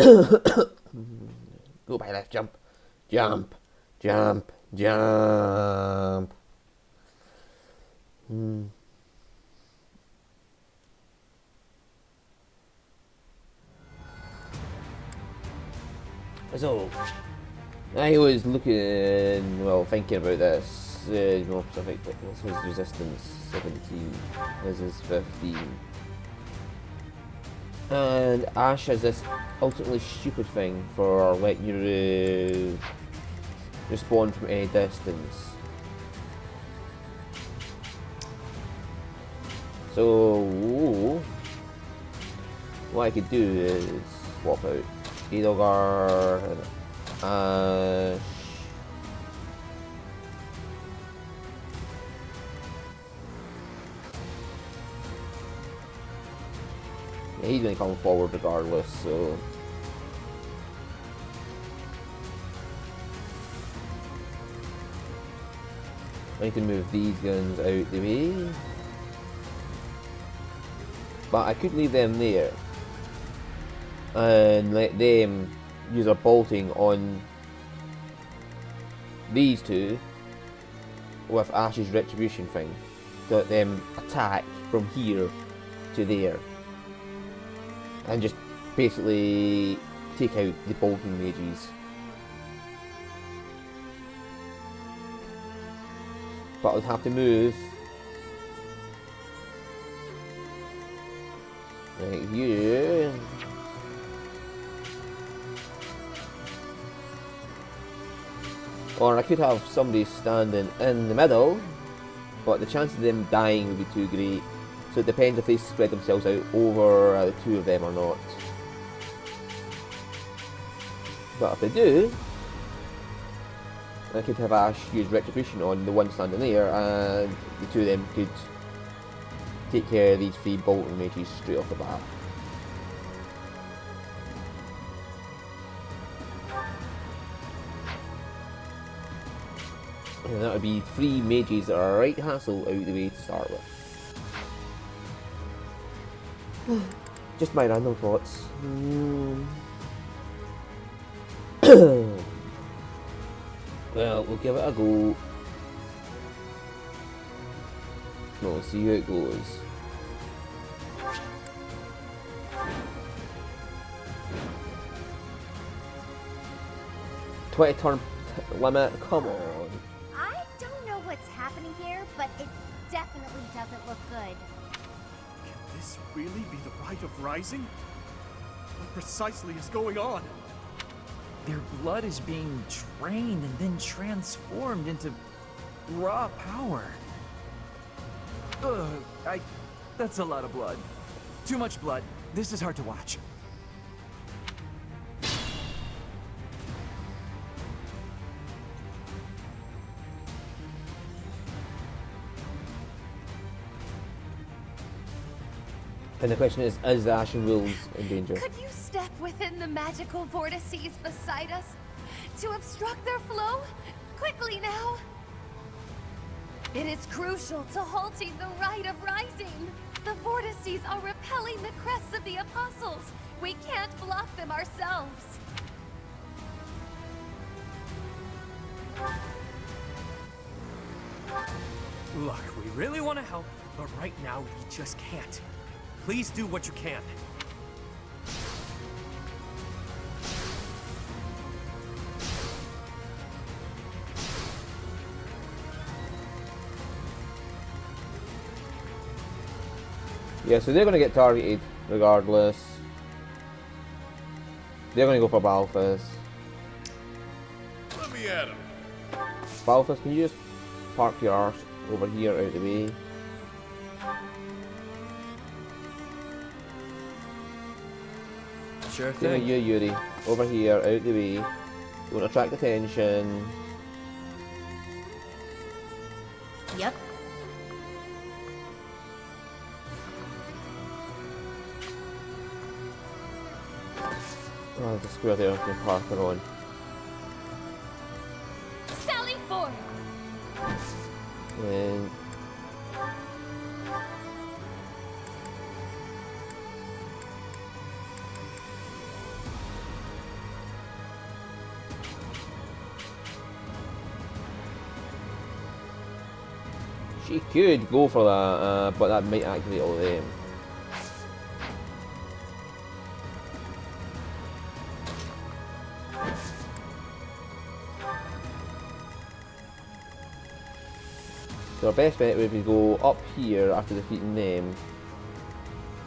Go by left, jump, jump, jump, jump. So, I was looking, well, thinking about this. More specific, this is resistance 17, this is 15. And Ash has this ultimately stupid thing for letting you respawn from any distance. So, what I could do is swap out Edelgar and Ash. Yeah, he's going to come forward regardless, so... I can move these guns out the way. But I could leave them there and let them use their bolting on these two with Ash's retribution thing to let them attack from here to there and just basically take out the bolting mages. But I'd have to move right here. Or I could have somebody standing in the middle, but the chance of them dying would be too great. So it depends if they spread themselves out over the two of them or not. But if they do, I could have Ash use Retribution on the one standing there, and the two of them could take care of these three Bolton mages straight off the bat. And that would be three mages that are right hassle out the way to start with. Just my random thoughts. Well, we'll give it a go. We'll see how it goes. Turn limit, come on. I don't know what's happening here, but it definitely doesn't look good. Can this really be the rite of rising? What precisely is going on? Their blood is being drained and then transformed into raw power. Ugh, that's a lot of blood. Too much blood. This is hard to watch. And the question is the Ashen Wolves in danger? Could you step within the magical vortices beside us to obstruct their flow? Quickly now! It is crucial to halting the rite of rising. The vortices are repelling the crests of the apostles. We can't block them ourselves. Look, we really want to help, but right now we just can't. Please do what you can. Yeah, so they're going to get targeted regardless. They're going to go for Balthus. Let me at him. Balthus, can you just park your arse over here out of the way? Sure Same with thing. you, Yuri. Over here, out the way. Don't attract attention. Yep. Oh, there's a square there I can park her on. Sally forth! And She could go for that, but that might activate all of them. So our best bet would be to go up here after defeating them.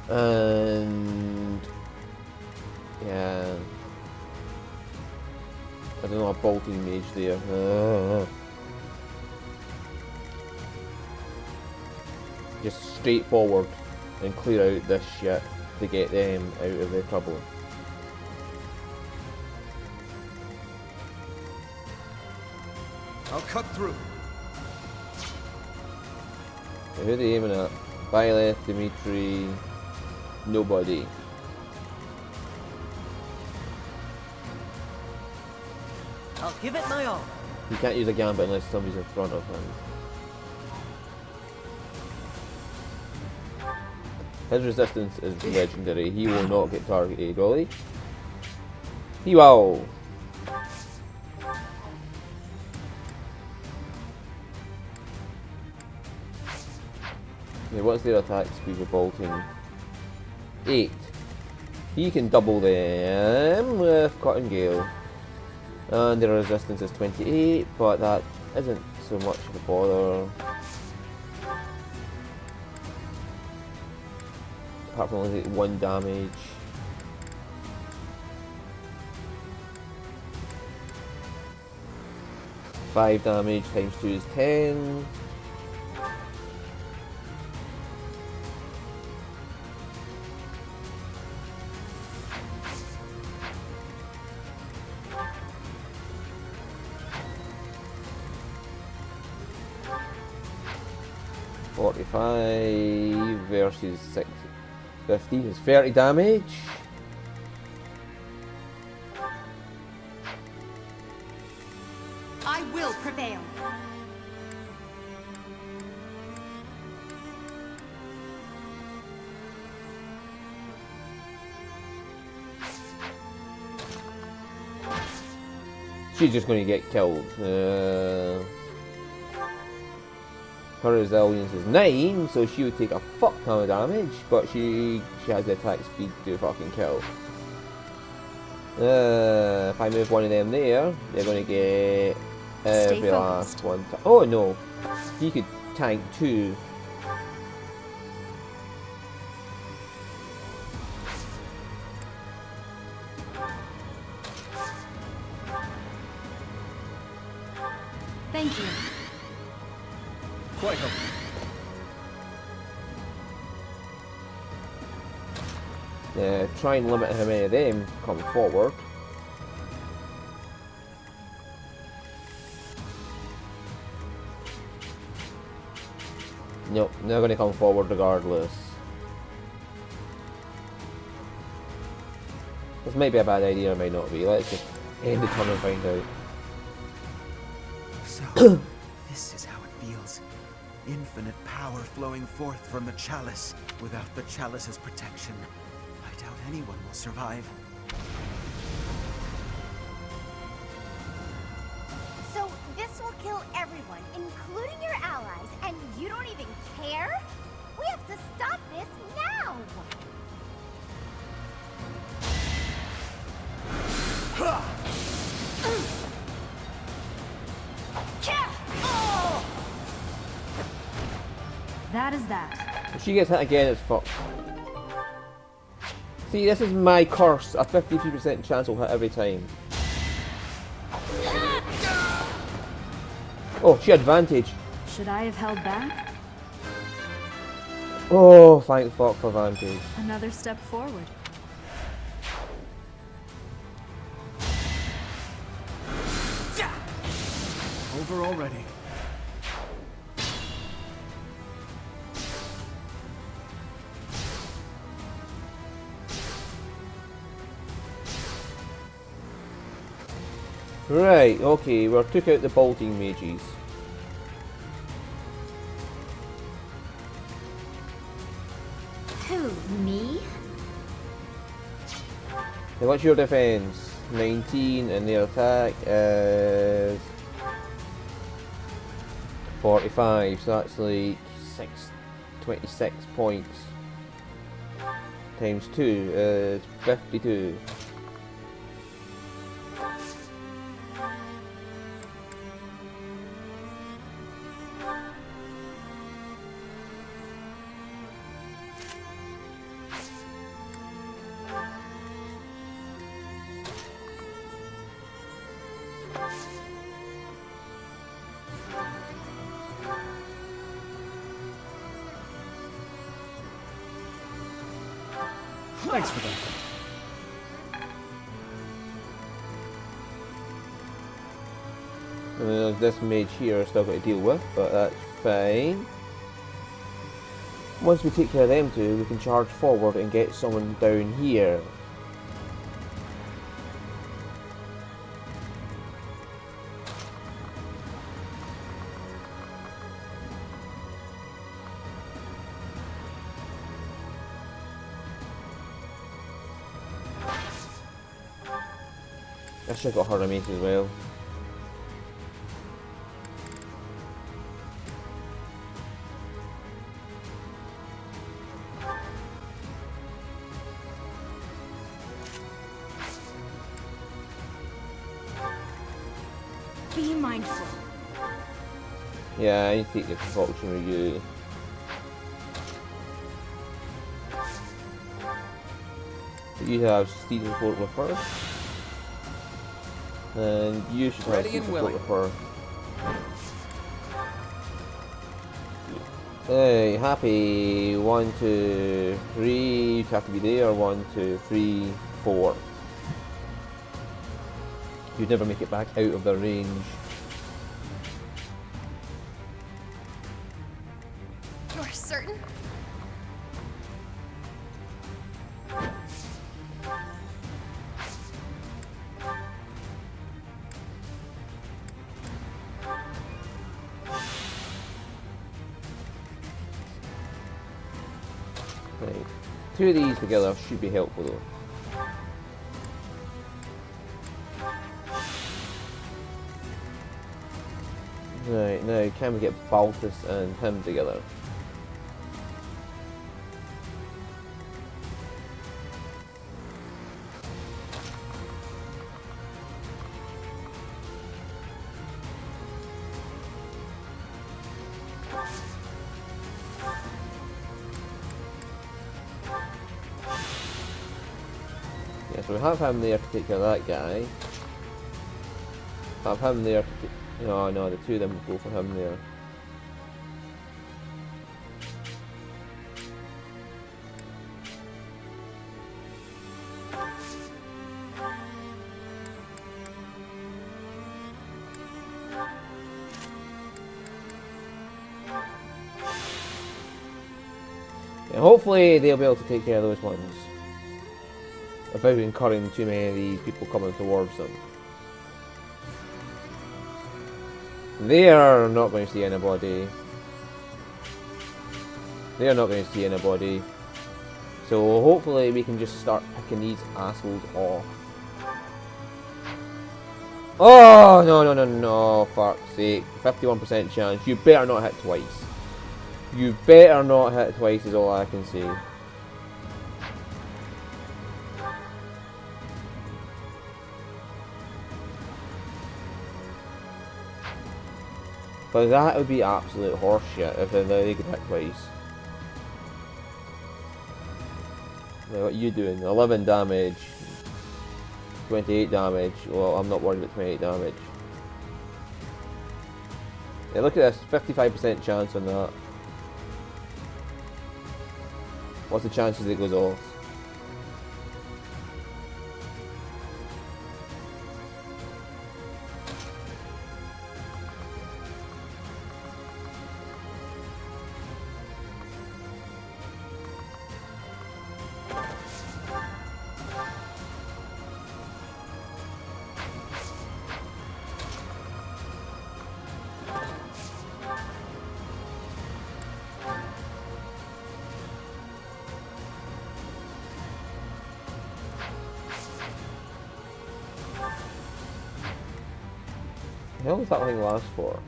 And yeah, I don't know, a bolting mage there. Just straight forward and clear out this shit to get them out of the trouble. I'll cut through. So who are they aiming at? Violet, Dimitri, nobody. I'll give it my all. You can't use a gambit unless somebody's in front of him. His resistance is legendary. He will not get targeted, will he? He will! Okay, what's their attack speed with bolting? 8. He can double them with Cotton Gale. And their resistance is 28, but that isn't so much of a bother. Apart from only 1 damage. Five damage times 2 is 10. $45 versus 15 is 30 damage. I will prevail. She's just going to get killed. Her resilience is 9, so she would take a fuck ton of damage, but she has the attack speed to fucking kill. If I move one of them there, they're going to get every last one. Oh no, he could tank 2. Thank you. Quite helpful. Try and limit how many of them come forward. Nope, they're going to come forward regardless. This might be a bad idea, it might not be. Let's just end the turn and find out. So, this is how it feels. Infinite power flowing forth from the chalice. Without the chalice's protection, I doubt anyone will survive. So this will kill everyone, including your allies, and you don't even care? We have to stop this now! That is that. If she gets hit again, it's fucked. See, this is my curse. A 53% chance will hit every time. Oh, she had advantage. Should I have held back? Oh, thank fuck for advantage. Another step forward. Over already. Right, okay, we took out the bolting mages. Who, me? Hey, what's your defense? 19, and their attack is 45, so that's like 26 points. Times 2 is 52. Thanks for that. And then there's this mage here I've still got to deal with, but that's fine. Once we take care of them two, we can charge forward and get someone down here. I should have got harder mace as well. Be mindful. Yeah, I need to take the propulsion review. You have Steed report with her. And you should have Ready Steed and report willing. with her. Hey, happy. 1, 2, 3. You have to be there. 1, 2, 3, 4. You'd never make it back out of their range. You're certain? Right. 2 of these together should be helpful though. Right, now can we get Baltus and him together? Yeah, so we have him there to take care of that guy. Have him there to take... No, no, the 2 of them will go for him there. Yeah, hopefully they'll be able to take care of those ones without incurring too many of these people coming towards them. They are not going to see anybody. They are not going to see anybody. So hopefully we can just start picking these assholes off. Oh, no, no, no, no, fuck's sake. 51% chance. You better not hit twice. You better not hit twice is all I can say. But that would be absolute horseshit if they could hit twice. Now what are you doing? 11 damage. 28 damage. Well, I'm not worried about 28 damage. Yeah, look at this. 55% chance on that. What's the chances it goes off? How long does that thing last for?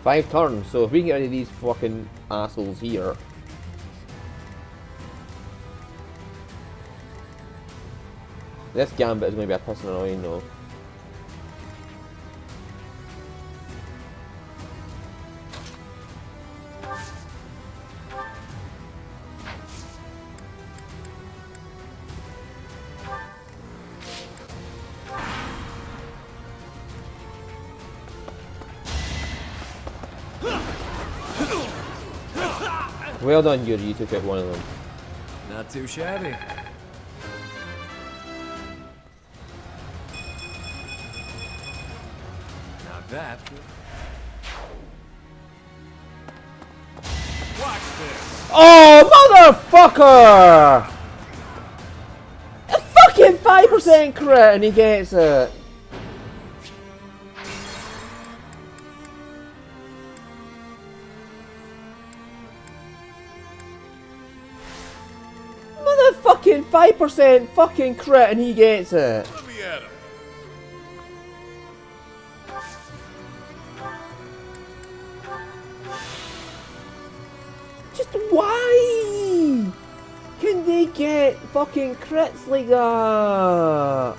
5 turns, so if we can get rid of these fucking assholes here. This Gambit is going to be a piss and annoying though. Well done, Yuri, you took out one of them. Not too shabby. Now that. Watch this! Oh, motherfucker! A fucking 5% crit and he gets it. Motherfucking 5% fucking crit and he gets it. Let me at him. Just why can they get fucking crits like that?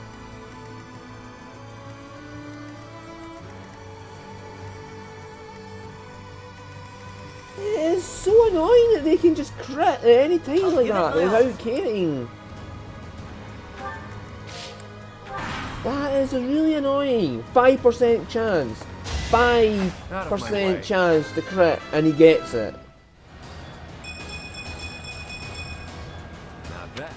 It is so annoying that they can just crit at any time like that without caring. That is really annoying. 5% chance. 5% chance to crit and he gets it. Now that.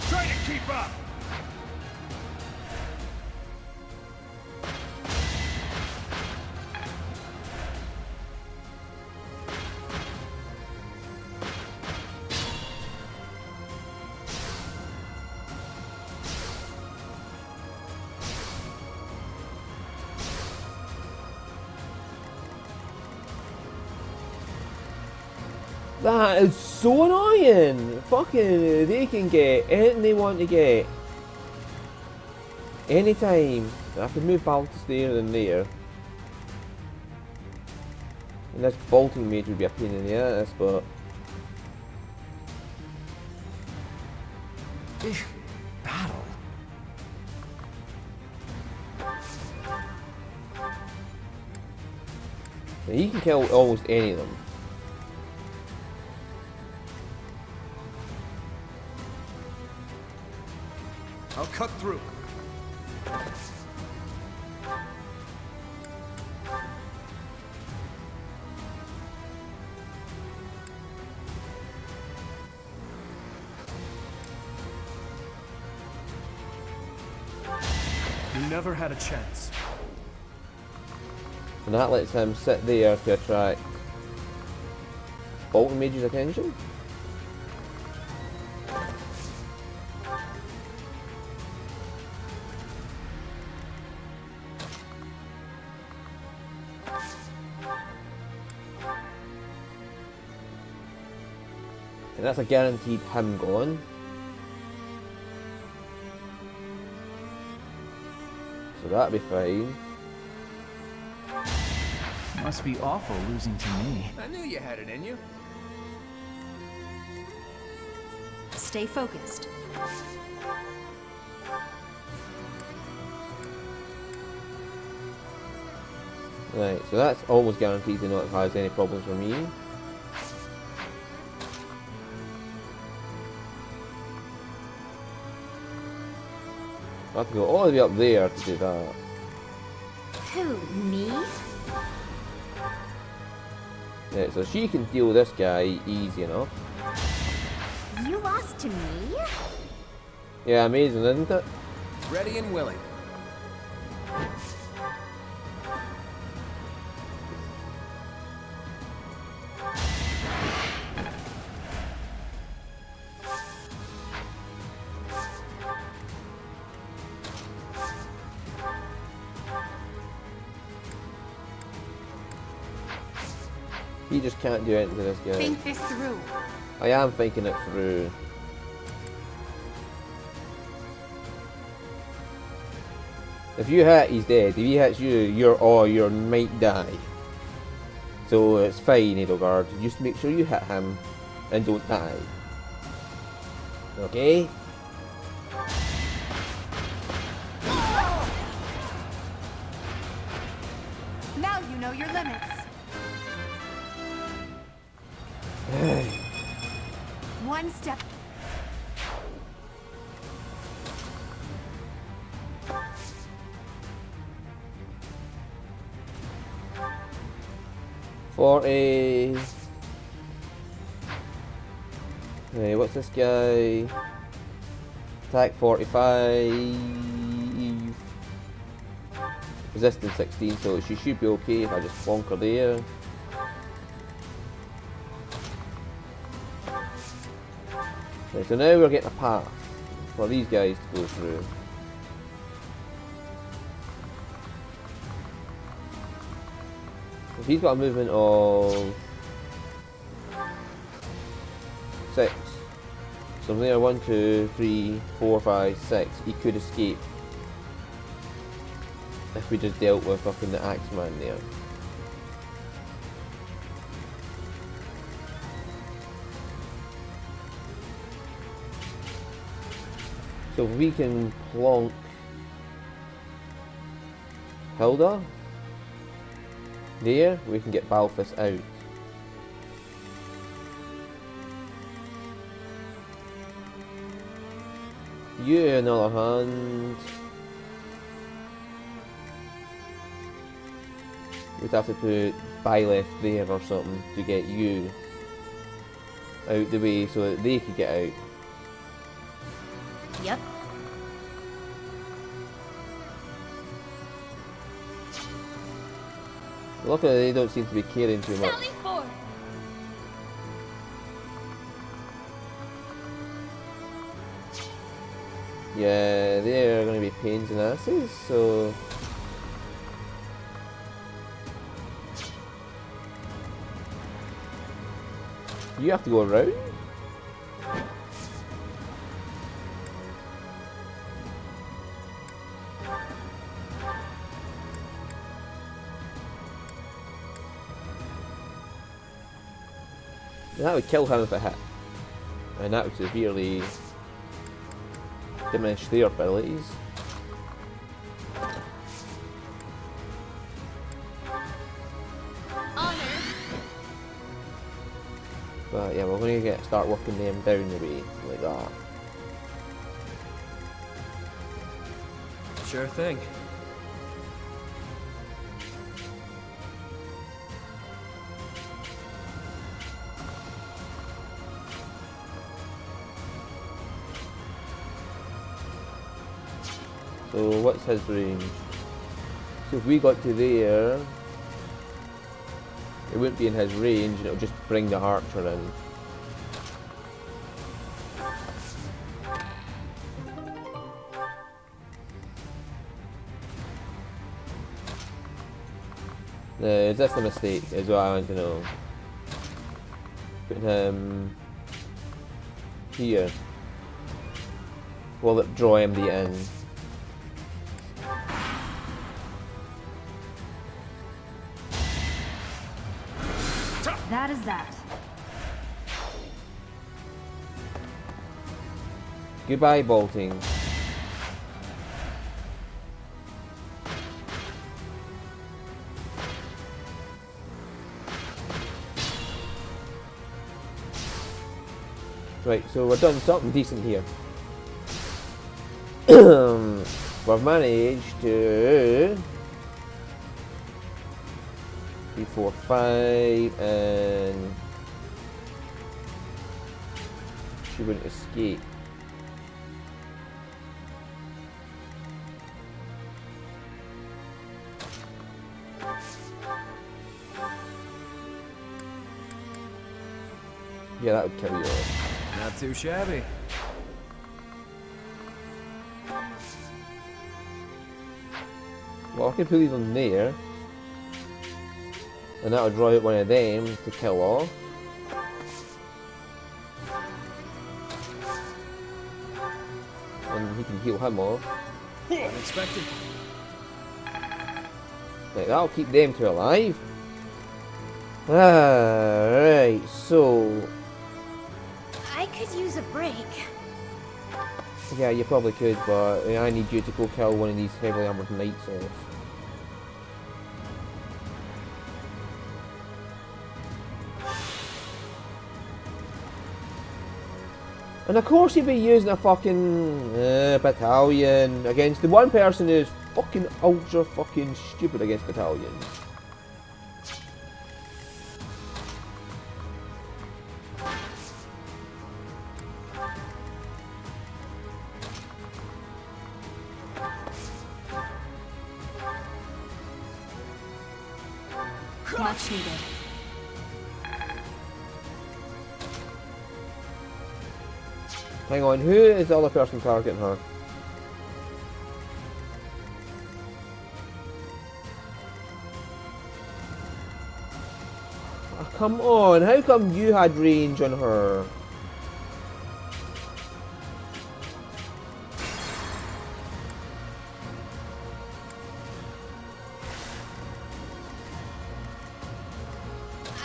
Try to keep up! That is so annoying. Fucking, they can get anything they want to get. Anytime. I can move Baltus there and there. And this bolting mage would be a pain in the ass, but... Battle. He can kill almost any of them. I'll cut through. You never had a chance. And that lets him sit there to attract bolting mage's attention. And that's a guaranteed him going. So that'd be fine. Must be awful losing to me. I knew you had it in you. Stay focused. Right, so that's almost guaranteed to not cause any problems for me. I have to go all the way up there to do that. Who, me? Yeah, so she can deal with this guy easy enough. You lost to me? Yeah, amazing, isn't it? Ready and willing. He just can't do anything to this guy. Think this through. I am thinking it through. If you hit, he's dead. If he hits you, you might die. So it's fine, Edelgard. Just make sure you hit him and don't die. Okay? Now you know your limits. One step. For a... Hey, what's this guy? Attack 45. Resistance 16, so she should be okay if I just bonk her there. Right, so now we're getting a path for these guys to go through. He's got a movement of 6. So from there, 1, 2, 3, 4, 5, 6. He could escape if we just dealt with fucking the Axeman there. So if we can plonk Hilda there, we can get Balthus out. You, on the other hand, we'd have to put Byleth there or something to get you out the way so that they could get out. Yep. Luckily, they don't seem to be caring too much. Sally forth! Yeah, they're going to be pains in the asses, so... You have to go around? That would kill him if it hit. And that would severely diminish their abilities. Honor! But yeah, we're going to start working them down the way, like that. Sure thing. So what's his range? So if we got to there, it wouldn't be in his range and it'll just bring the archer in. Now, is this a mistake is what I want to know. Putting him here. Will it draw him the in? That is that. Goodbye, bolting. Right, so we're done something decent here. We've managed to 3, 4, 5, and she wouldn't escape. Yeah, that would kill you off. Not too shabby. Well, I can put these on there. And that'll draw out one of them to kill off. And he can heal him off. Unexpected. Right, that'll keep them two alive. Alright, so... I could use a break. Yeah, you probably could, but I need you to go kill one of these heavily armored knights off. And of course he'd be using a fucking battalion against the one person who's fucking ultra fucking stupid against battalions. Much needed. Hang on, who is the other person targeting her? Oh, come on, how come you had range on her?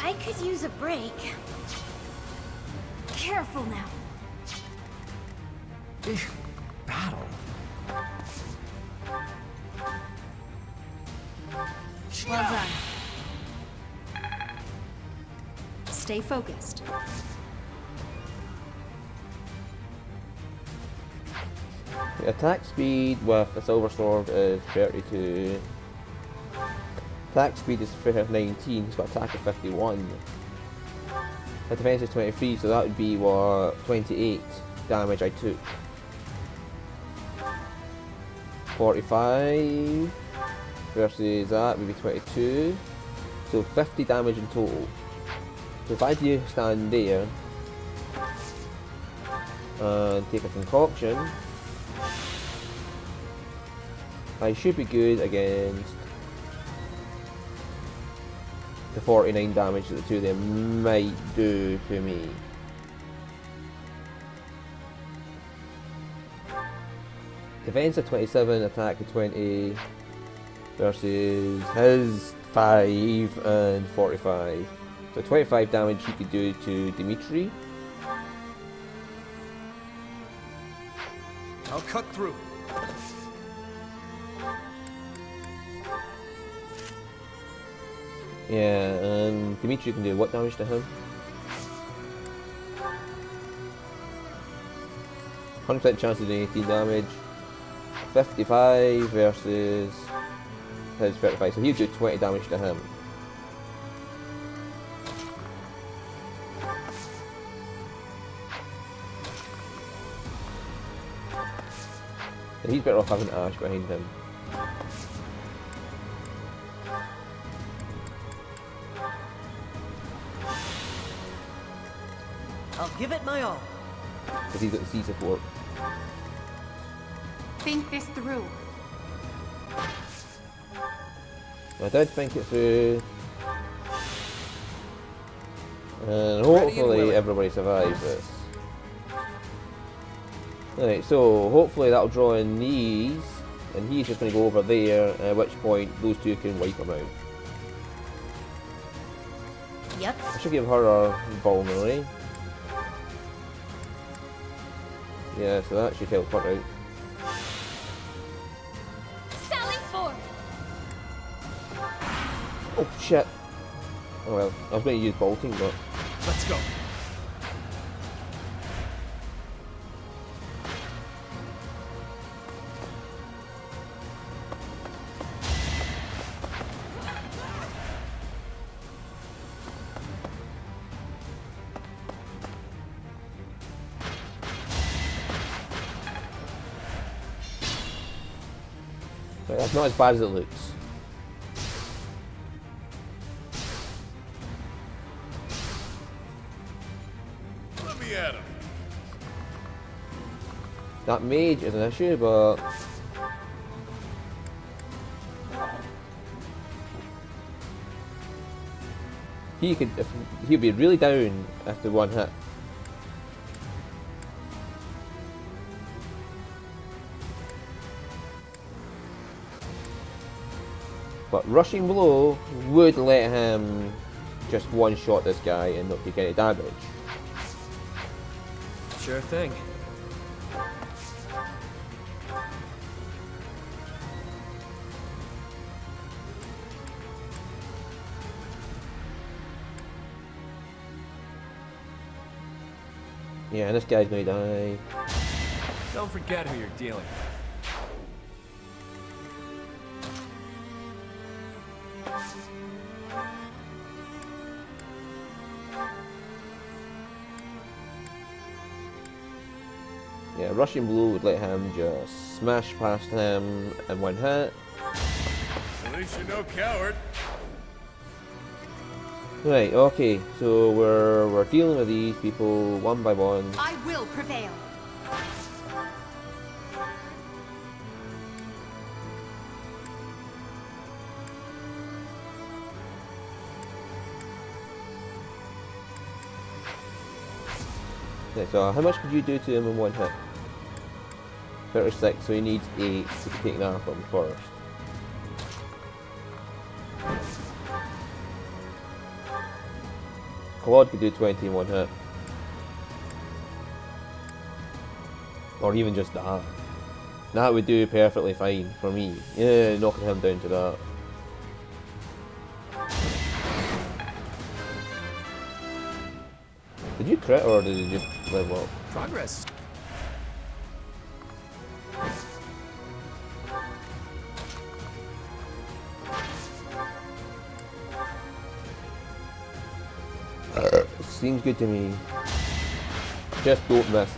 I could use a break. Careful now. Battle. Well done. Stay focused. The attack speed with the silver sword is 32. Attack speed is 19, he's got attack of 51. The defense is 23, so that would be what, 28 damage I took. 45 versus that would be 22, so 50 damage in total. So if I do stand there and take a concoction, I should be good against the 49 damage that the two of them might do to me. Defense of 27, attack of 20 versus his 5 and 45. So 25 damage he could do to Dimitri. I'll cut through. Yeah, and Dimitri can do what damage to him? 100% chance of doing 18 damage. 55 versus his 35, so he'll do 20 damage to him. And he's better off having Ash behind him. I'll give it my all. Because he's got the C support. Think this through. I did think it through. And hopefully everybody survives this. Alright, so hopefully that'll draw in these. And he's just going to go over there, at which point those two can wipe him out. Yep. I should give her a vulnerability. Yeah, so that should help her out. Sally forth! Oh shit! Oh well, I was going to use bolting, but... Let's go. Right, that's not as bad as it looks. Let me at him. That mage is an issue, but... He'll be really down after one hit. But rushing blow would let him just one-shot this guy and not take any damage. Sure thing. Yeah, and this guy's gonna die. Don't forget who you're dealing with. Yeah, rushing blow would let him just smash past him in one hit. At least you're no coward. Right, okay, so we're dealing with these people one by one. I will prevail. Okay, so how much could you do to him in one hit? 36, so he needs 8 to take that from first. Claude could do 20 in one hit. Or even just that. That would do perfectly fine for me. Yeah, knocking him down to that. Did you crit or did you just level up? Progress. Seems good to me. Just don't miss.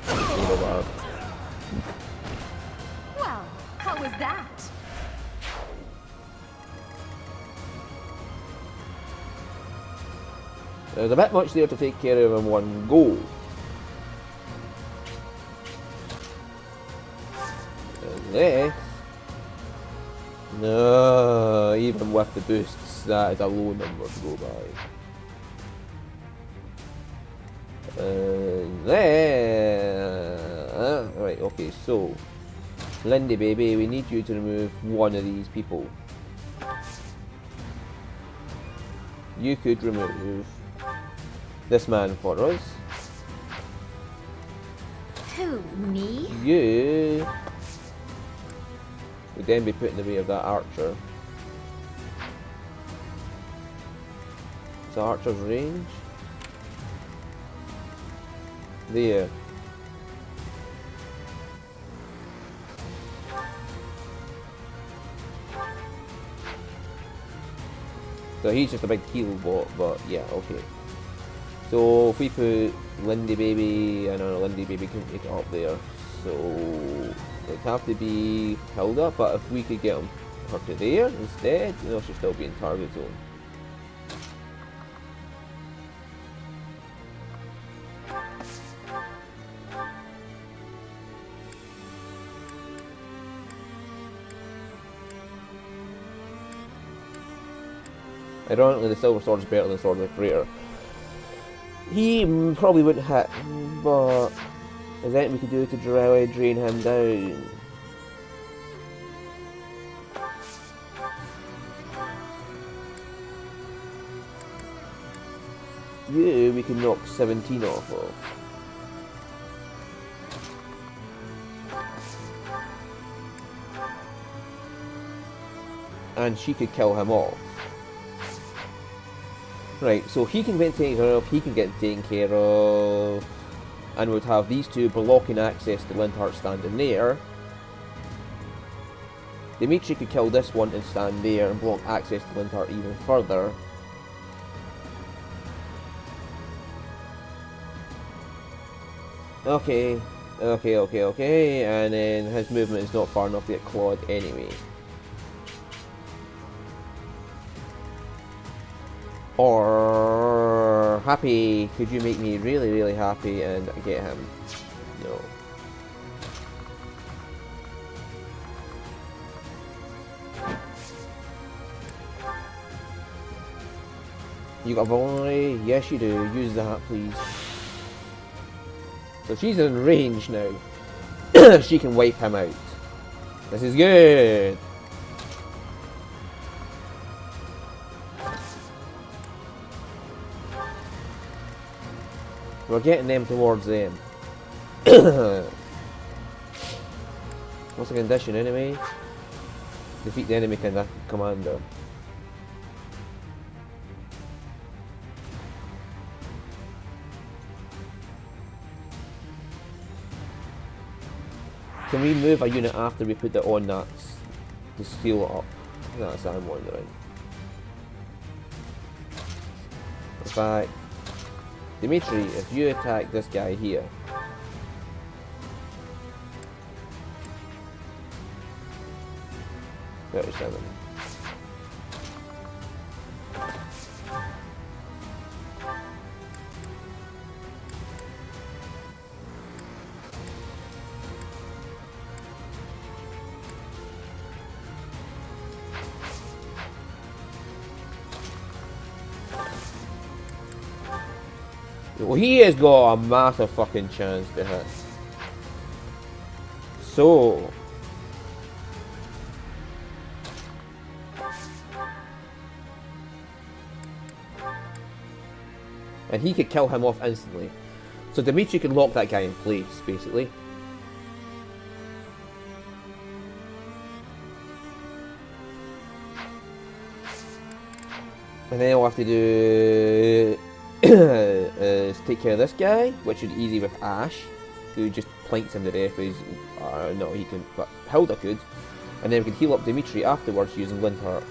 Well, how was that? There's a bit much there to take care of in one go. Unless... No, even with the boosts, that is a low number to go by. Right, okay, so Lindy baby, we need you to remove one of these people. You could remove this man for us. Who, me? You would then be put in the way of that archer. Is the archer's range? There. So he's just a big heal bot, but yeah, okay. So if we put Lindy baby, I know Lindy baby couldn't make it up there, so it'd have to be held up. But if we could get her to there instead, you know, she'll still be in target zone. Ironically, the silver sword is better than the sword of the creator. He probably wouldn't hit, but is there anything we could do to drain him down? You, we can knock 17 off of. And she could kill him off. Right, so he can get taken care of, he can get taken care of, and we'd have these two blocking access to Linthart standing there. Dimitri could kill this one and stand there and block access to Linthart even further. Okay, and then his movement is not far enough to get Claude anyway. Or happy, could you make me really, really happy and get him? No. You got a vulnerability? Yes, you do. Use that, please. So she's in range now. She can wipe him out. This is good. We're getting them towards them. What's the condition anyway? Defeat the enemy commander. Can we move a unit after we put it on that to seal it up? That's what I'm wondering. In fact, Dimitri, if you attack this guy here, $37. Well, he has got a massive fucking chance to hit. So, and he could kill him off instantly. So Dimitri can lock that guy in place, basically. And then all I have to do is take care of this guy, which is easy with Ash, who just planks him to death. But he's, no, he can, but Hilda could. And then we can heal up Dimitri afterwards using Lindhart.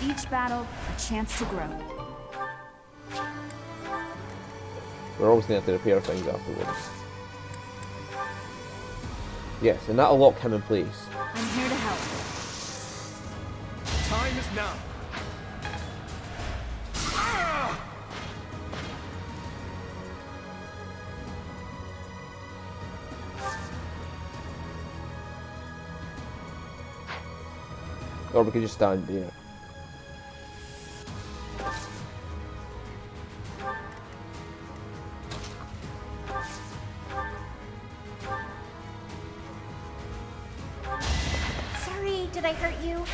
Each battle, a chance to grow. We're always going to have to repair things afterwards. Yes, and that'll lock him in place. I'm here to help. Time is now. Or we could just stand there. Sorry, did I hurt you?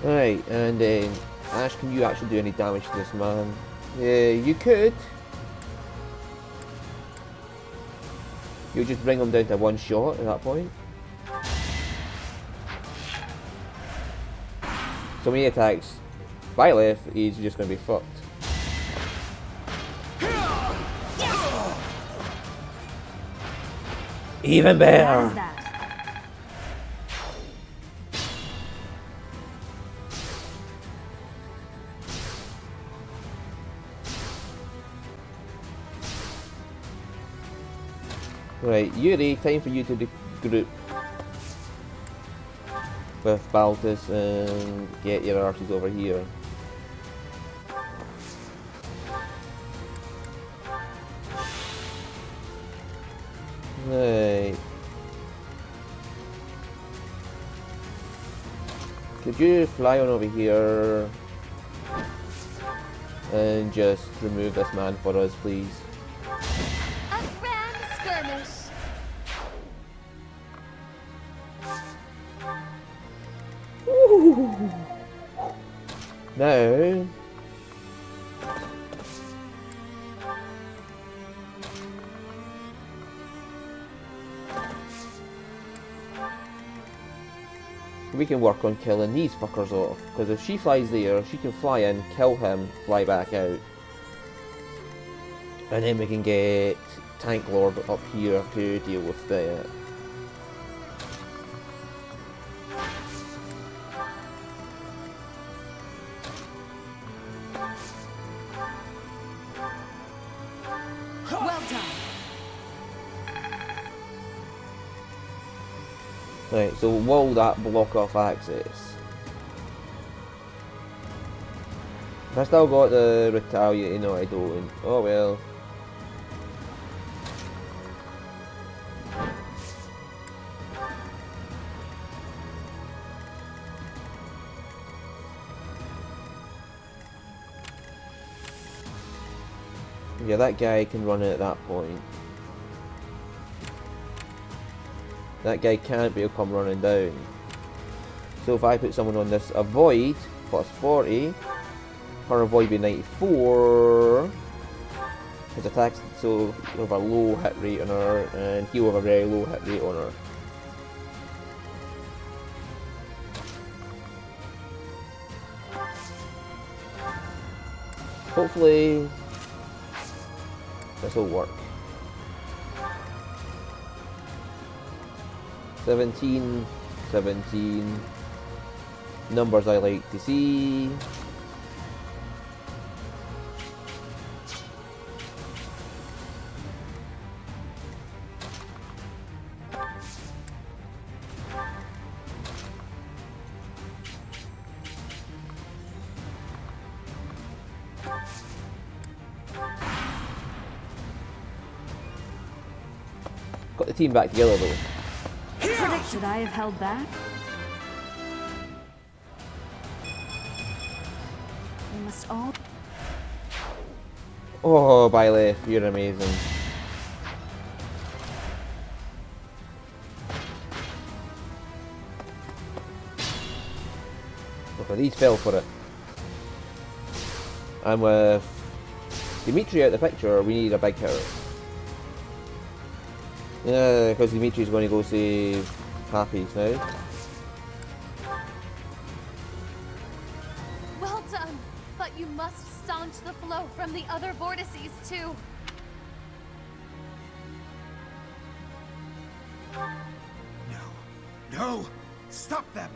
Right, and Ash, can you actually do any damage to this man? Yeah, you could. You'll just bring him down to one shot at that point. So when he attacks Byleth, he's just going to be fucked. Even How better! is that? Right, Yuri, time for you to regroup with Baltus and get your arches over here. Right. Could you fly on over here and just remove this man for us, please? A grand skirmish. Now, we can work on killing these fuckers off, because if she flies there, she can fly in, kill him, fly back out, and then we can get Tank Lord up here to deal with the Right, so will that block off access? Have I still got the retaliate? No, I don't. Oh well. Yeah, that guy can run it at that point. That guy can't be come running down. So if I put someone on this avoid, plus 40, her avoid be 94. His attacks, so he'll have a low hit rate on her, and he'll have a very low hit rate on her. Hopefully, this will work. 17, 17. Numbers I like to see. Got the team back together though. Should I have held back? We must all... Oh, Byleth, you're amazing. Okay, these fell for it. And with Dimitri out the picture, we need a big hitter. Yeah, because Dimitri's going to go save Happy's now. Well done, but you must staunch the flow from the other vortices too. No. No! Stop them!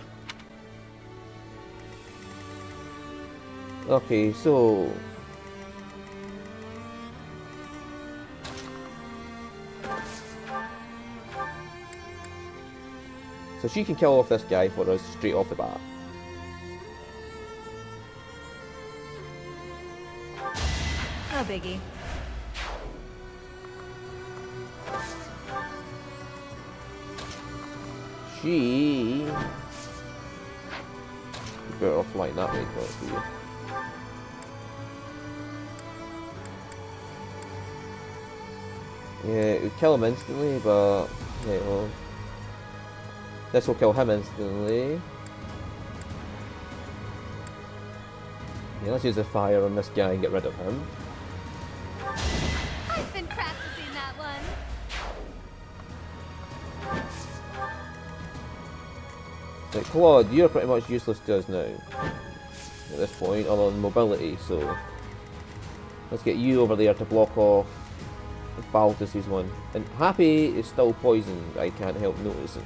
Okay, so she can kill off this guy for us straight off the bat. No biggie. She better off like that way for you. Yeah, it would kill him instantly, but yeah, well, this will kill him instantly. Yeah, let's use the fire on this guy and get rid of him. I've been practicing that one. Like, Claude, you're pretty much useless to us now. At this point, other than mobility, so let's get you over there to block off Balthus's one. And Happy is still poisoned, I can't help noticing.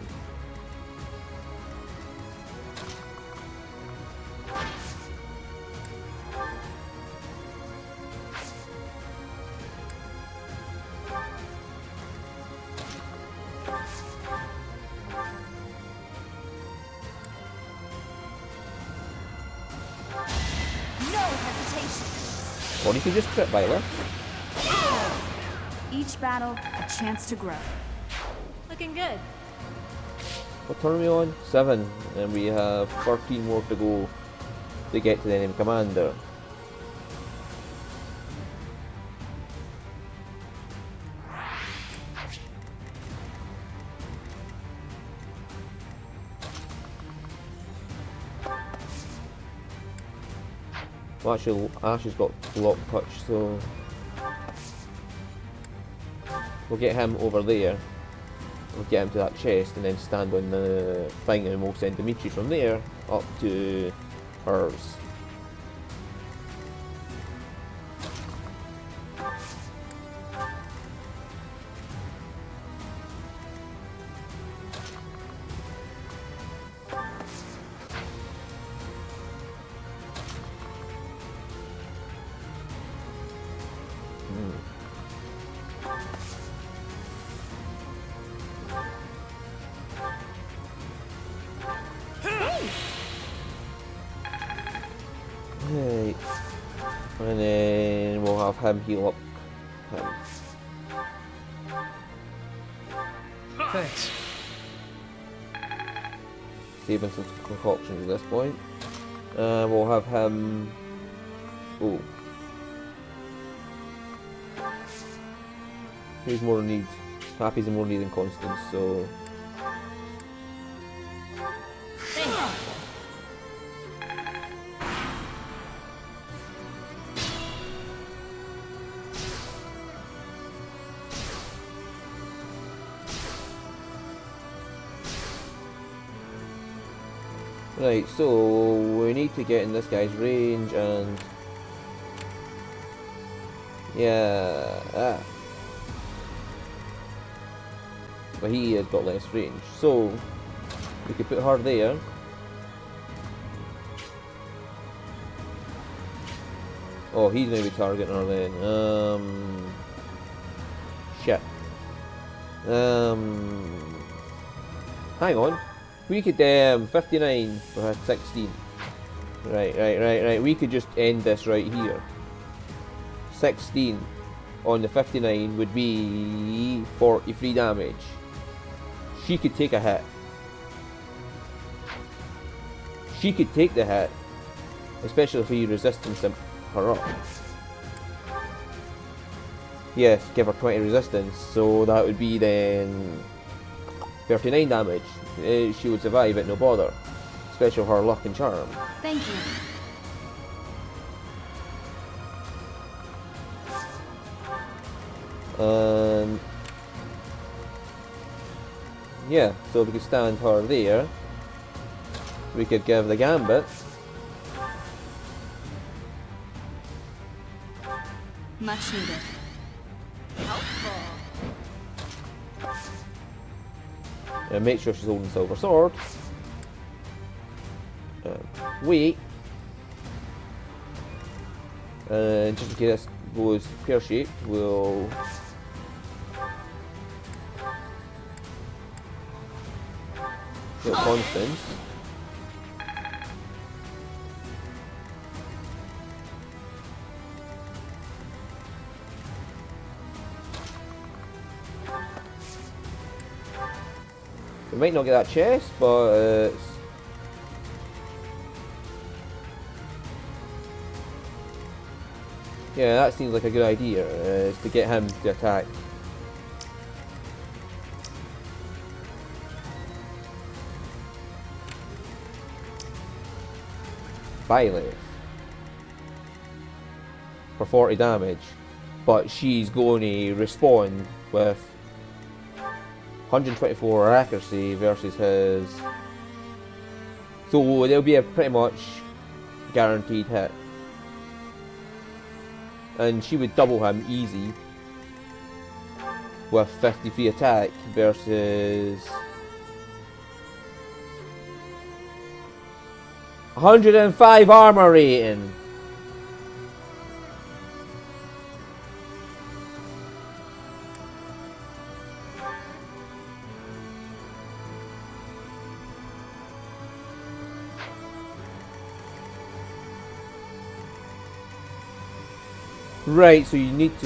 No hesitation. Or you can just crit Violet. Each battle, a chance to grow. Looking good. What turn are we on? 7. And we have 13 more to go to get to the enemy commander. Well, actually, Ash has got block touch, so we'll get him over there. We'll get him to that chest and then stand on the thing, and we'll send Dimitri from there up to hers. And then we'll have him heal up him. Thanks. Saving some concoctions at this point. We'll have him. Oh. Who's more in need? Happy's in more need than Constance, so. Right, so we need to get in this guy's range and yeah, but he has got less range, so we could put her there. Oh, he's gonna be targeting her then. Shit. Hang on. We could 59 for her 16. Right. We could just end this right here. 16 on the 59 would be 43 damage. She could take a hit. She could take the hit, especially if you resistance her up. Yes, give her 20 resistance, so that would be then 39 damage. She would survive it, no bother. Especially her luck and charm. Thank you. Yeah, so we could stand her there. We could give the gambit. Much needed. And make sure she's holding silver sword. Wait. And just in case this goes pear-shaped, we'll get Constance. We might not get that chest, but yeah, that seems like a good idea, is to get him to attack. Violet for 40 damage, but she's going to respond with 124 accuracy versus his, so there'll be a pretty much guaranteed hit, and she would double him easy with 53 attack versus 105 armor rating. Right, so you need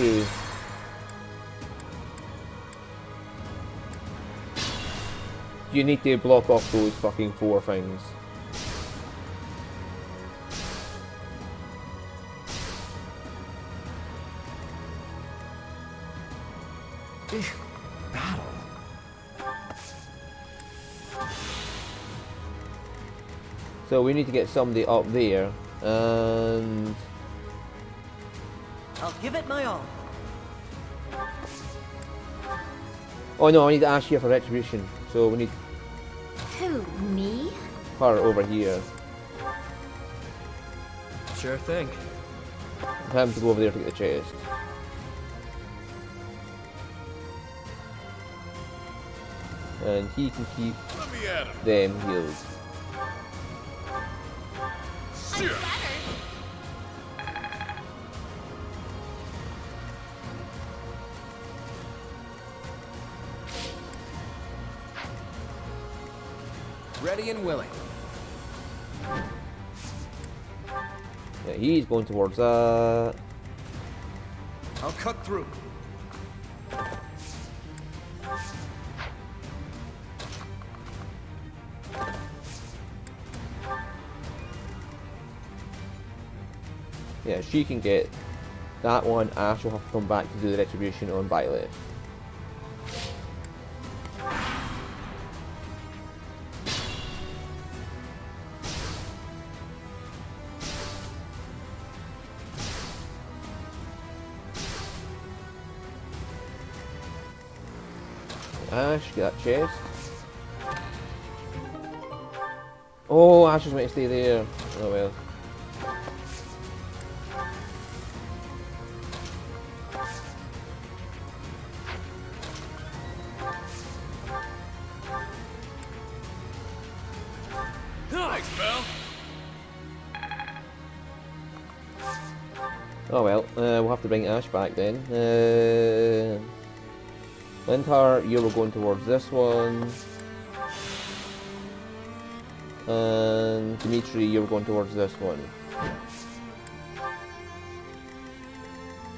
to block off those fucking 4 things. Battle. So we need to get somebody up there, and I'll give it my all. oh no, I need to ask here for retribution. So we need Who, me? her over here. Sure thing. Him to go over there to get the chest. And he can keep them healed. Ready and willing. Yeah, he's going towards that. I'll cut through. Yeah, she can get that one. Ash will have to come back to do the retribution on Violet. Ash, get that chest. Oh, Ash is meant to stay there. Oh well. Thanks, pal. Oh well, we'll have to bring Ash back then. Lintar, you were going towards this one. And Dimitri, you were going towards this one.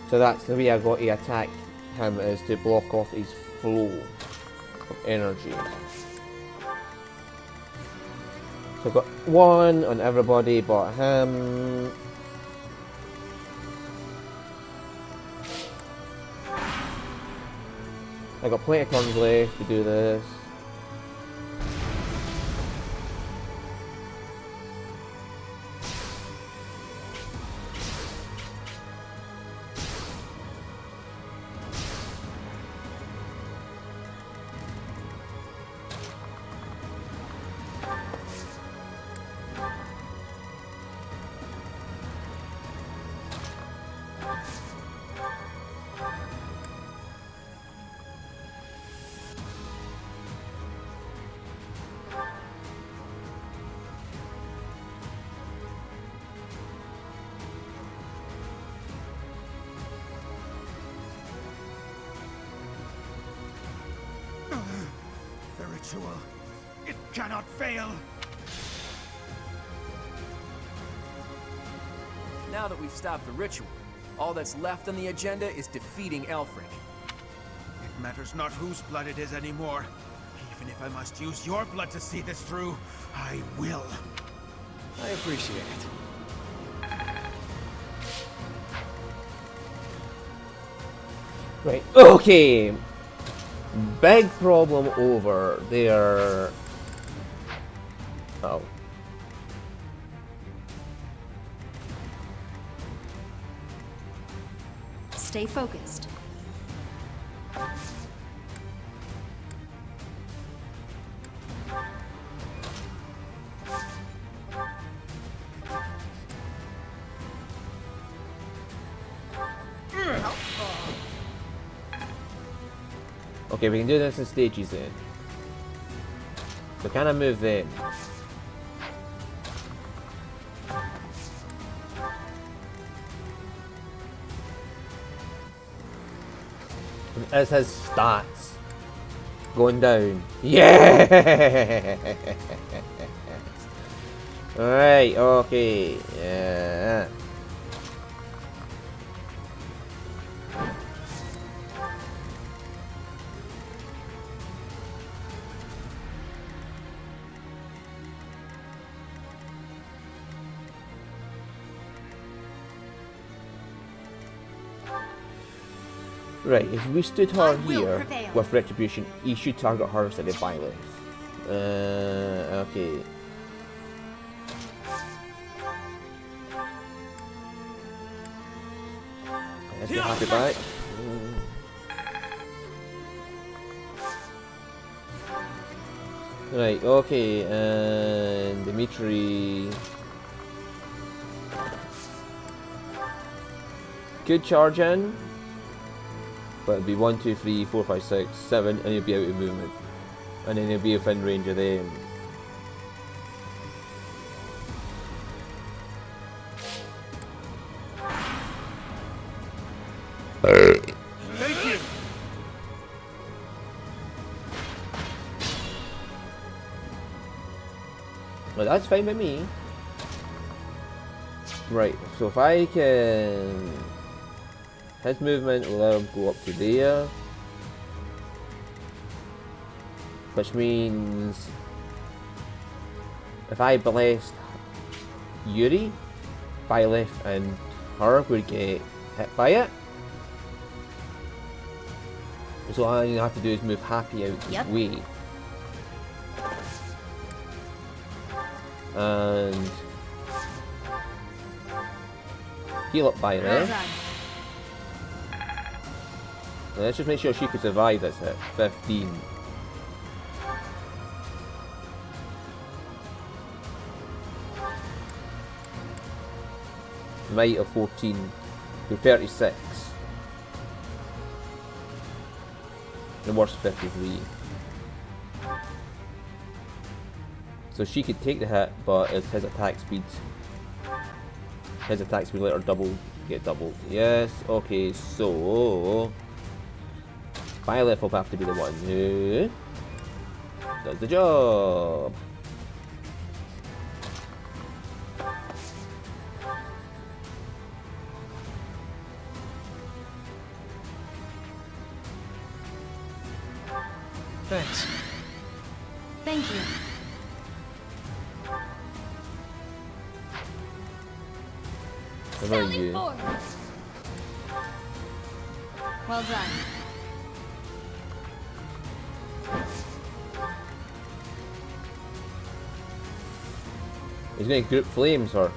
So that's the way I got to attack him, is to block off his flow of energy. So I've got one on everybody but him. I got plenty of turns left to do this. The ritual. It cannot fail. Now that we've stopped the ritual, all that's left on the agenda is defeating Elfric. It matters not whose blood it is anymore. Even if I must use your blood to see this through, I will. I appreciate it. Right, okay. Big problem over there. Oh. Stay focused. Okay, we can do this in stages then. So can I move them? As his stats going down. Yeah. Alright, okay. Yeah. Right, if we stood her here with retribution, he should target her instead of Violet. Okay. Let's get Happy back. Right, okay, and Dimitri could charge in. But it'll be 1, 2, 3, 4, 5, 6, 7, and he'll be out of movement. And then he'll be within range of them. Thank you. Well, that's fine by me. Right, so if I can... His movement will allow him to go up to there. Which means... If I blessed Yuri, Byleth and her would get hit by it. So all I have to do is move Happy out the way. And heal up Byleth. Well done. Let's just make sure she could survive this hit. 15. Might of 14 to 36. The worst 53. So she could take the hit, but it's his attack speed. His attack speed later get doubled. Yes, okay, so Byleth will have to be the one who does the job. Thanks. Thank you. What about Sally you? forward. Well done. He's going to group flames her.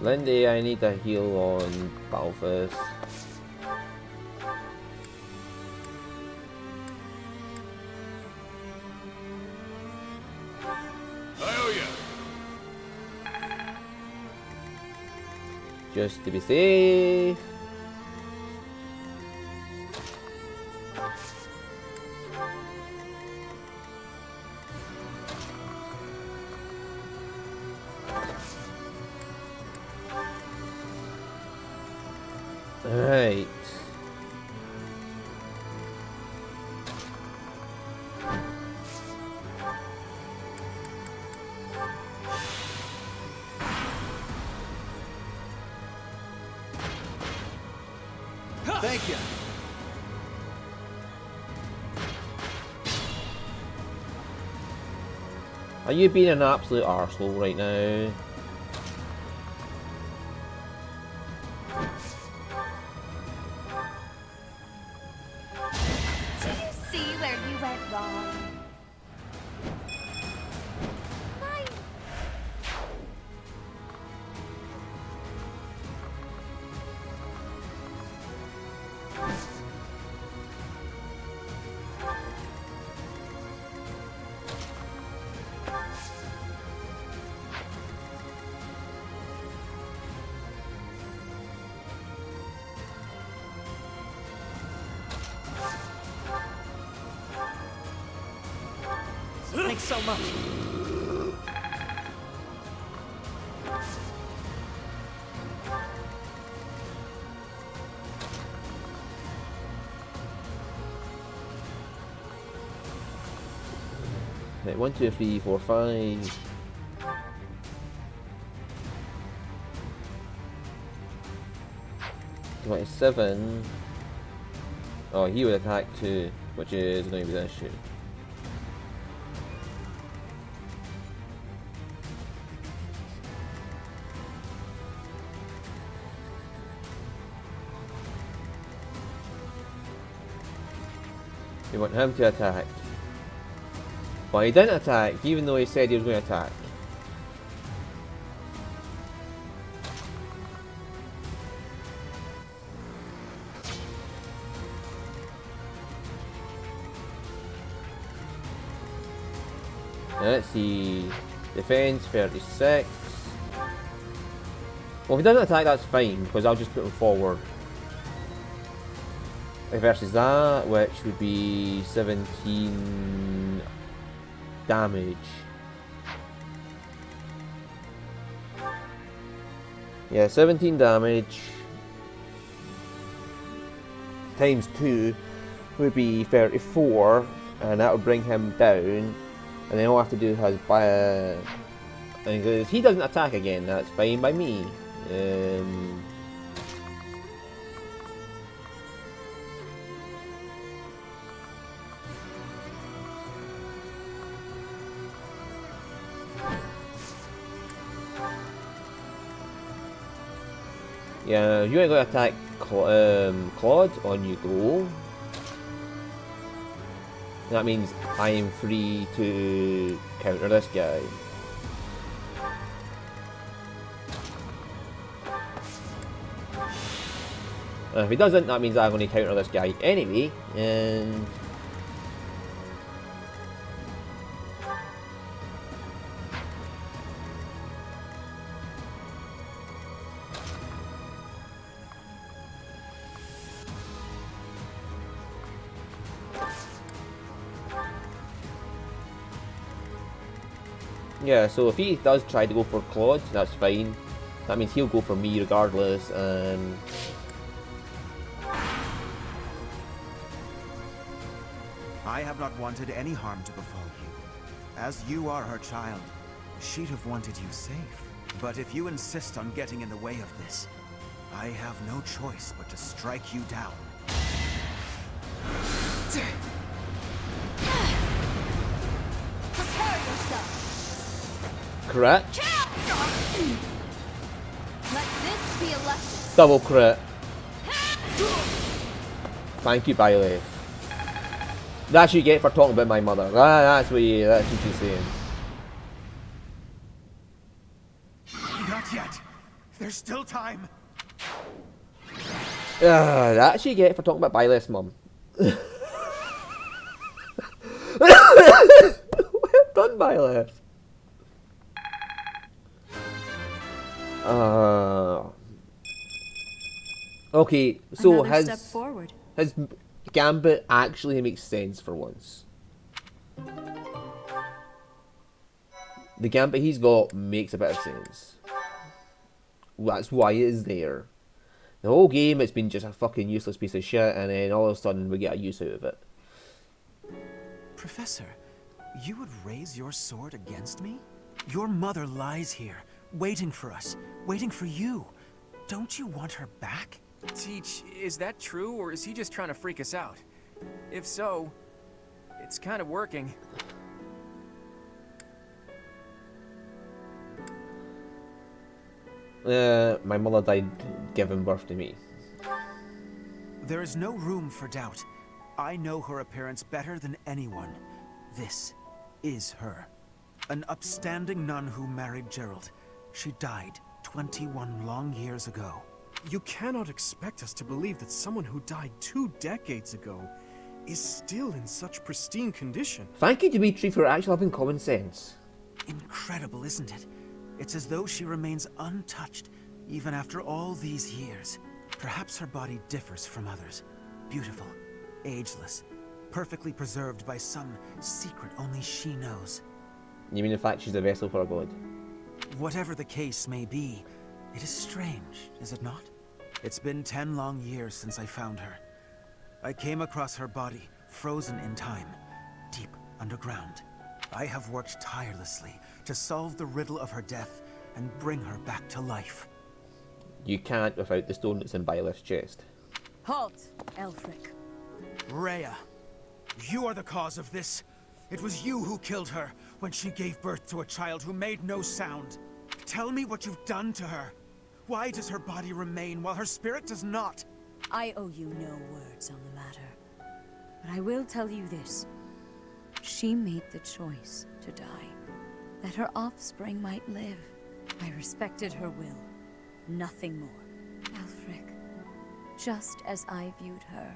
Lindy, I need a heal on Balthus. Just to be safe. Alright. Thank you. Are you being an absolute arsehole right now? Do you see where you went wrong? Fine. Thanks so much. Right, 1, 2, 3, 4, 5. $27. Oh, he would attack too, which is going to be the issue. We want him to attack. But he didn't attack, even though he said he was going to attack. Now let's see. Defense 36. Well, if he doesn't attack, that's fine, because I'll just put him forward. Versus that, which would be 17 damage. Yeah, 17 damage. times 2 would be 34, and that would bring him down. And then all I have to do is and if he doesn't attack again, that's fine by me. Yeah, you ain't gonna attack Claude, on you go. That means I am free to counter this guy. And if he doesn't, that means I'm going to counter this guy anyway, and... yeah, so if he does try to go for Claude, that's fine. That means he'll go for me regardless, and... I have not wanted any harm to befall you. As you are her child, she'd have wanted you safe. But if you insist on getting in the way of this, I have no choice but to strike you down. Prepare yourself. Crit. Let this be a lesson. Double crit. Thank you, Bailey. That's what you get for talking about my mother. That's what you're saying. Not yet. There's still time. That's what you get for talking about Bailey's mum. Well done, Bailey. Okay, so Another step forward. His gambit actually makes sense for once. The gambit he's got makes a bit of sense. That's why it is there. The whole game, it's been just a fucking useless piece of shit, and then all of a sudden we get a use out of it. Professor, you would raise your sword against me? Your mother lies here, waiting for us, waiting for you. Don't you want her back? Teach, is that true, or is he just trying to freak us out? If so, it's kind of working. My mother died giving birth to me. There is no room for doubt. I know her appearance better than anyone. This is her. An upstanding nun who married Gerald. She died 21 long years ago. You cannot expect us to believe that someone who died 2 decades ago is still in such pristine condition. Thank you, Dimitri, for actually having common sense. Incredible, isn't it? It's as though she remains untouched, even after all these years. Perhaps her body differs from others. Beautiful, ageless, perfectly preserved by some secret only she knows. You mean the fact she's a vessel for a god? Whatever the case may be, it is strange, is it not? It's been 10 long years since I found her. I came across her body, frozen in time, deep underground. I have worked tirelessly to solve the riddle of her death and bring her back to life. You can't without the stone that's in Byleth's chest. Halt, Elfric. Rhea, you are the cause of this. It was you who killed her when she gave birth to a child who made no sound. Tell me what you've done to her. Why does her body remain while her spirit does not? I owe you no words on the matter. But I will tell you this. She made the choice to die, that her offspring might live. I respected her will, nothing more. Elfric, just as I viewed her,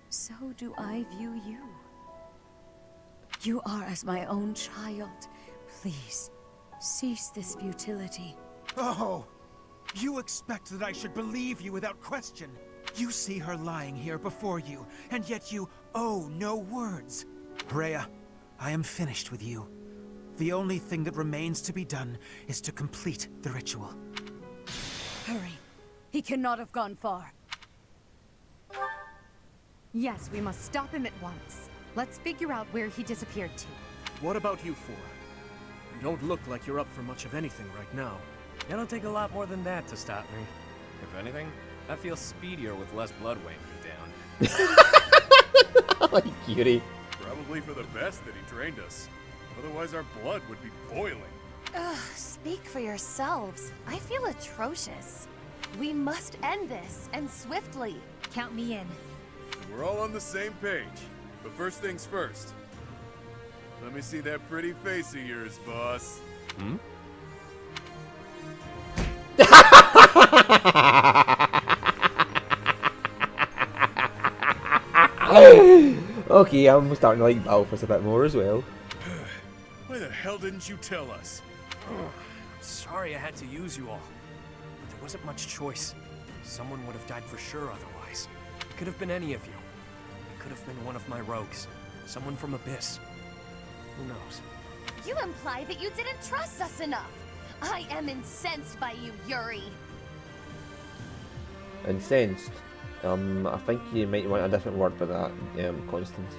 so do I view you. You are as my own child. Please, cease this futility. Oh, you expect that I should believe you without question. You see her lying here before you, and yet you owe no words. Rhea, I am finished with you. The only thing that remains to be done is to complete the ritual. Hurry. He cannot have gone far. Yes, we must stop him at once. Let's figure out where he disappeared to. What about you four? You don't look like you're up for much of anything right now. It'll take a lot more than that to stop me. If anything, I feel speedier with less blood weighing me down. Like Cutie. Probably for the best that he trained us. Otherwise our blood would be boiling. Ugh, speak for yourselves. I feel atrocious. We must end this, and swiftly. Count me in. We're all on the same page. But first things first. Let me see that pretty face of yours, boss. Hmm? Okay, I'm starting to like Balthus a bit more as well. Why the hell didn't you tell us? Sorry I had to use you all. But there wasn't much choice. Someone would have died for sure otherwise. It could have been any of you. It could have been one of my rogues. Someone from Abyss. Who knows? You imply that you didn't trust us enough. I am incensed by you, Yuri. Incensed. I think you might want a different word for that, Constance.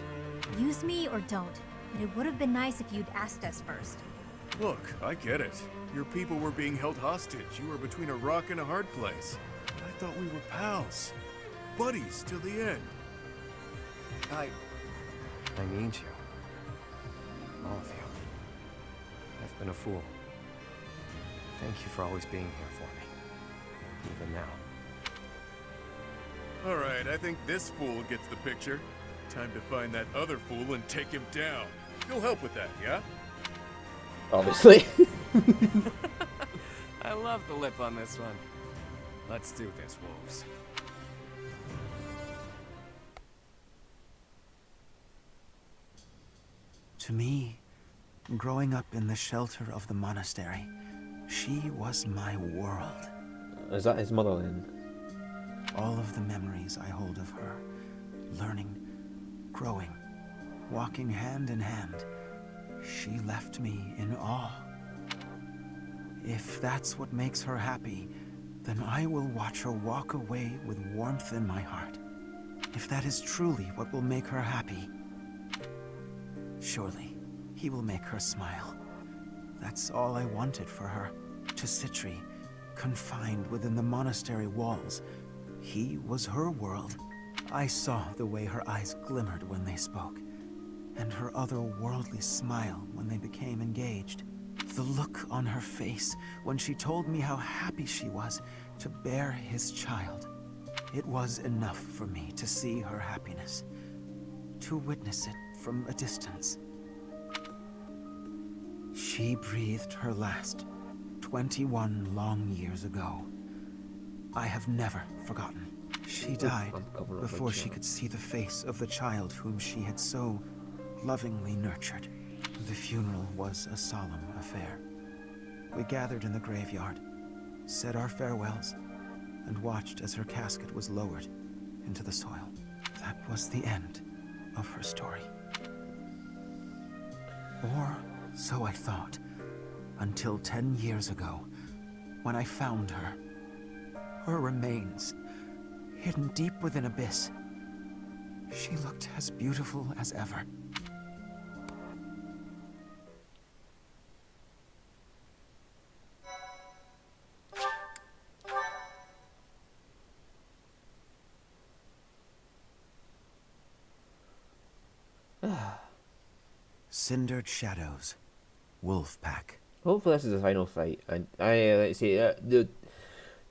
Use me or don't, but it would have been nice if you'd asked us first. Look, I get it. Your people were being held hostage. You were between a rock and a hard place. But I thought we were pals. Buddies till the end. I need you. All of you. I've been a fool. Thank you for always being here for me. Even now. Alright, I think this fool gets the picture. Time to find that other fool and take him down. You'll help with that, yeah? Obviously. I love the lip on this one. Let's do this, wolves. To me, growing up in the shelter of the monastery, she was my world. Is that his mother then? All of the memories I hold of her, learning, growing, walking hand in hand, she left me in awe. If that's what makes her happy, then I will watch her walk away with warmth in my heart. If that is truly what will make her happy, surely he will make her smile. That's all I wanted for her. To Citri, confined within the monastery walls, he was her world. I saw the way her eyes glimmered when they spoke, and her otherworldly smile when they became engaged. The look on her face when she told me how happy she was to bear his child. It was enough for me to see her happiness, to witness it from a distance. She breathed her last 21 long years ago. I have never forgotten. She died before she could see the face of the child whom she had so lovingly nurtured. The funeral was a solemn affair. We gathered in the graveyard, said our farewells, and watched as her casket was lowered into the soil. That was the end of her story. Or so I thought, until 10 years ago, when I found her. Her remains, hidden deep within Abyss. She looked as beautiful as ever. Cindered Shadows, Wolf Pack. Hopefully this is the final fight. And let's say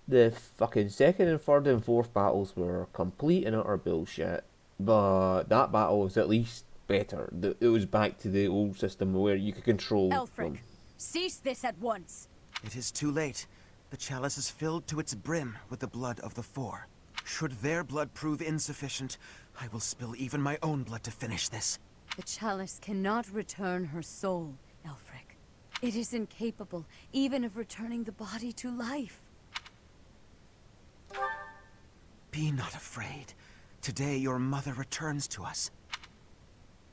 the fucking second and third and fourth battles were complete and utter bullshit. But that battle was at least better. It was back to the old system where you could control them. Elfric, cease this at once. It is too late. The chalice is filled to its brim with the blood of the four. Should their blood prove insufficient, I will spill even my own blood to finish this. The chalice cannot return her soul, Elfric. It is incapable even of returning the body to life. Be not afraid. Today your mother returns to us.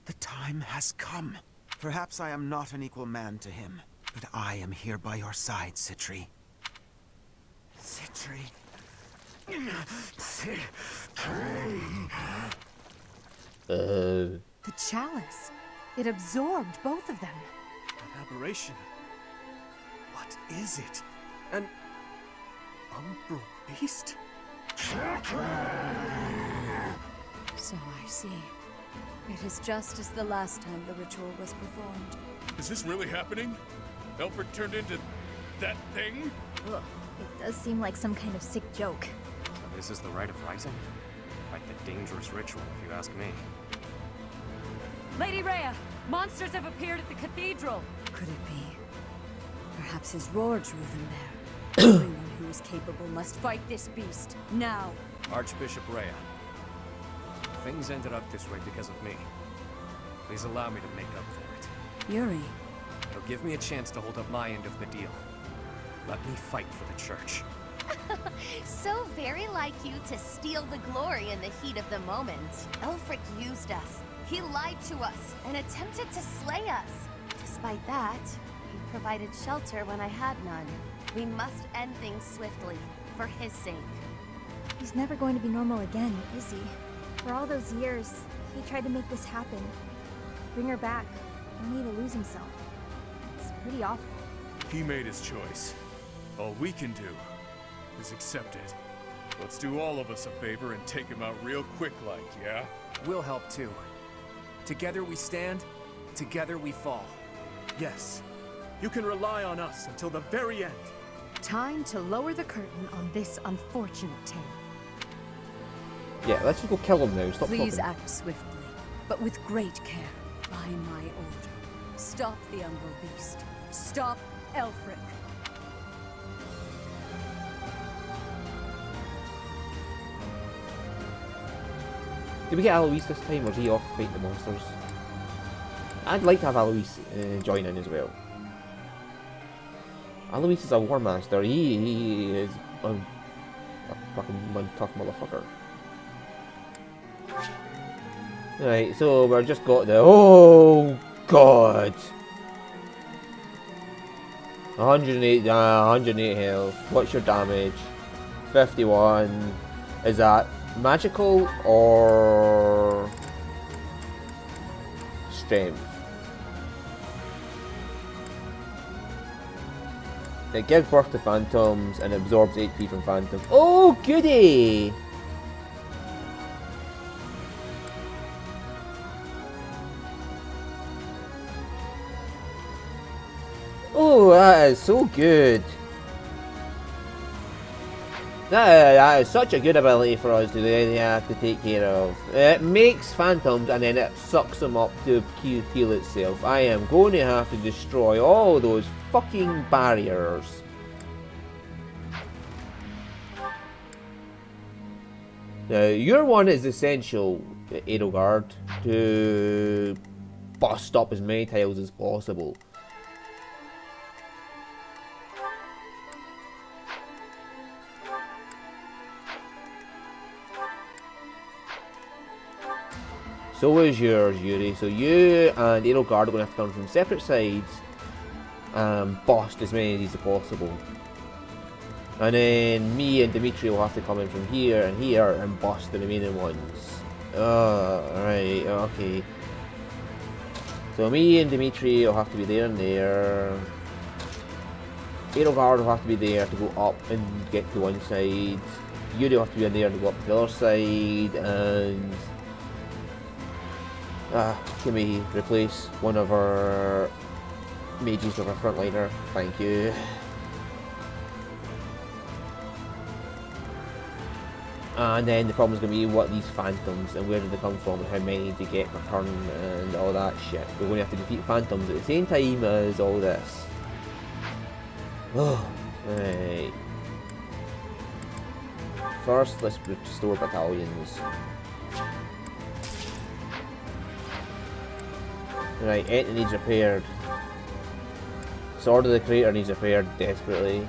The time has come. Perhaps I am not an equal man to him, but I am here by your side, Citri. Citri. Citri. The chalice. It absorbed both of them. That aberration. What is it? An umbral beast? So I see. It is just as the last time the ritual was performed. Is this really happening? Alfred turned into that thing? Ugh, it does seem like some kind of sick joke. So this is the Rite of Rising? Quite the dangerous ritual, if you ask me. Lady Rhea, monsters have appeared at the cathedral. Could it be? Perhaps his roar drew them there. Everyone who is capable must fight this beast, now. Archbishop Rhea. Things ended up this way because of me. Please allow me to make up for it. Yuri, It'll give me a chance to hold up my end of the deal. Let me fight for the church. So very like you to steal the glory in the heat of the moment. Elfric used us. He lied to us and attempted to slay us. Despite that, he provided shelter when I had none. We must end things swiftly, for his sake. He's never going to be normal again, is he? For all those years, he tried to make this happen. Bring her back, only to lose himself. It's pretty awful. He made his choice. All we can do is accept it. Let's do all of us a favor and take him out real quick like, yeah? We'll help too. Together we stand, together we fall. Yes. You can rely on us until the very end. Time to lower the curtain on this unfortunate tale. Yeah, let's just go kill him now. Stop please talking. act swiftly, but with great care, by my order. Stop the umbral beast. Stop Elfric. Did we get Alois this time, or is he off to fight the monsters? I'd like to have Alois join in as well. Alois is a war master. He is a fucking tough motherfucker. Right, so we've just got the... Oh, God! 108 health. What's your damage? 51. Is that magical or strength? It gives birth to phantoms and absorbs HP from phantoms. Oh, goody! Oh, that is so good. That is such a good ability for us to have to take care of. It makes phantoms and then it sucks them up to heal itself. I am going to have to destroy all those fucking barriers. Now, your one is essential, Edelgard, to bust up as many tiles as possible. So is yours, Yuri. So you and Edelgard are going to have to come from separate sides and bust as many of these as possible. And then me and Dimitri will have to come in from here and bust the remaining ones. Right, okay. So me and Dimitri will have to be there and there. Edelgard will have to be there to go up and get to one side. Yuri will have to be in there to go up to the other side, and... can we replace one of our mages with our frontliner? Thank you. And then the problem is going to be what these phantoms and where did they come from and how many to get per turn and all that shit. We're going to have to defeat phantoms at the same time as all this. Right. First, let's restore battalions. Right, Etna needs repaired. Sword of the Creator needs repaired desperately.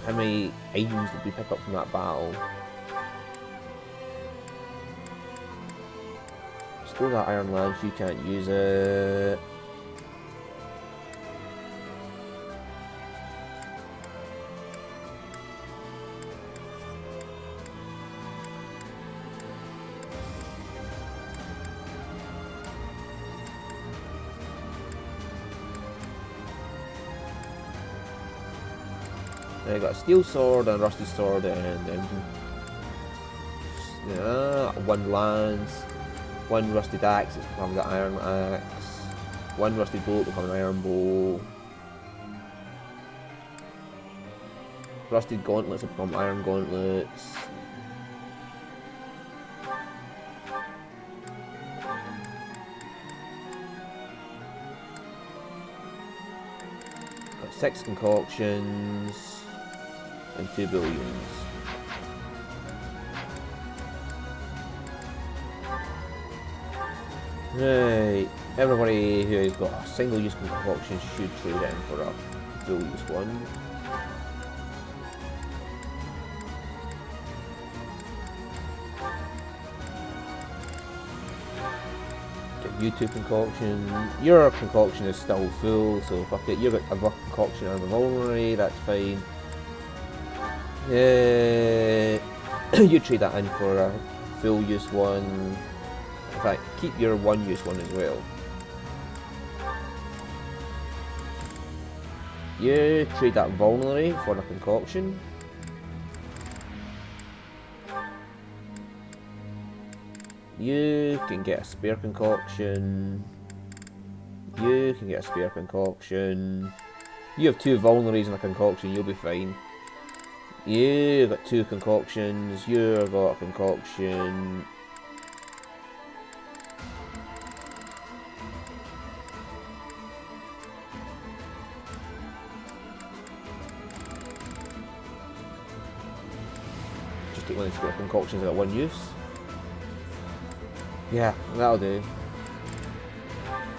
How many items did we pick up from that battle? Restore that Iron Lance, you can't use it. I got a steel sword and a rusty sword, and one lance, one rusted axe, it's become the iron axe, one rusty bolt, become an iron bow, rusted gauntlets have become iron gauntlets. Got 6 concoctions and 2 billions. Right, everybody who has got a single use concoction should trade it in for a dual use one. You 2 concoction. Your concoction is still full, so fuck it. You've got a concoction and a vulnerary, that's fine. You trade that in for a full use one. In fact, keep your 1 use one as well. You trade that vulnerary for a concoction. You can get a spare concoction. You can get a spare concoction. You have 2 vulneraries and a concoction, you'll be fine. You've got 2 concoctions. You've got a concoction. Just take one of the spare concoctions at 1 use. Yeah, that'll do.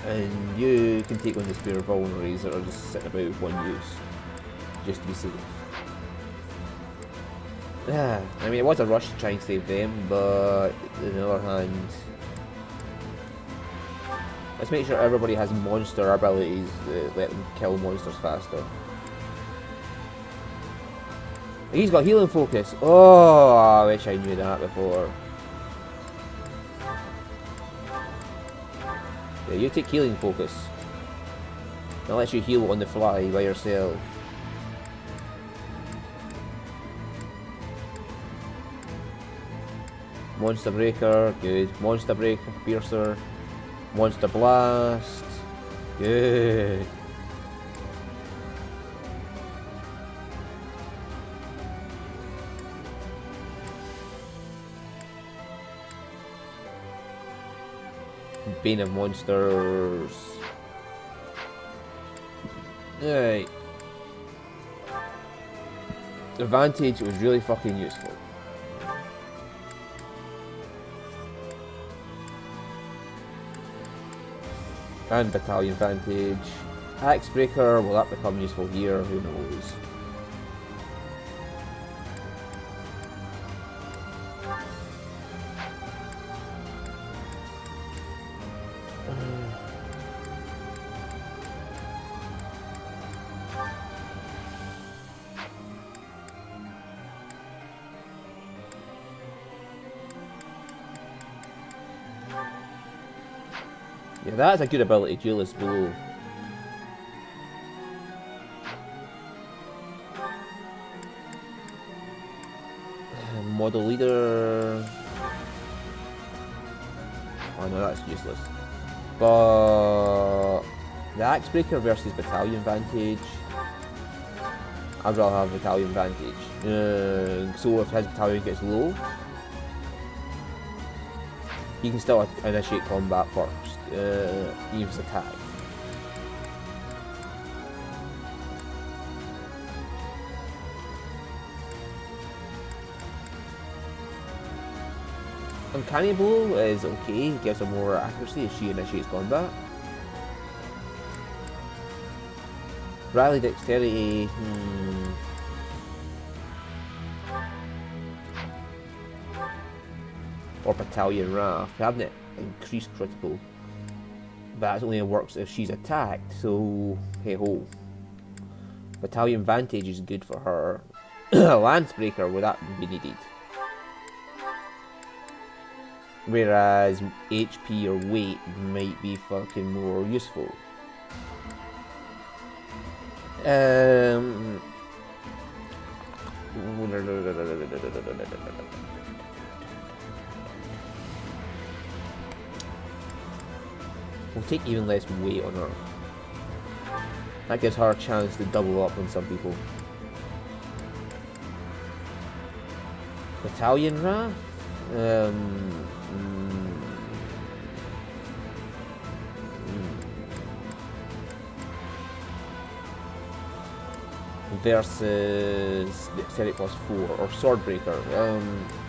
And you can take one of the spare vulneraries that are just sitting about with 1 use, just to be safe. Yeah, I mean it was a rush to try and save them, but on the other hand, let's make sure everybody has monster abilities that let them kill monsters faster. He's got healing focus. Oh, I wish I knew that before. Yeah, you take healing focus. That lets you heal on the fly by yourself. Monster Breaker, good. Monster Breaker, Piercer. Monster Blast, good. Bane of Monsters. Right. Advantage was really fucking useful. And Battalion Vantage. Axe Breaker, will that become useful here? Who knows? Yeah, that's a good ability, Duelist Blow. Model Leader. Oh no, that's useless. But the Axe Breaker versus Battalion Vantage. I'd rather have Battalion Vantage. So if his battalion gets low, you can still initiate combat first. Use attack. Uncanny Blow is okay, it gives her more accuracy if she initiates combat. Rally Dexterity, or Battalion Wrath, having it increased critical. But that only works if she's attacked, so hey ho. Battalion Vantage is good for her. Lance Breaker, would that be needed? Whereas HP or weight might be fucking more useful. We'll take even less weight on her. That gives her a chance to double up on some people. Italian Wrath? Versus Dexterity +4 or Swordbreaker.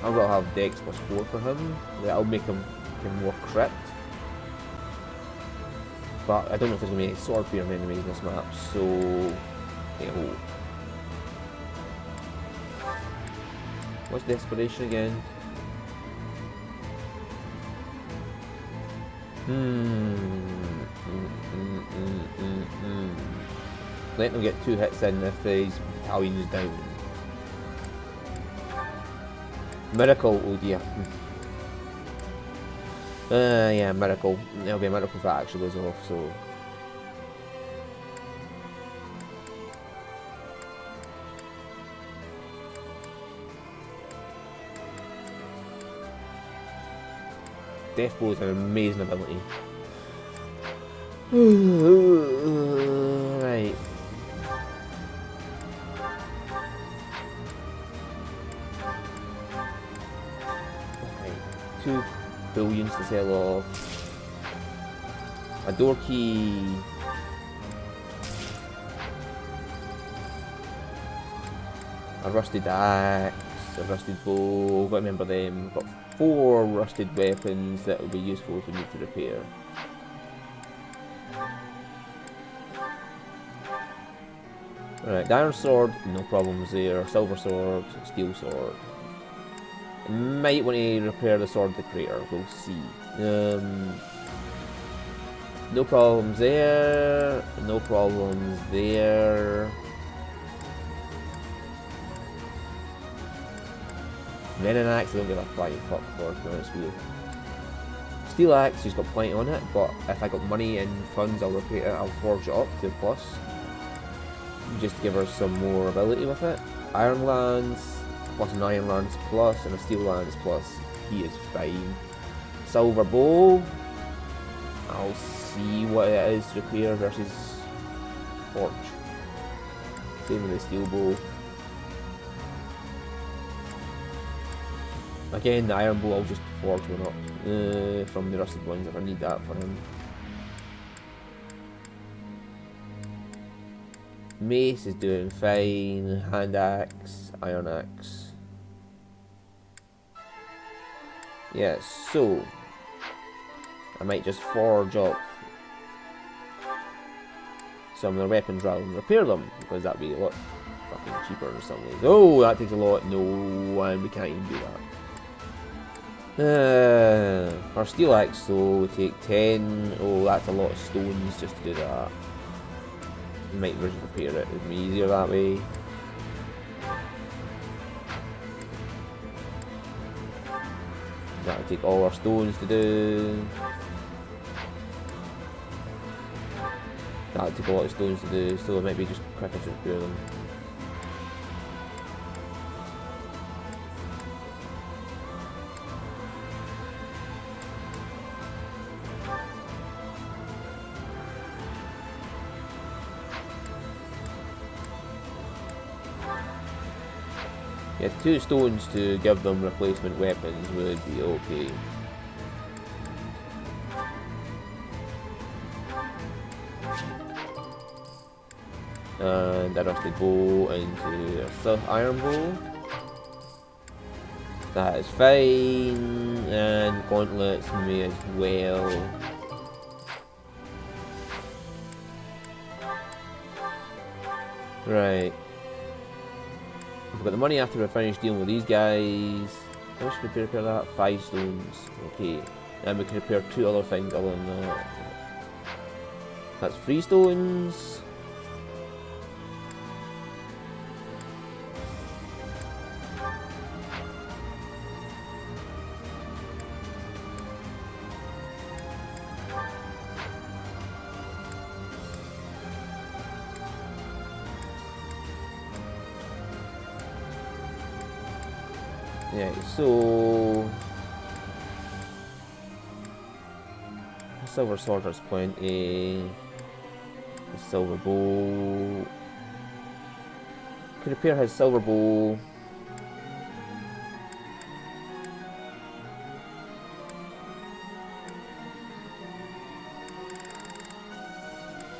I'll rather have Dex +4 for him. That'll make him more crit. But I don't know if there's going to be any sword bearing enemies in this map, so yeah. What's Desperation again? Let him get 2 hits in if his battalion is down. Miracle, oh dear. Yeah, Miracle. It'll be a Miracle if that actually goes off, so... Death Blow is an amazing ability. Right. Okay. 2 billions to sell off. A door key. A rusted axe. A rusted bow. Gotta remember them. Got 4 rusted weapons that will be useful if we need to repair. Right, the iron sword, no problems there. Silver sword, steel sword. Might want to repair the sword of the crater, we'll see. No problems there. No problems there. Venom axe, I don't give a flying fuck for, to be honest with you. Steel axe, he's got plenty on it, but if I got money and funds, I'll repair it. I'll forge it up to plus, just to give her some more ability with it. Iron lance, plus an iron lance plus, and a steel lance plus. He is fine. Silver bow. I'll see what it is to repair versus forge. Same with the steel bow. Again, the iron bow, I'll just forge one up from the rusted ones if I need that for him. Mace is doing fine. Hand axe, iron axe. Yeah, so I might just forge up some of their weapons rather than repair them, because that'd be a lot fucking cheaper in some ways. Oh, that takes a lot. No, and we can't even do that. Our steel axe though, we take 10. Oh, that's a lot of stones just to do that. Might just repair it, it'd be easier that way. That'll take all our stones to do. That'll take a lot of stones to do, so it might be just quicker to repair them. Yeah, 2 stones to give them replacement weapons would be okay. And a rusted bow into a iron bow. That is fine. And gauntlets may as well. Right. We've got the money after we finish dealing with these guys. How much should we repair that? 5 stones. Okay. And we can repair 2 other things other than that. That's 3 stones. Yeah, so silver sword has plenty. The silver bow. Could repair his silver bow.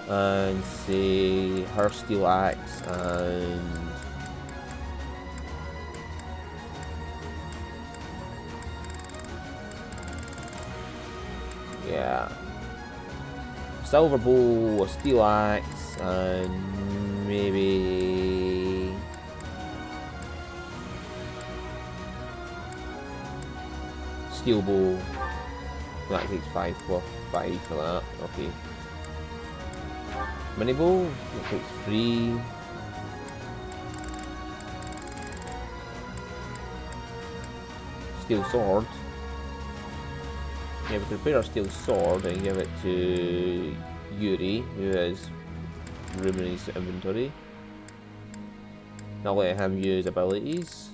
And say her steel axe and yeah, silver bow, a steel axe, and maybe steel bow. That takes 5 plus 5 for that. Okay. Mini bow, that takes 3. Steel sword. Yeah, we can repair our steel sword and give it to Yuri, who has room in his inventory. Now let him use abilities.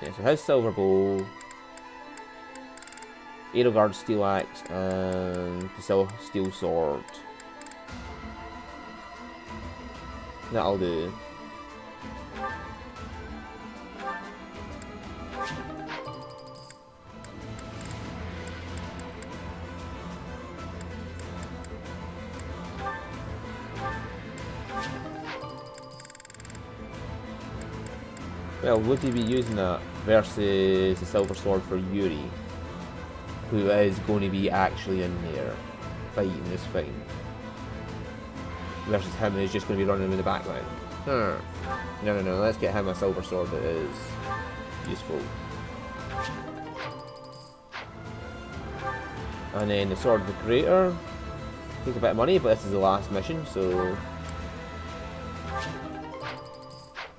Yeah, so his silver bow, Edelgard's steel axe, and the steel sword. That'll do. Well, would he be using that versus the silver sword for Yuri, who is going to be actually in there fighting this fight, versus him who's just going to be running in the background? No, let's get him a silver sword that is useful. And then the sword of the creator takes a bit of money, but this is the last mission, so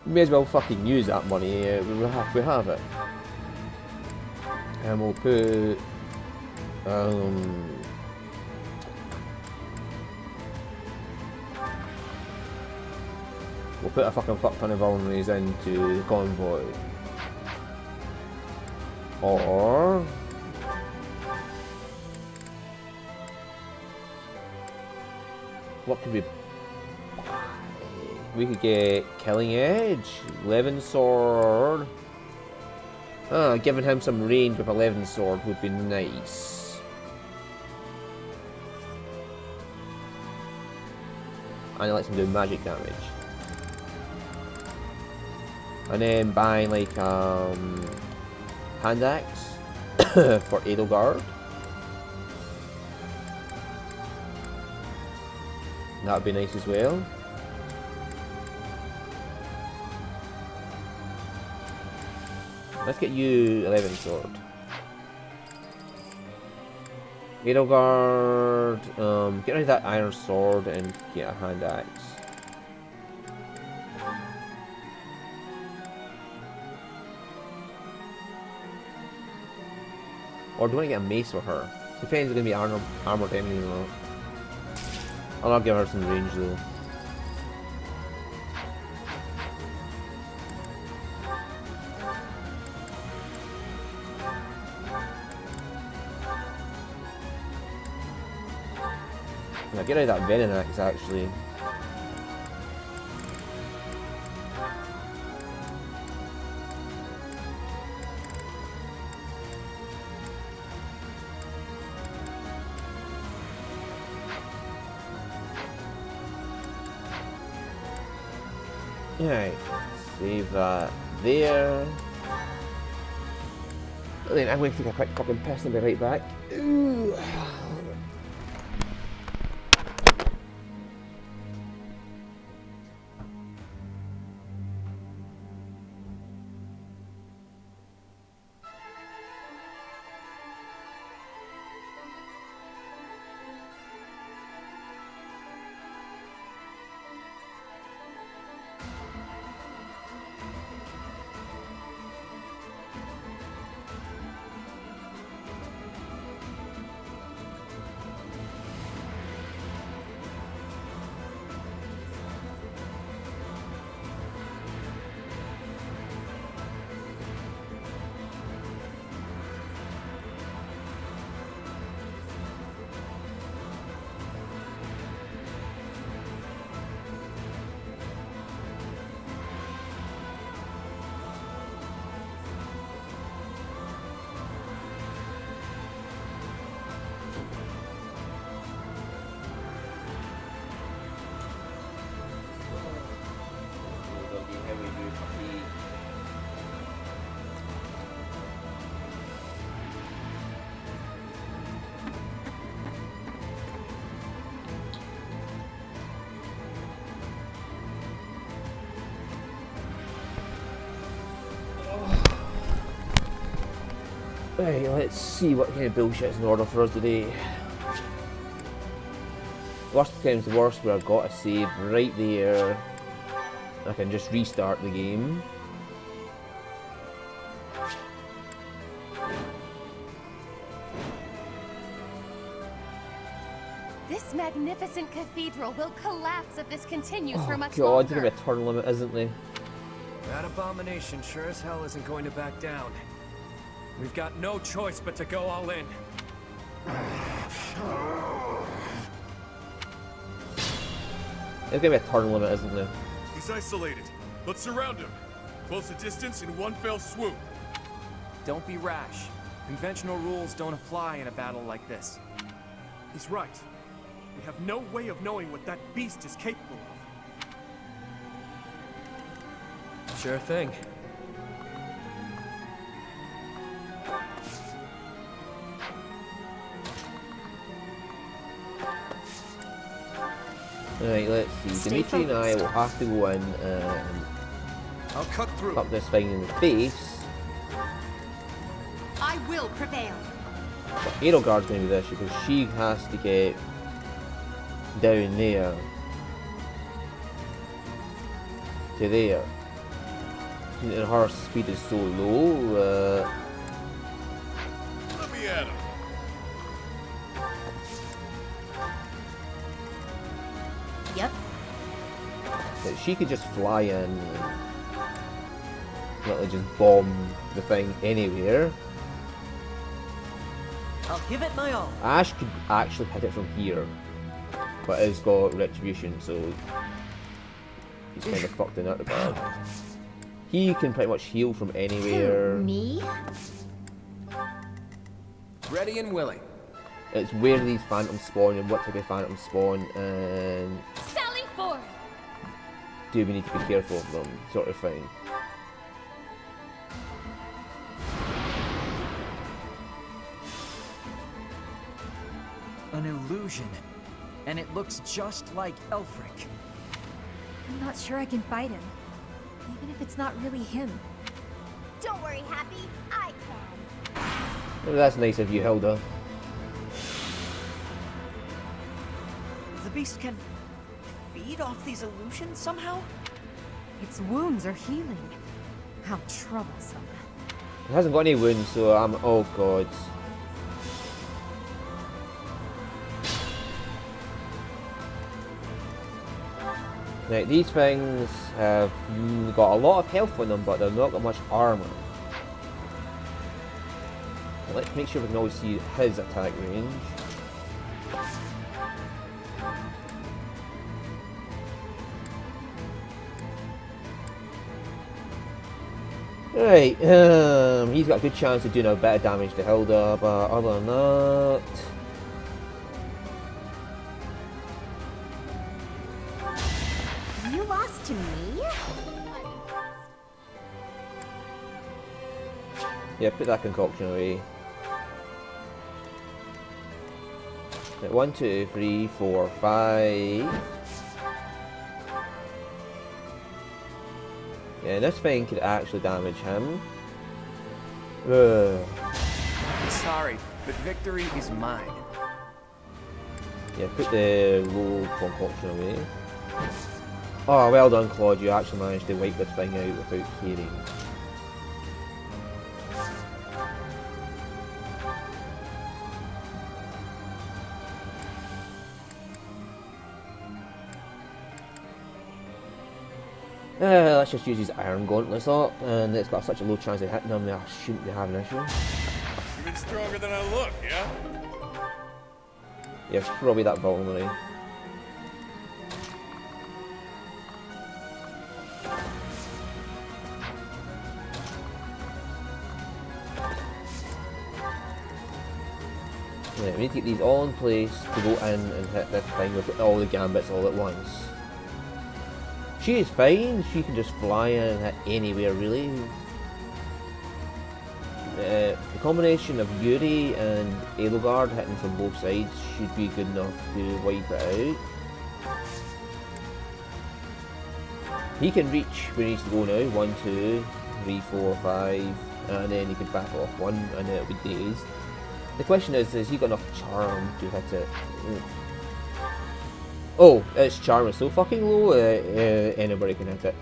may as well fucking use that money. We have it, and we'll put a fucking fuck ton of vulneraries into the convoy, or what could we? We could get Killing Edge, Levin Sword. Giving him some range with a Levin Sword would be nice. And it lets him do magic damage. And then buying like hand axe for Edelgard. That would be nice as well. Let's get you 11 sword. Edelgard, get rid of that iron sword and get a hand axe. Or do you want to get a mace for her? Depends if it's going to be armored enemy or not. I'll not give her some range though. Yeah, get rid of that venom axe actually. Alright, save that there. Then I'm going to take a quick fucking piss and be right back. Ooh. Right, let's see what kind of bullshit's in order for us today. Worst comes to worst, where I've got a save right there. I can just restart the game. This magnificent cathedral will collapse if this continues for much God, longer. there's gonna be a turn limit, isn't there? That abomination sure as hell isn't going to back down. We've got no choice but to go all in. There's gonna be a turn limit, isn't there? He's isolated. Let's surround him. Close the distance in one fell swoop. Don't be rash. Conventional rules don't apply in a battle like this. He's right. We have no way of knowing what that beast is capable of. Sure thing. Right, let's see. Stay Dimitri and I focused. will have to go in and I'll cut through. up this thing in the face. I will prevail. But Edelgard's going to be the issue because she has to get down there to there. And her speed is so low. Let me at him. Yep. That she could just fly in and literally just bomb the thing anywhere. I'll give it my all. Ash could actually hit it from here, but it's got retribution, so he's kind of fucked in that regard. He can pretty much heal from anywhere. Me? Ready and willing. It's where these phantoms spawn and what type of phantoms spawn, and Sally forth! do we need to be careful of them, sort of thing. An illusion. And it looks just like Elfric. I'm not sure I can fight him. Even if it's not really him. Don't worry, Happy. I can. Well, that's nice of you, Hilda. The beast can feed off these illusions somehow? Its wounds are healing. How troublesome. It hasn't got any wounds, so I'm... oh god. Now, these things have got a lot of health on them, but they've not got much armor. Let's make sure we can always see his attack range. Right, he's got a good chance of doing a bit of damage to Hilda, but other than that... You lost to me? yeah, put that concoction away. Right, 1, 2, 3, 4, 5... yeah, this thing could actually damage him. Sorry, but victory is mine. Yeah, put the low concoction away. Oh, well done, Claude. You actually managed to wipe this thing out without caring. Let's just use these iron gauntlets up, and it's got such a low chance of hitting them that I shouldn't be having an issue. Even stronger than I look, yeah? Yeah, throw away that vulnerability. Right, we need to get these all in place to go in and hit this thing with all the gambits all at once. She is fine, she can just fly in and hit anywhere really. The combination of Yuri and Edelgard hitting from both sides should be good enough to wipe it out. He can reach where he needs to go now. 1, 2, 3, 4, 5. and then you can back off one, and then it'll be dazed. The question is he got enough charm to hit it? Oh, its charm is so fucking low, anybody can hit it.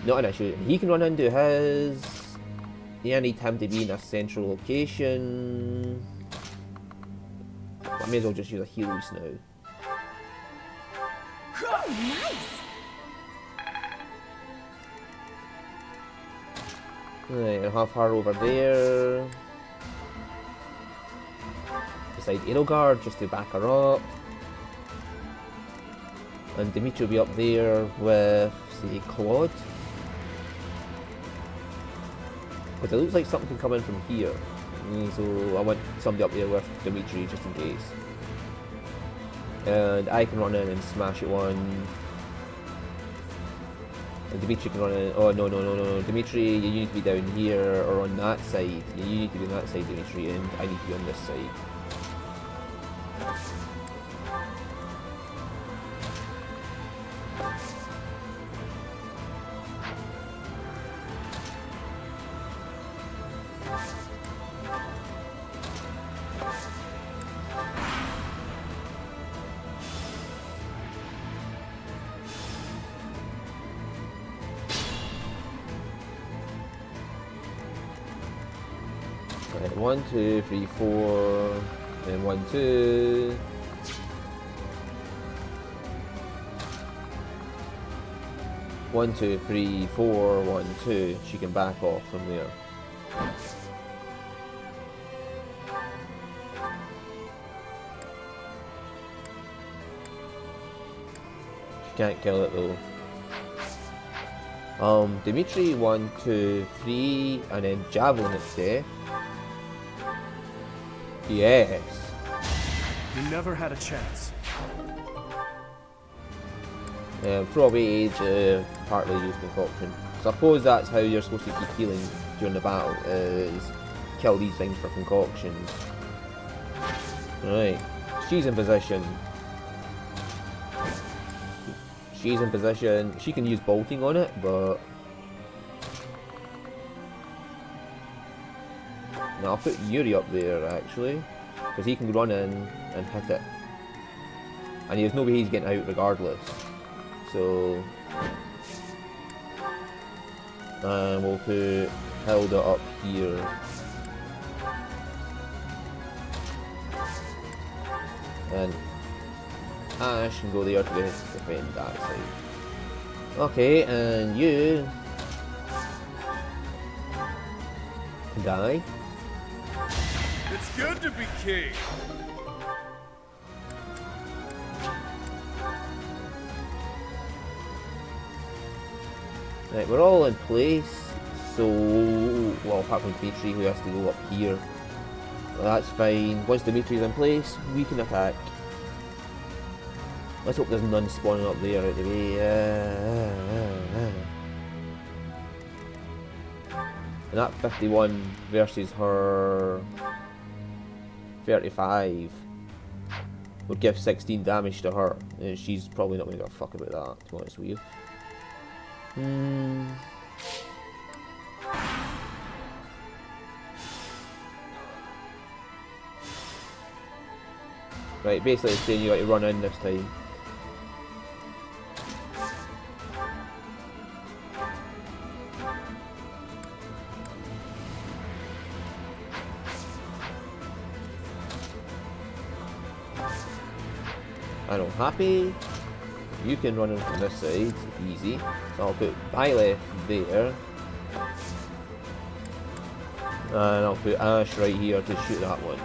Not an issue. He can run into his... Yeah, I need him to be in a central location. I may as well just use a heal use now. Nice! Right, I'll have her over there. Beside Edelgard, just to back her up. And Dimitri will be up there with, say, Claude. Because it looks like something can come in from here. So I want somebody up there with Dimitri just in case. And I can run in and smash it one. And Dimitri can run in. Oh no. Dimitri, you need to be down here or on that side. You need to be on that side, Dimitri, and I need to be on this side. Right, 1, 2, 3, 4, and 1, 2. One, 2, 3, 4, 1, 2. She can back off from there. She can't kill it though. Dimitri, 1, 2, 3, and then javelin its death. Yes. You never had a chance. Probably partly use concoction. Suppose that's how you're supposed to keep healing during the battle, is kill these things for concoctions. Right, she's in position. She's in position. She can use bolting on it, but... Now I'll put Yuri up there actually, because he can run in and hit it. And there's no way he's getting out regardless. So... And we'll put Hilda up here. And Ash can go there to defend that side. Okay, and you can die. It's good to be king. Right, we're all in place. So, well, apart from Dimitri, who has to go up here. Well, that's fine. Once Dimitri's in place, we can attack. Let's hope there's none spawning up there out the way. And that 51 versus her 35 would give 16 damage to her. And she's probably not going to give a fuck about that, to be honest with you. Right, basically it's saying you got to run in this time. And I'm happy. You can run in from this side, easy. So I'll put Byleth there. And I'll put Ash right here to shoot that one.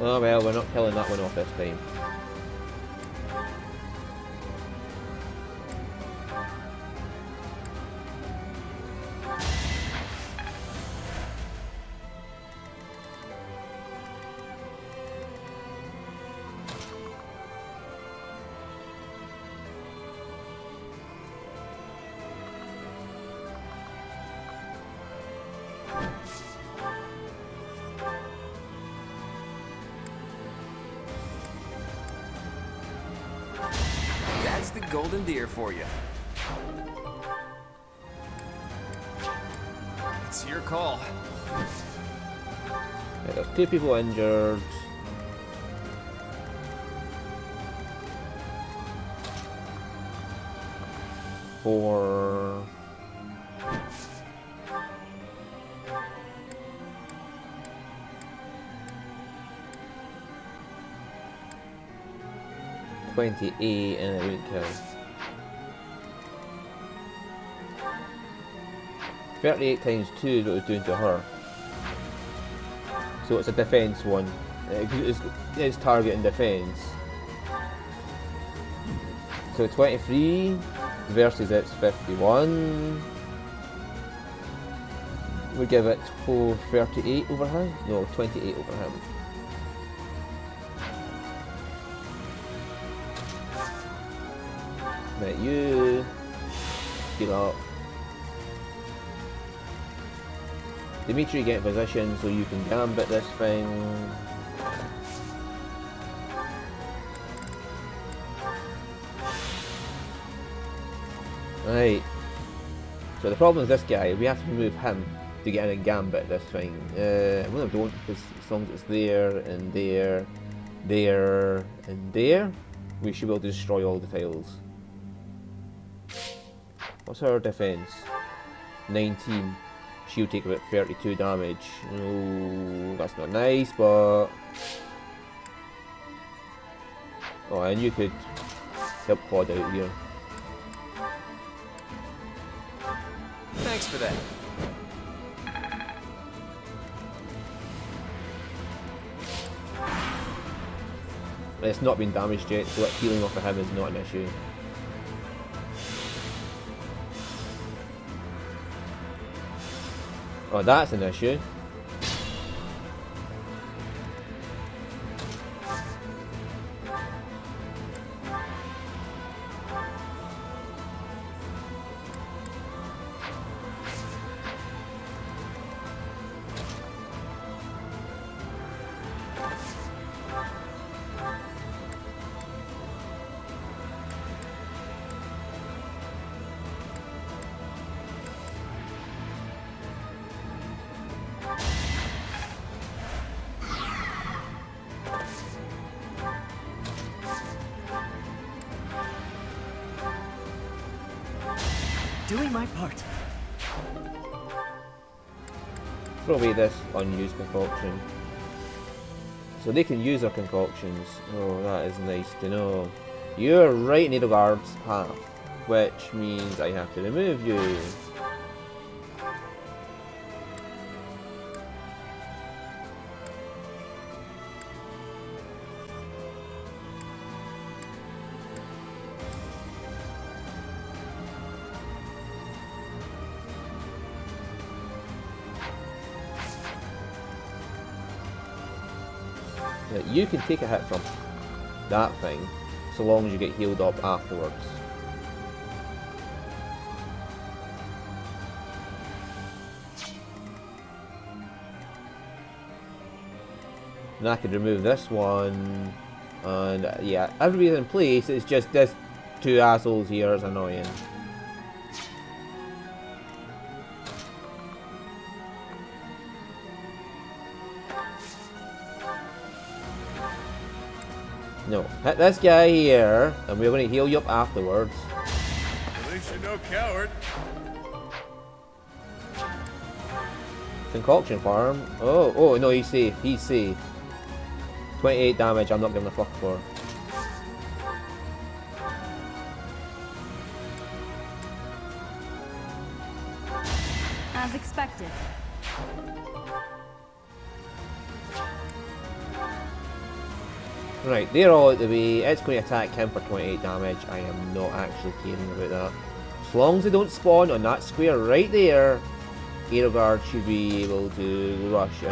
Oh well, we're not killing that one off this time. a golden deer for you. It's your call. Yeah, there's 2 people injured. Four. $28 and a root kill. 38 times 2 is what it was doing to her. So it's a defense one. It's targeting defense. So 23 versus its 51. We give it 38 over him? No, 28 over him. Right, you heal up. Dimitri, get in position so you can gambit this thing. Right. So the problem is this guy, we have to remove him to get in and gambit this thing. Well, I don't, because as long as it's there, and there, there, and there, we should be able to destroy all the tiles. What's her defense? 19. She'll take about 32 damage. Oh, that's not nice, but... Oh, and you could help Claude out here. Thanks for that. It's not been damaged yet, so healing off of him is not an issue. Oh, that's an issue. Doing my part. Throw away this unused concoction. So they can use their concoctions. Oh, that is nice to know. You're right in Edelgard's path, which means I have to remove you. You can take a hit from that thing, so long as you get healed up afterwards. And I could remove this one, and yeah, everybody's in place, it's just this 2 assholes here is annoying. No, hit this guy here, and we're going to heal you up afterwards. At least you're no coward. Concoction farm. Oh no, he's safe. He's safe. 28 damage. I'm not giving a fuck for. As expected. Right, they're all out the way. It's going to attack him for 28 damage. I am not actually caring about that. As long as they don't spawn on that square right there, Edelgard should be able to rush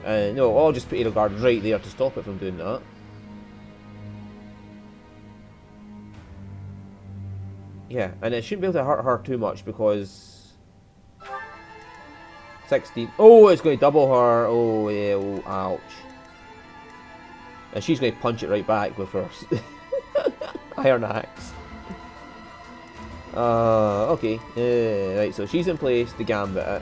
in. No, I'll just put Edelgard right there to stop it from doing that. Yeah, and it shouldn't be able to hurt her too much because 16. Oh, it's going to double her. Oh, yeah, oh, ouch. And she's going to punch it right back with her Iron axe. Okay. Right, so she's in place, the gambit.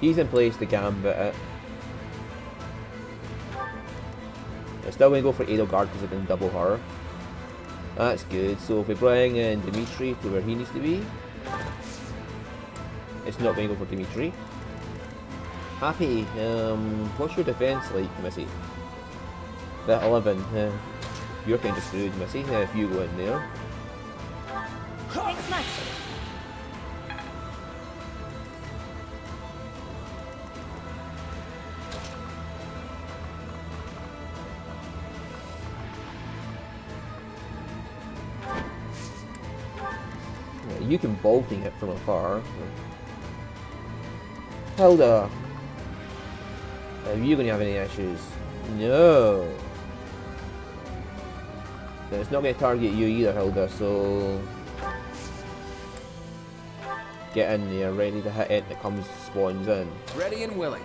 He's in place, the gambit. I'm still going to go for Edelgard because I can double her. That's good. So if we bring in Dimitri to where he needs to be, it's not going to go for Dimitri. Happy. What's your defense like, Missy? That 11. You're kind of screwed, Missy, if you go in there. Thanks much. Yeah, you can bolting it from afar. Hilda. Are you going to have any issues? No. Then it's not going to target you either, Hilda, so... Get in there, ready to hit it that comes, spawns in. Ready and willing.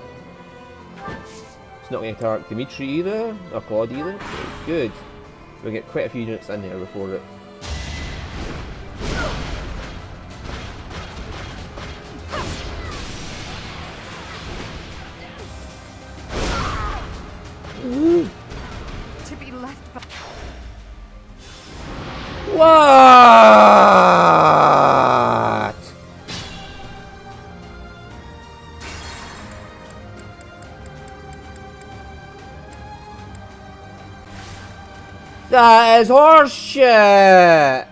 It's not going to target Dimitri either, or Claude either. Good. We'll get quite a few units in there before it. To be left by... What? That is horseshit!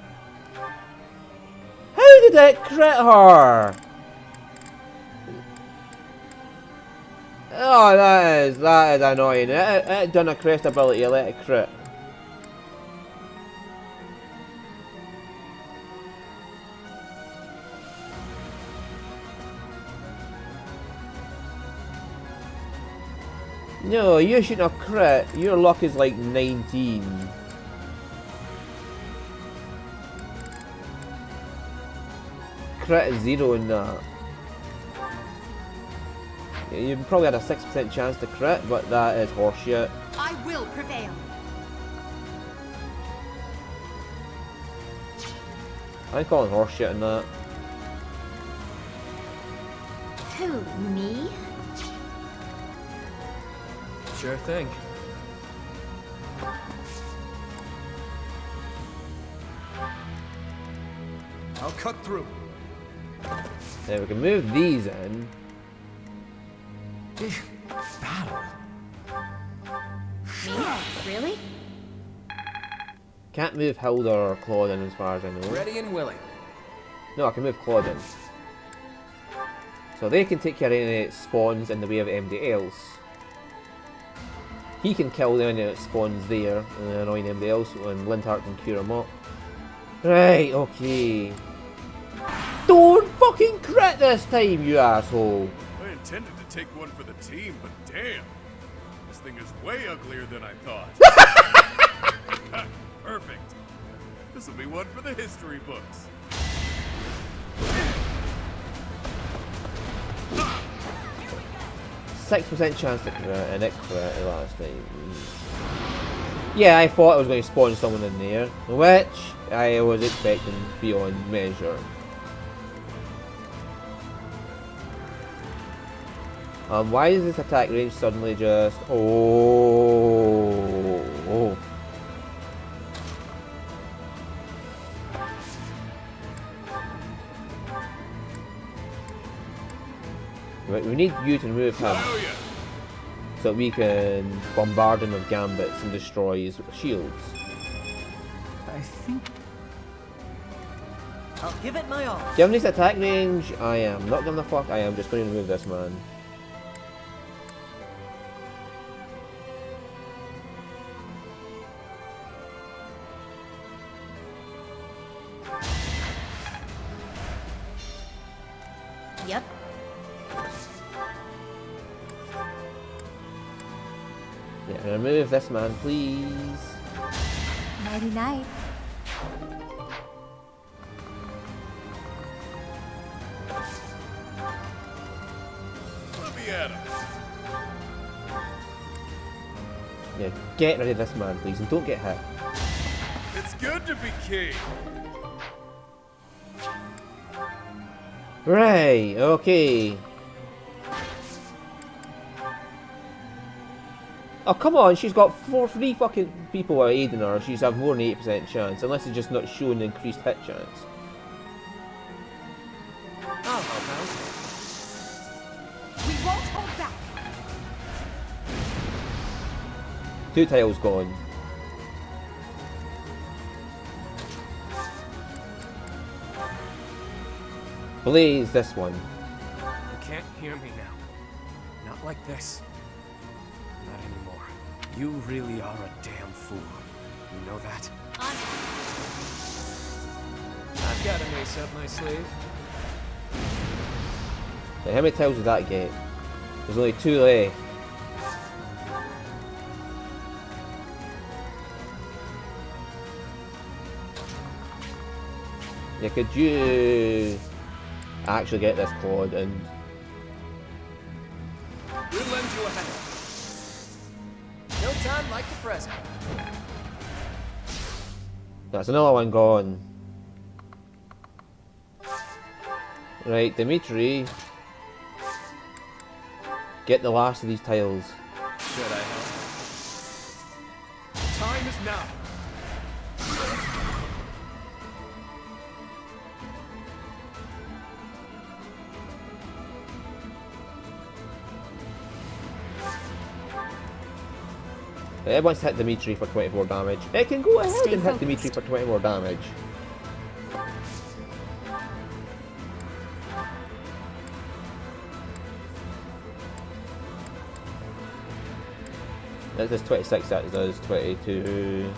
How did it crit her? Oh, that is annoying. It done a crest ability, let it crit. No, you shouldn't have crit. Your luck is like 19. Crit is 0 in that. Yeah, you probably had a 6% chance to crit, but that is horseshit. I will prevail. I'm calling horseshit in that. Who, me? Sure thing. I'll cut through. Now we can move these in. Battle? Me? Really? Can't move Hilda or Claude in as far as I know. Ready and willing. No, I can move Claude in. So they can take care of any spawns in the way of MD else. He can kill the enemy that spawns there and annoying MD else, and Linthart can cure him up. Right, okay. Don't fucking crit this time, you asshole! I intended to take one for the team, but damn. This thing is way uglier than I thought. Perfect. This will be one for the history books. 6% chance to crit, and it crit last time. Yeah, I thought I was going to spawn someone in there, which I was expecting beyond measure. Why is this attack range suddenly just... Oh. Right, we need you to remove him. Oh, yeah. So we can bombard him with gambits and destroy his shields. I think... I'll give it my all. Given his attack range, I am not giving a fuck. I am just going to remove this man. Yep. Yeah, remove this man, please. Nighty night. at him. Yeah, get rid of this man, please, and don't get hit. It's good to be king. Right, okay. Oh, come on, she's got three fucking people are aiding her. She's have more than 8% chance, unless it's just not showing increased hit chance. I'll help out. We won't hold back. 2 tiles gone. Blaze this one. You can't hear me now. Not like this. Not anymore. You really are a damn fool. You know that? I've got an ace up my sleeve. Now, how many tiles did that get? There's only 2 left. Yeah, could you actually get this quad and We'll lend you a hand. No time like the present. that's another one gone. Right, Dimitri, get the last of these tiles. Should I help? Time is now. It wants to hit Dimitri for 24 damage. It can go ahead Stay and hit focused. Dimitri for 24 damage. That does 26, that does 22.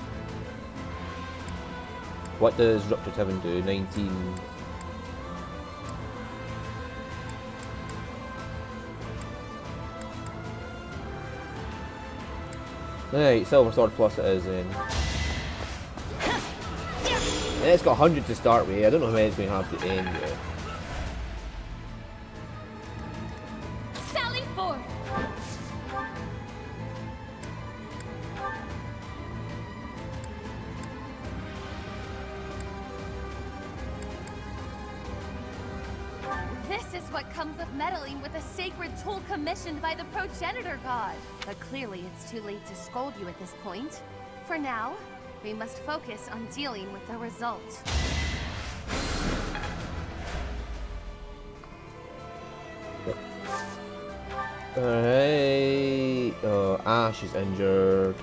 What does Ruptured Heaven do? 19. Right, Silver Sword plus it is then. Yeah, it's got 100 to start with. I don't know how many it's going to have to end with. Sally forth! This is what comes of meddling with a sacred tool commissioned by the progenitor god. But clearly it's too late to scold you at this point. For now, we must focus on dealing with the result. Alright. Oh, Ash is injured.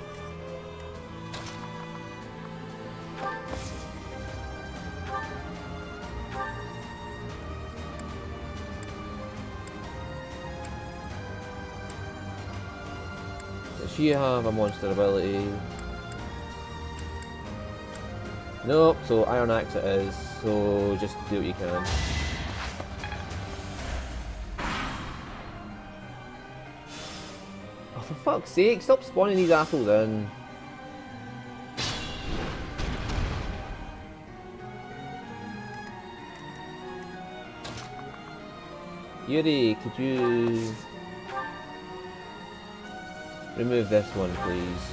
Does she have a monster ability? Nope, so Iron Axe it is, so just do what you can. Oh, for fuck's sake, stop spawning these assholes in. Yuri, could you remove this one, please?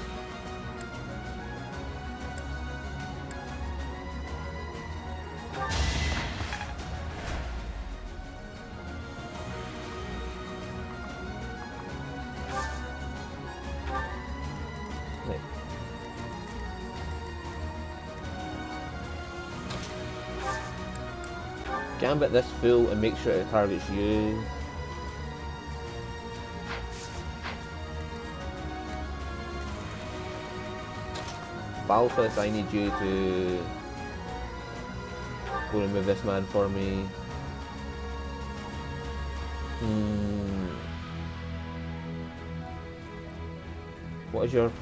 Right. Gambit this fool and make sure it targets you. Balthus, I need you to go remove this man for me. What is your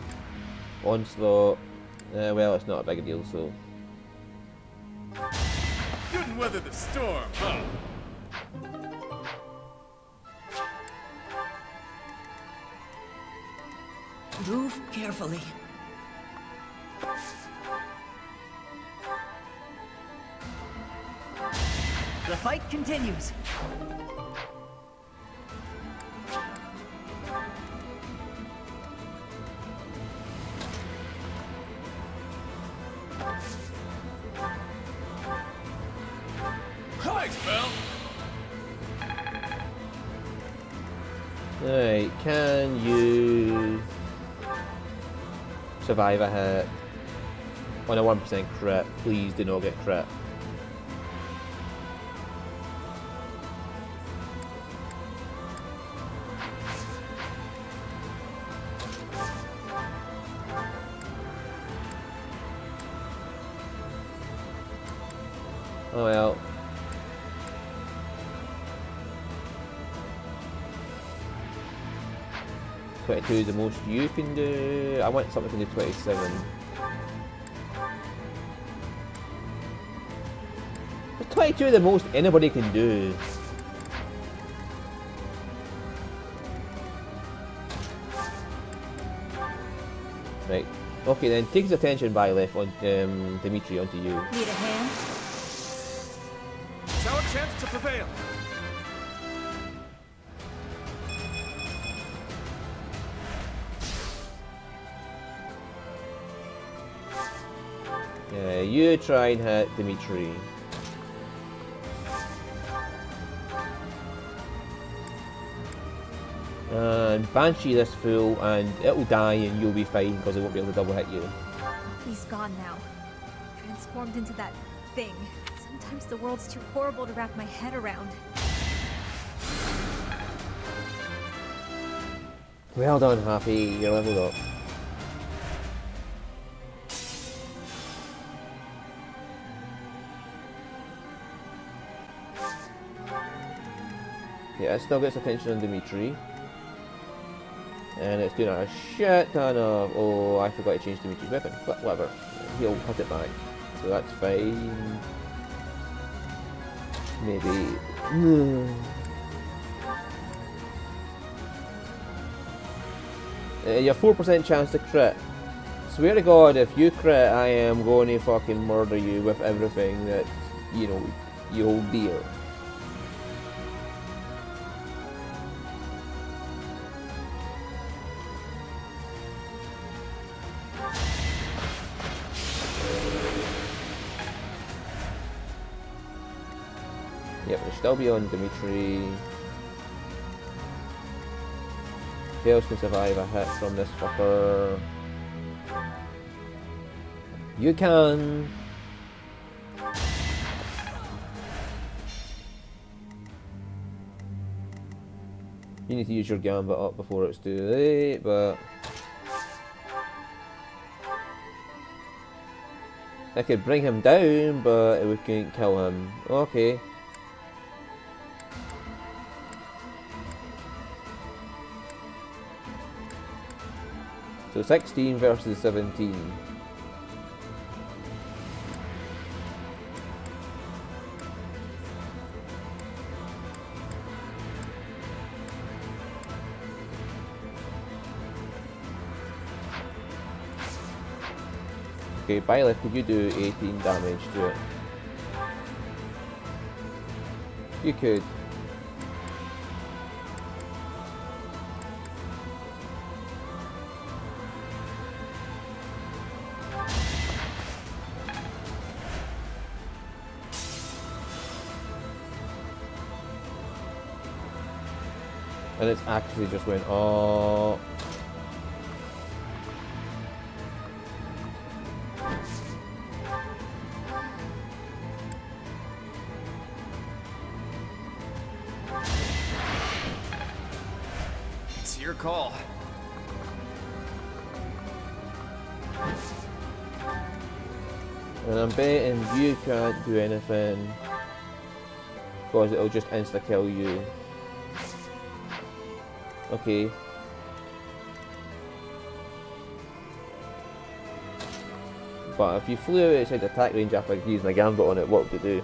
onslaught? Well, it's not a big deal, so. Couldn't weather the storm, huh? Move carefully. The fight continues. Thanks, pal. Alright, can you survive a hit on a 1% crit? Please do not get crit. Oh well. $22 is the most you can do. I want something to do 27. But 22 is the most anybody can do. Right. Okay then, take his attention by left on Dimitri onto you. Need a hand? It's our chance to prevail. Yeah, you try and hit Dimitri. And Banshee this fool and it'll die and you'll be fine because it won't be able to double hit you. He's gone now. Transformed into that thing. Sometimes the world's too horrible to wrap my head around. Well done, Happy. You're leveled up. Yeah, it still gets attention on Dimitri. And it's doing a shit ton of... Oh, I forgot to change Dimitri's weapon. But whatever. He'll cut it back. So that's fine. Maybe... you have 4% chance to crit. Swear to God, if you crit, I am going to fucking murder you with everything that, you know, you hold dear. Yep, it'll still be on Dimitri. Who else can survive a hit from this fucker? You can! You need to use your gambit up before it's too late, but... I could bring him down, but we can't kill him. Okay. So 16 versus 17. Okay, Byleth, could you do 18 damage to it? You could. And it's actually just went, oh. It's your call. And I'm betting you can't do anything because it'll just insta kill you. Okay. But if you flew outside the attack range after using a gambit on it, what would you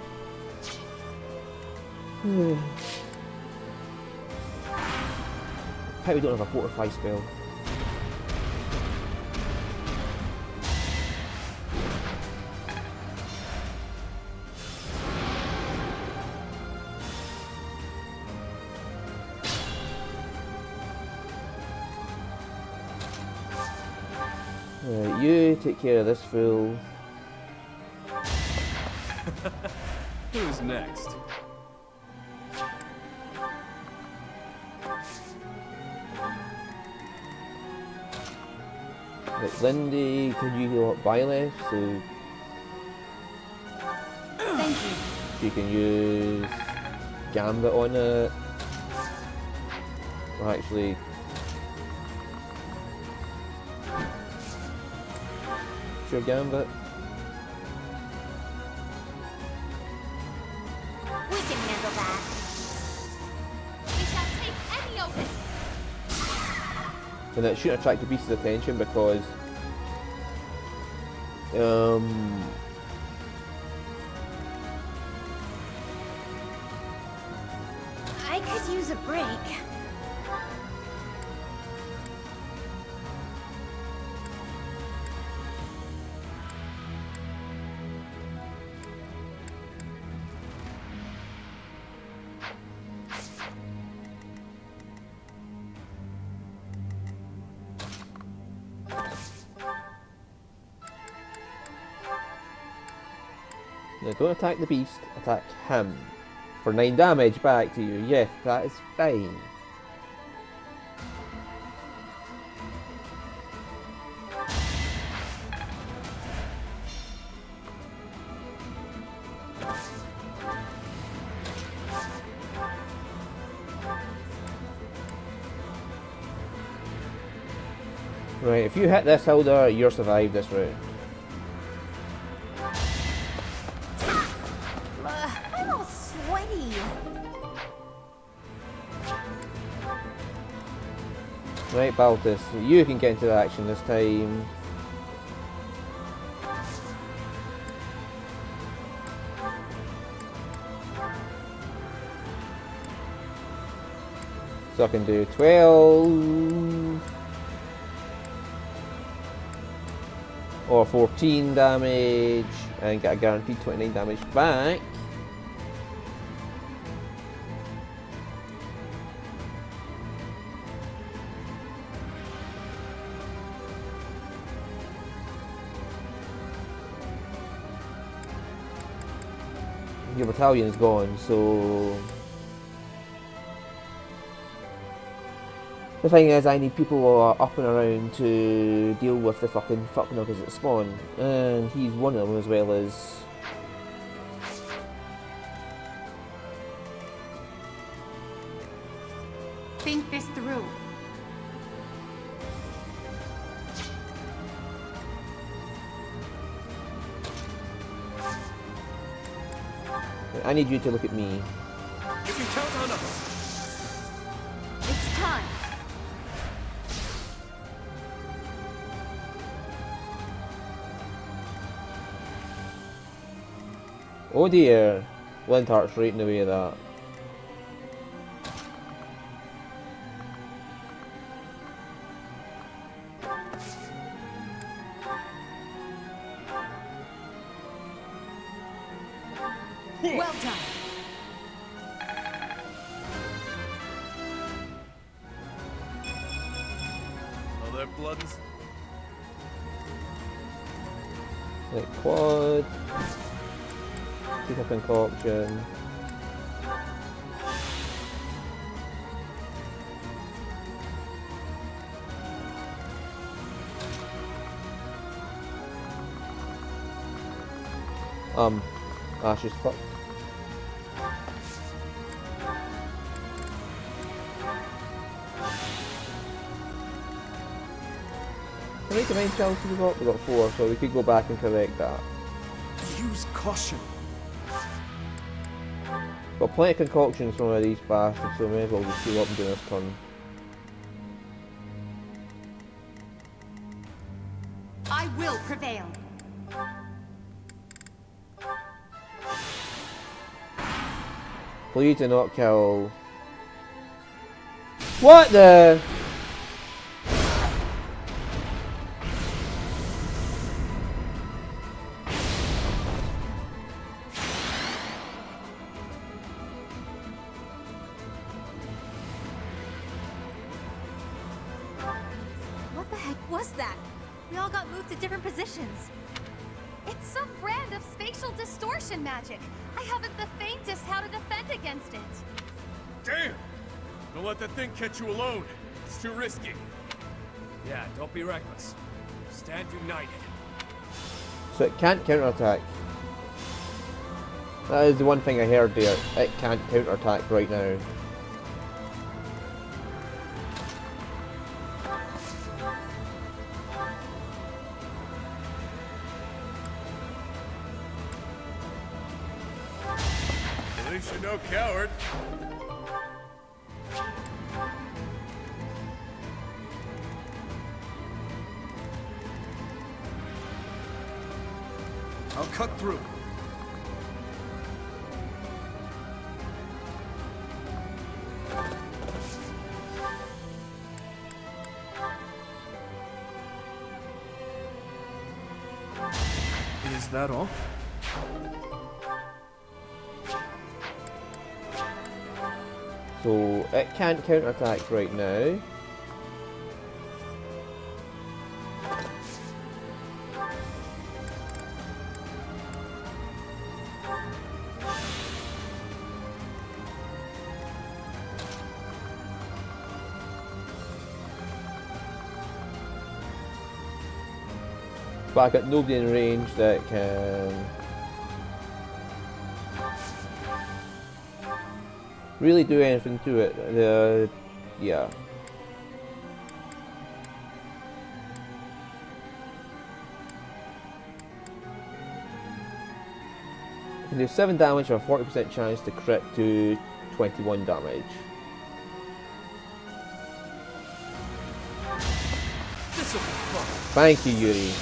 do? How we don't have a fortify spell. Right, you take care of this fool. Who's next? Like Lindy, could you heal up Byleth? So Thank you. you can use Gambit on it. Or actually, sure, Gambit. We can handle that. We shall take any of it. And it shouldn't attract the beast's attention because I could use a break. now don't attack the beast, attack him. For 9 damage back to you. Yes, that is fine. Right, if you hit this Hilda, you're survived this round. I'm all sweaty. Right, Baltus, you can get into the action this time. So I can do 12 or 14 damage and get a guaranteed 29 damage back. Your battalion's gone, so the thing is, I need people who are up and around to deal with the fucking fucknuggers that spawn, and he's one of them as well as Think this through. I need you to look at me. You can count on us. It's time. Oh dear, Lintart's right in the way of that. Well done. All that blood and Like quad, take a concoction. Ash is fucked. How many divine shells have we got? We got 4, so we could go back and correct that. Use caution. Got plenty of concoctions from one of these bastards, so we may as well just see what I'm doing this turn. I will prevail. For you to not kill. What the? What the heck was that? We all got moved to different positions. It's some brand of spatial distortion magic. I haven't the faintest how to defend against it. damn! Don't let that thing catch you alone. It's too risky. Yeah, don't be reckless. Stand united. So it can't counterattack. That is the one thing I heard there. It can't counterattack right now. At least you're no coward. I'll cut through. Is that all? So it can't counterattack right now. But I got nobody in range that can really do anything to it. Yeah. You can do 7 damage or a 40% chance to crit to 21 damage. This'll be fun. Thank you, Yuri.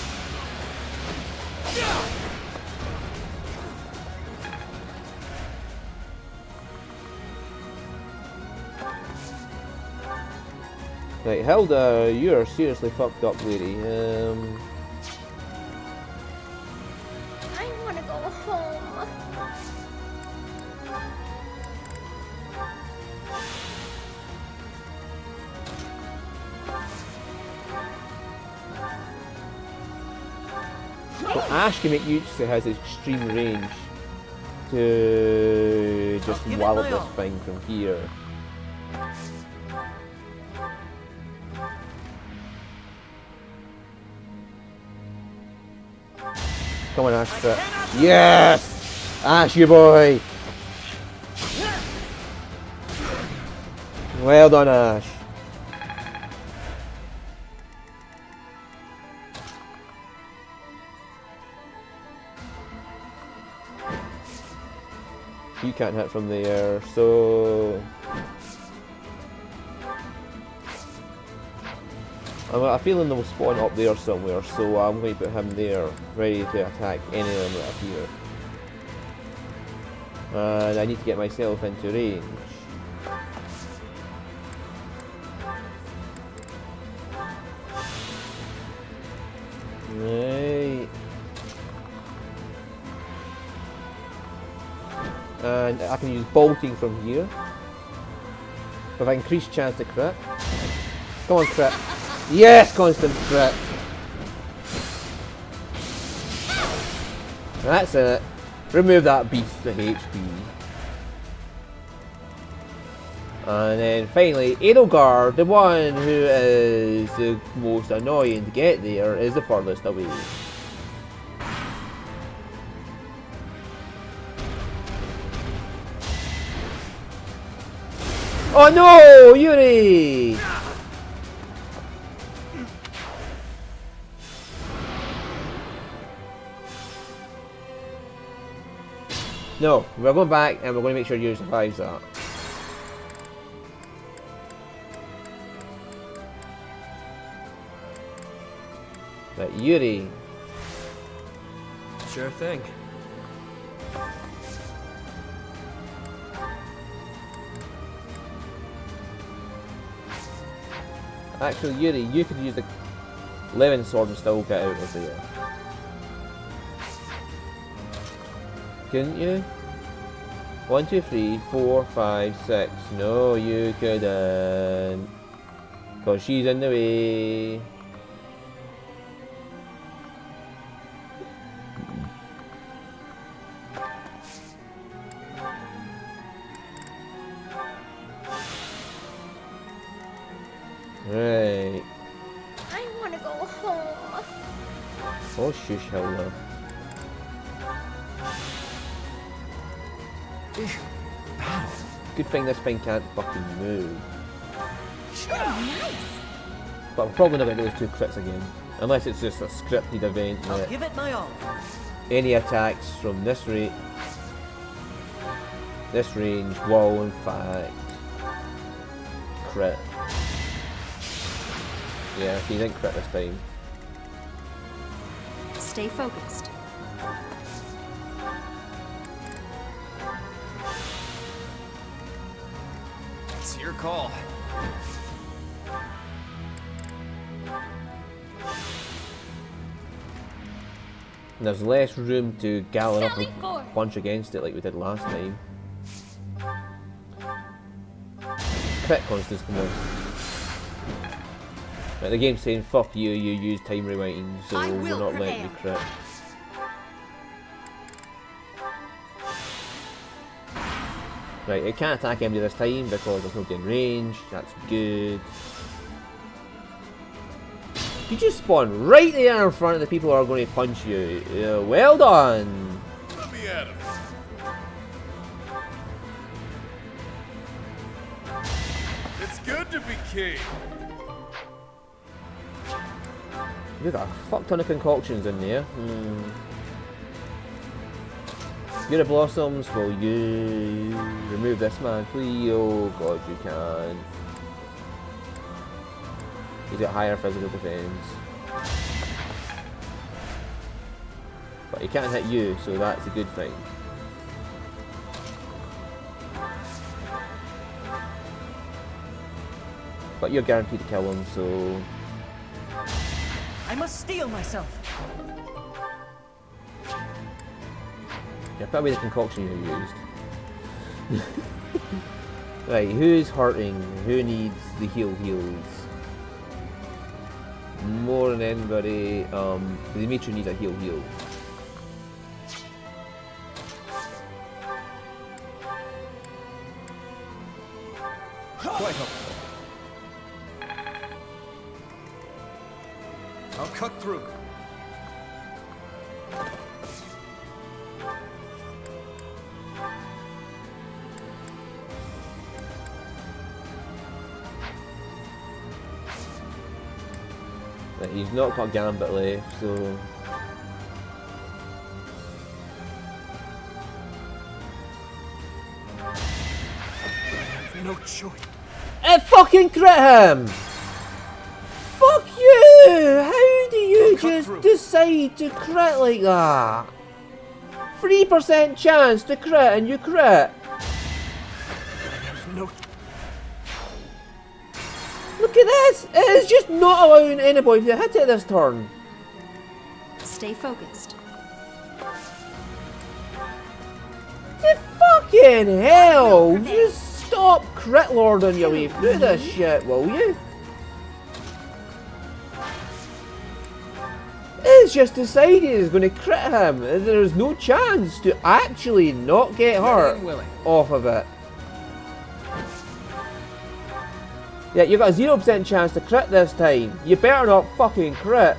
Right, Hilda, you are seriously fucked up, lady. I want to go home. So Ash can make use of his extreme range to just Give it wallop my this all. thing from here. Come on, Ash. Yes! Ash, you boy! Well done, Ash. You can't hit from there, so... I've got a feeling they'll spawn up there somewhere, so I'm going to put him there, ready to attack any of them that appear. And I need to get myself into range. Right. And I can use bolting from here. With an increased chance to crit. Come on, crit. Yes, constant crit. That's it. Remove that beast of HP. And then finally, Edelgard, the one who is the most annoying to get there, is the furthest away. Oh no, Yuri! No, we're going back and we're going to make sure Yuri survives that. But Yuri. Sure thing. Actually, Yuri, you could use the lemon sword and still get out of there. Couldn't you? 1, 2, 3, 4, 5, 6. No, you couldn't. Because she's in the way. Right. I want to go home. Oh, shush, Hilda. Good thing this thing can't fucking move. But we're probably not going to do those 2 crits again. Unless it's just a scripted event I'll that give it my all. any attacks from this range will in fact crit. Yeah, so you didn't crit this time. Stay focused. It's your call. And there's less room to gallop up Sally and forth. punch against it like we did last time. Crit constants come on. Right, the game's saying fuck you, you use time rewriting, so I we're will not letting you prevail. crit. Right, it can't attack anybody this time because there's nobody in range, that's good. You just spawn right there in front of the people who are going to punch you. Well done! Let me at him. It's good to be king. You got a fuck ton of concoctions in there. You're the blossoms, will you remove this man, please? Oh god, you can. He's got higher physical defense. But he can't hit you, so that's a good thing. But you're guaranteed to kill him, so... I must steel myself. Yeah, probably the concoction you used. Right, who's hurting? Who needs the heals? More than anybody, Dimitri needs a heal. Quite hopeful. I'll cut through. Right, he's not got Gambit left, so... No choice. It fucking crit him! Fuck you! How do you just decide to crit like that? 3% chance to crit and you crit! No. Look at this! It is just not allowing anybody to hit it this turn. Stay focused. The fucking hell! Just stop crit lording your way through this shit, will you? It's just decided it's going to crit him. There's no chance to actually not get hurt off of it. Yeah, you've got a 0% chance to crit this time. You better not fucking crit.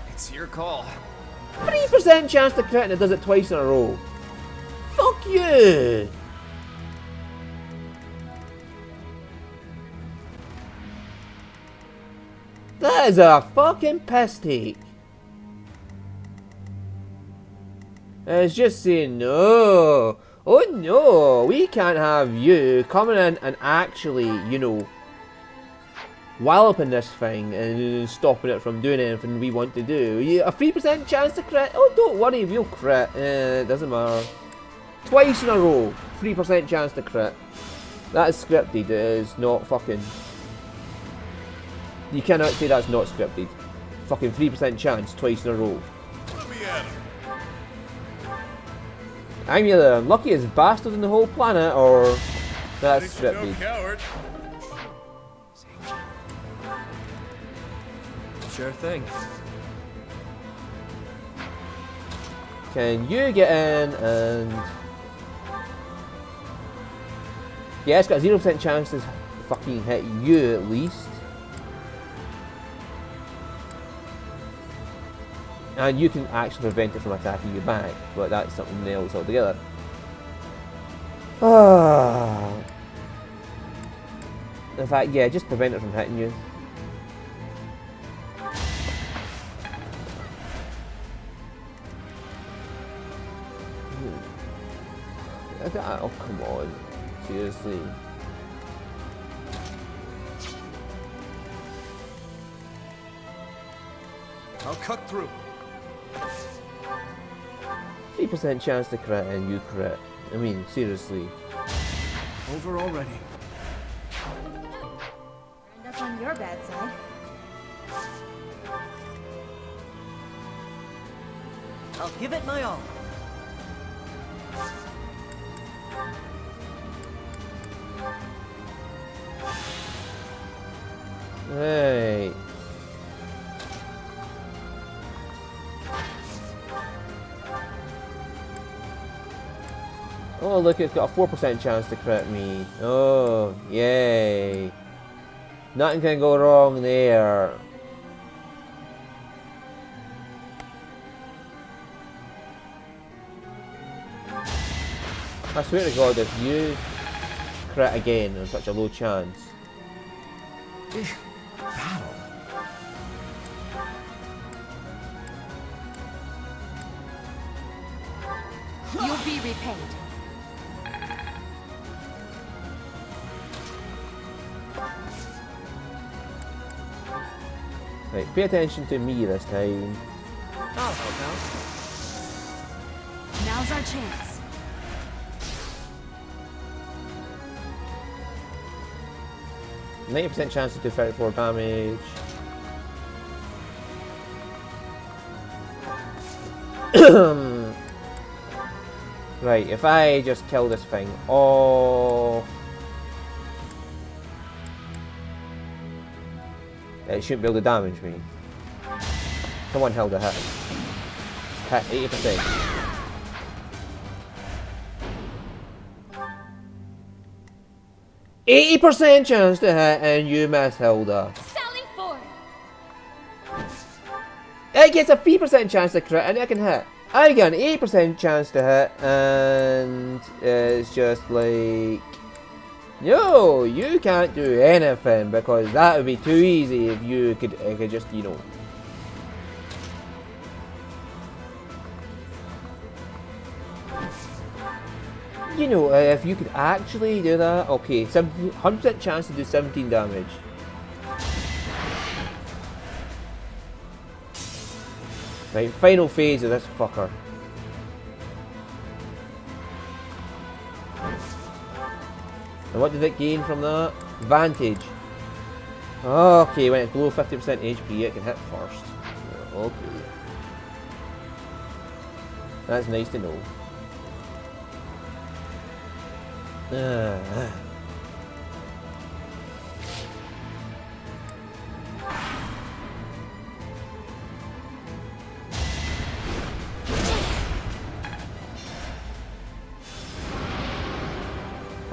It's your call. 3% chance to crit and it does it twice in a row. Fuck you! That is a fucking piss take. It's just saying no. Oh no, we can't have you coming in and actually, you know, walloping this thing and stopping it from doing anything we want to do. A 3% chance to crit? Oh, don't worry, we'll crit. It doesn't matter. Twice in a row, 3% chance to crit. That is scripted, it is not fucking... You cannot say that's not scripted. Fucking 3% chance, twice in a row. Let me at him. I'm either the unluckiest bastard in the whole planet, or that's No scripted. coward. Sure thing. Can you get in and... Yeah, it's got a 0% chance to fucking hit you at least. And you can actually prevent it from attacking you back, but that's something else altogether. In fact, yeah, just prevent it from hitting you. Oh, come on. Seriously. I'll cut through. 3% chance to crit and you crit. I mean, seriously. Over already. End up on your bad side. I'll give it my all. Hey. Oh, look, it's got a 4% chance to crit me. Oh, yay. Nothing can go wrong there. I swear to God, if you crit again on such a low chance. Battle. You'll be repaid. Right, pay attention to me this time. I'll help out. Now's our chance. %90 chance to do 34 damage. Right, if I just kill this thing off, it shouldn't be able to damage me. Come on, Hilda, hit. Hit 80%. %80 chance to hit and you miss, Hilda. Sally forth. It gets a 3% chance to crit and I can hit. I get an 80% chance to hit and it's just like, no, you can't do anything because that would be too easy if you could just, you know. You know, if you could actually do that, okay, 100% chance to do 17 damage. Right, final phase of this fucker. And what did it gain from that? Vantage. Okay, when it's below 50% HP, it can hit first. Okay. That's nice to know.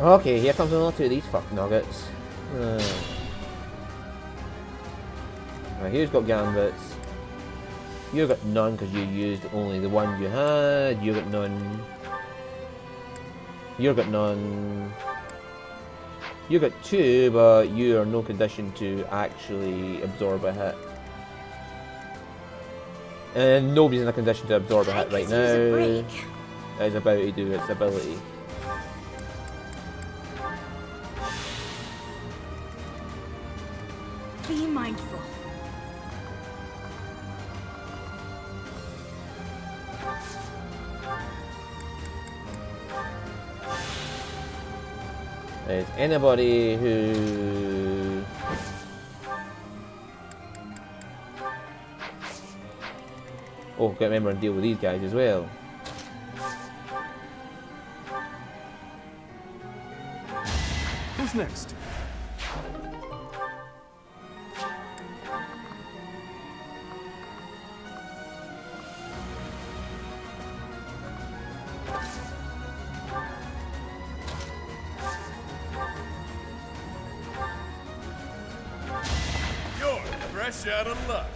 Okay, here comes another two of these fuck nuggets. Right, here's got gambits. You got none because you used only the one you had. You got none. You got none. You got two, but you are no condition to actually absorb a hit. And nobody's in a condition to absorb a hit right now. It's about to do its ability. Be mindful. Is anybody who gotta remember and deal with these guys as well. Who's next? Fresh out of luck.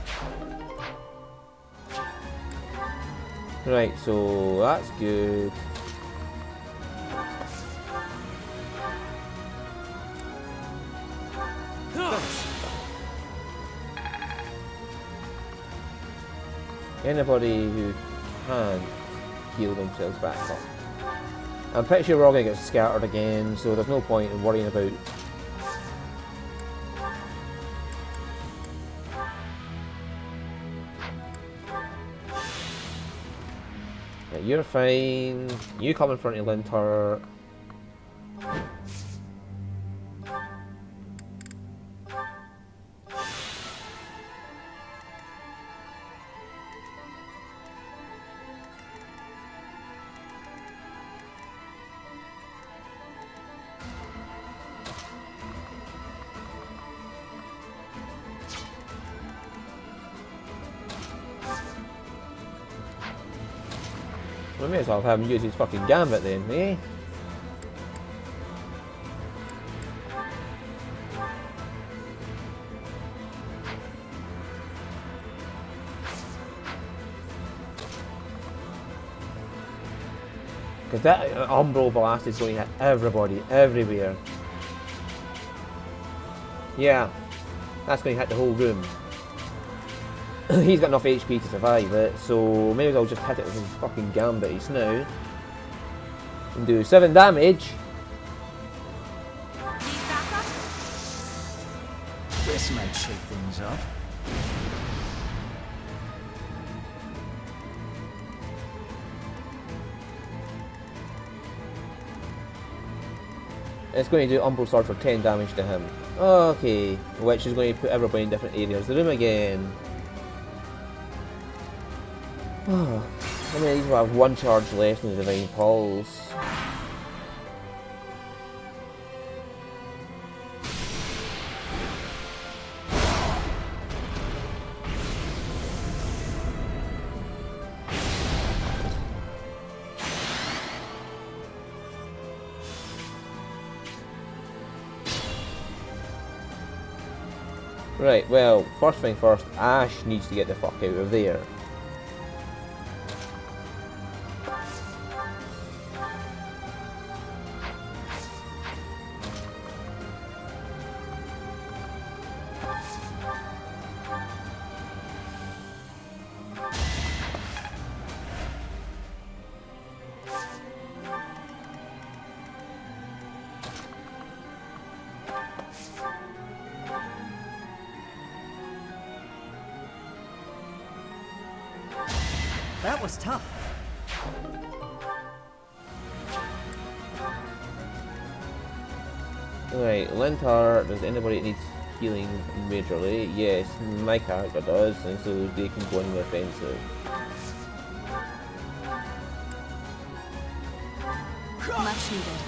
Right, so that's good. Anybody who can heal themselves back up. I'm pretty sure we're all going to get scattered again, so there's no point in worrying about. Yeah, you're fine. You come in front of Linter. We may as well have him use his fucking gambit then, eh? Because that Umbral Blast is going to hit everybody, everywhere. Yeah, that's going to hit the whole room. He's got enough HP to survive it, so maybe I'll just hit it with his fucking gambit now. And do 7 damage. This might shake things up. It's going to do Umbral Sword for 10 damage to him. Okay, which is going to put everybody in different areas of the room again. Oh, how many of these will have 1 charge left in the Divine Pulse? Right, well, first thing first, Ash needs to get the fuck out of there. That was tough. Right, Lintar, does anybody that needs healing majorly? Yes, my character does, and so they can go in the offensive. Much needed.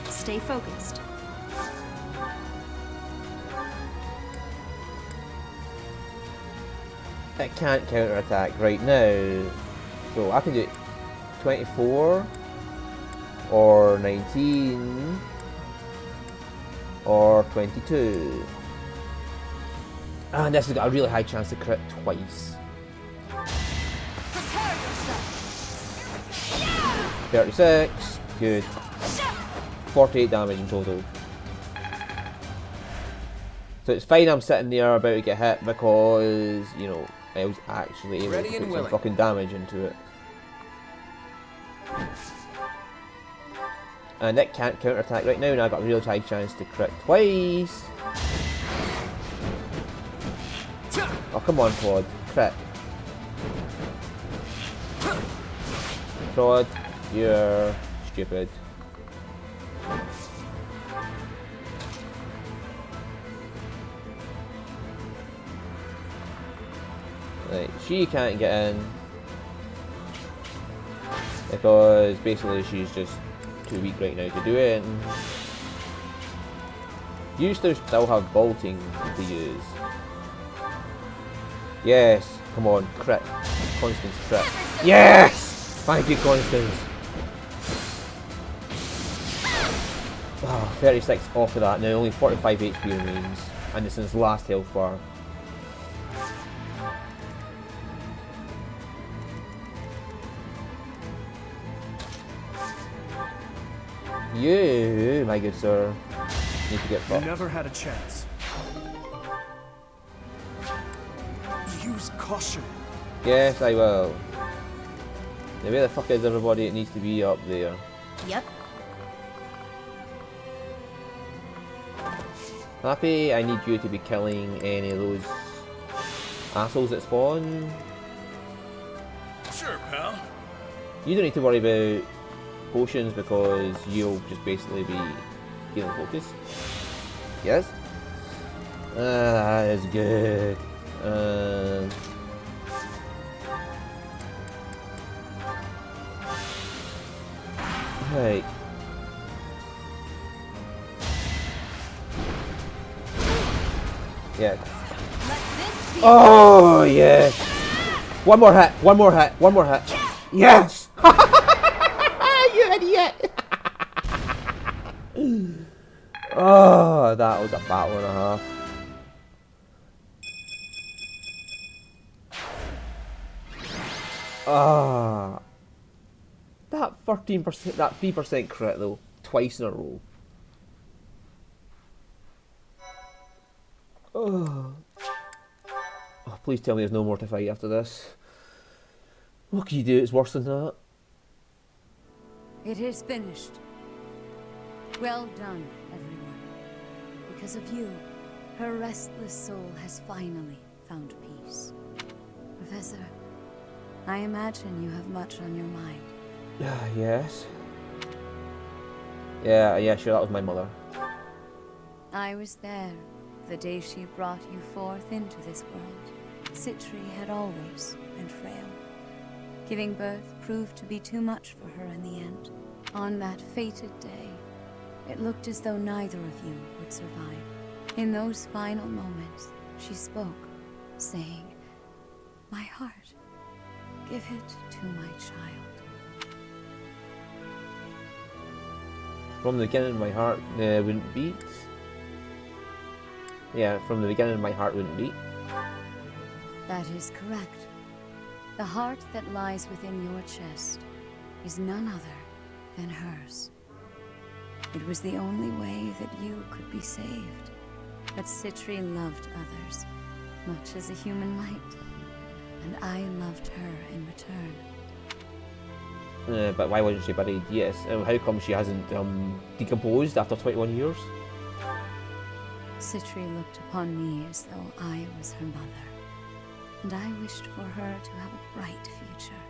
Stay focused. It can't counter-attack right now, so I can do 24, or 19, or 22. And this has got a really high chance to crit twice. 36, good. 48 damage in total. So it's fine I'm sitting there about to get hit because, you know, I was actually able to put some fucking damage into it. And it can't counterattack right now, and I've got a real high chance to crit twice. Oh, come on, Claude. Crit. Claude, you're stupid. Right, she can't get in because basically she's just too weak right now to do it. You still have bolting to use. Yes, come on, crit. Constance, crit. Yes! Thank you, Constance. Oh, 36 off of that now, only 45 HP remains, and it's in his last health bar. You, my good sir, need to get You fucked. never had a chance. Use caution. Yes, I will. Now where the fuck is everybody? It needs to be up there. Yep. Happy, I need you to be killing any of those assholes that spawn. Sure, pal. You don't need to worry about potions because you'll just basically be healing focus. Yes? That is good. Right. Yeah. Oh yes! One more hit! One more hit! One more hit! Yes! You idiot! Oh, that was a battle and a half. Ah, that 13%, that 3% crit though, twice in a row. Oh. Oh, please tell me there's no more to fight after this. What can you do? It's worse than that. It is finished. Well done, everyone. Because of you, her restless soul has finally found peace. Professor, I imagine you have much on your mind. Yes. Yeah, sure, that was my mother. I was there the day she brought you forth into this world. Citri had always been frail. Giving birth proved to be too much for her in the end. On that fated day, it looked as though neither of you would survive. In those final moments, she spoke, saying, "My heart, give it to my child." From the beginning, my heart wouldn't beat. Yeah, from the beginning, my heart wouldn't beat. That is correct. The heart that lies within your chest is none other than hers. It was the only way that you could be saved. But Citri loved others, much as a human might. And I loved her in return. But why wasn't she buried? Yes. How come she hasn't decomposed after 21 years? Citri looked upon me as though I was her mother. And I wished for her to have a bright future.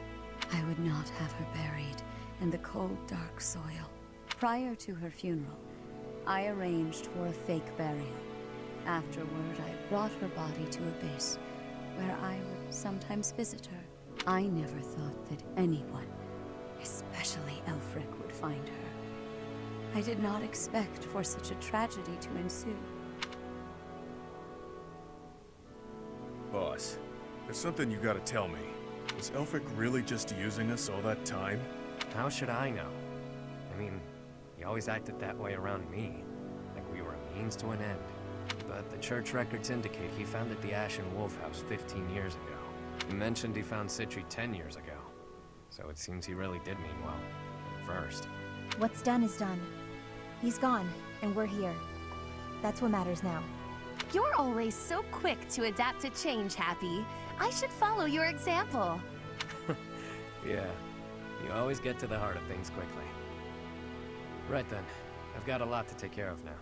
I would not have her buried in the cold, dark soil. Prior to her funeral, I arranged for a fake burial. Afterward, I brought her body to Abyss, where I would sometimes visit her. I never thought that anyone, especially Elfric, would find her. I did not expect for such a tragedy to ensue. Boss, there's something you gotta tell me. Was Elfric really just using us all that time? How should I know? I mean, he always acted that way around me, like we were a means to an end. But the church records indicate he founded the Ashen Wolf House 15 years ago. He mentioned he found Citri 10 years ago. So it seems he really did mean well. At first. What's done is done. He's gone, and we're here. That's what matters now. You're always so quick to adapt to change, Happy. I should follow your example. Yeah, you always get to the heart of things quickly. Right then, I've got a lot to take care of now.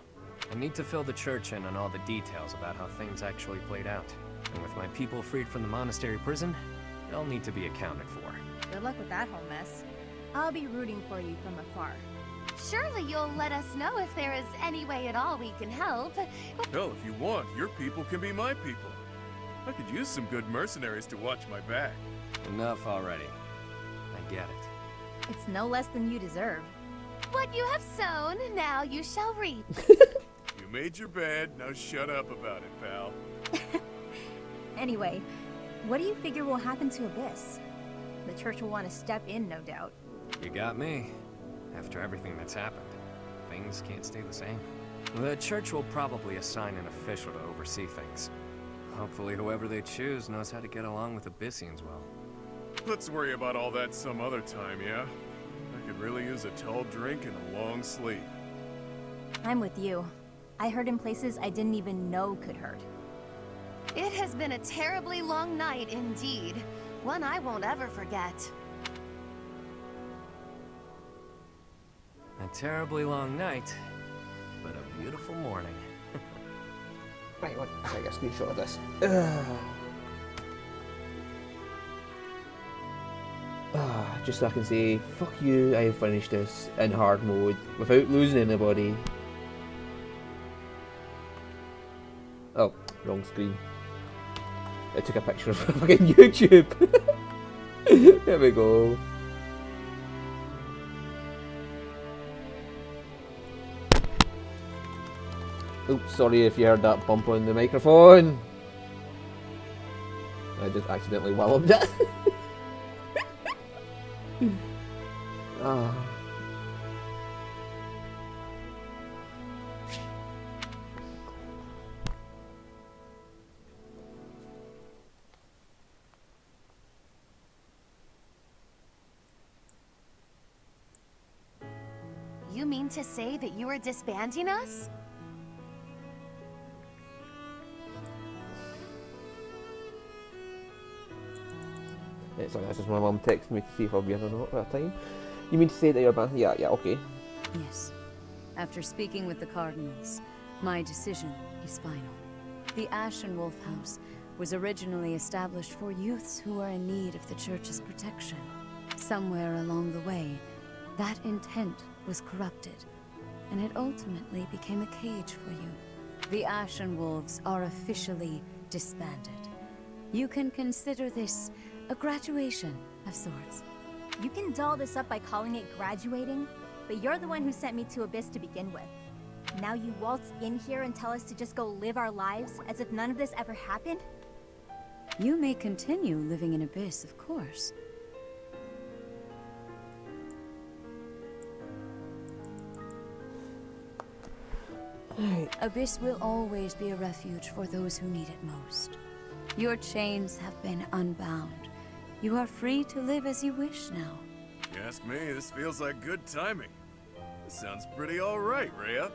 I need to fill the church in on all the details about how things actually played out. And with my people freed from the monastery prison, they'll need to be accounted for. Good luck with that whole mess. I'll be rooting for you from afar. Surely you'll let us know if there is any way at all we can help. Hell, if you want, your people can be my people. I could use some good mercenaries to watch my back. Enough already. I get it. It's no less than you deserve. What you have sown, now you shall reap. You made your bed, now shut up about it, pal. Anyway, what do you figure will happen to Abyss? The church will want to step in, no doubt. You got me. After everything that's happened. things can't stay the same. The church will probably assign an official to oversee things. Hopefully whoever they choose knows how to get along with Abyssians well. Let's worry about all that some other time, yeah? I could really use a tall drink and a long sleep. I'm with you. I hurt in places I didn't even know could hurt. It has been a terribly long night indeed. One I won't ever forget. A terribly long night, but a beautiful morning. Right, I'll take a screenshot of this. Just so I can say, fuck you, I finished this in hard mode without losing anybody. Oh, wrong screen. I took a picture of fucking YouTube. There we go. Oops, sorry if you heard that bump on the microphone. I just accidentally walloped it. Ah. You mean to say that you are disbanding us? Sorry, this is my mum texting me to see if I'll be in or not at that time. You mean to say that you're back? Yeah, okay. Yes. After speaking with the cardinals, my decision is final. The Ashen Wolf House was originally established for youths who were in need of the church's protection. Somewhere along the way, that intent was corrupted, and it ultimately became a cage for you. The Ashen Wolves are officially disbanded. You can consider this a graduation of sorts. You can doll this up by calling it graduating, but you're the one who sent me to Abyss to begin with. Now you waltz in here and tell us to just go live our lives as if none of this ever happened? You may continue living in Abyss, of course. Abyss will always be a refuge for those who need it most. Your chains have been unbound. You are free to live as you wish now. You ask me, this feels like good timing. This sounds pretty alright, Rhea.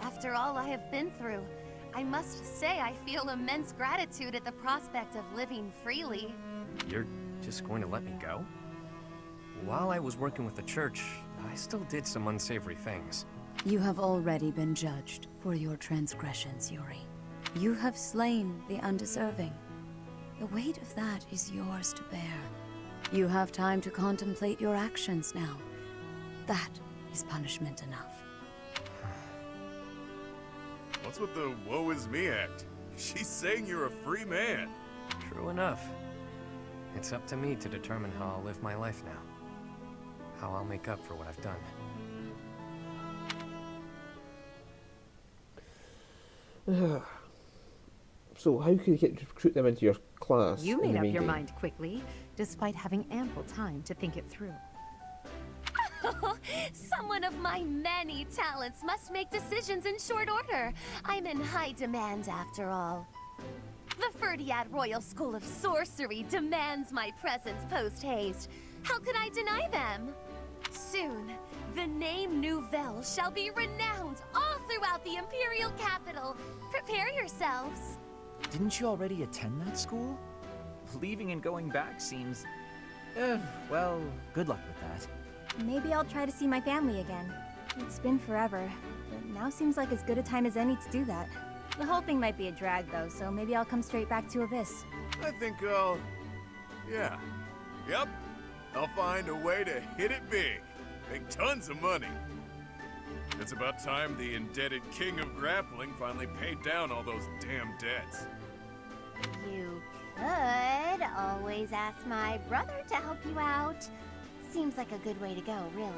After all I have been through, I must say I feel immense gratitude at the prospect of living freely. You're just going to let me go? While I was working with the church, I still did some unsavory things. You have already been judged for your transgressions, Yuri. You have slain the undeserving. The weight of that is yours to bear. You have time to contemplate your actions now. That is punishment enough. What's with the woe is me act? She's saying you're a free man. True enough. It's up to me to determine how I'll live my life now. How I'll make up for what I've done. So how could you recruit them into your class? You in made the up main your game? mind quickly, despite having ample time to think it through. Someone of my many talents must make decisions in short order. I'm in high demand after all. The Ferdiad Royal School of Sorcery demands my presence post-haste. How could I deny them? Soon, the name Nouvelle shall be renowned all throughout the Imperial capital. Prepare yourselves. Didn't you already attend that school? Leaving and going back seems... well, good luck with that. Maybe I'll try to see my family again. It's been forever, but now seems like as good a time as any to do that. The whole thing might be a drag though, so maybe I'll come straight back to Abyss. I think yeah. Yep. I'll find a way to hit it big. Make tons of money. It's about time the indebted king of grappling finally paid down all those damn debts. You could always ask my brother to help you out. Seems like a good way to go, really.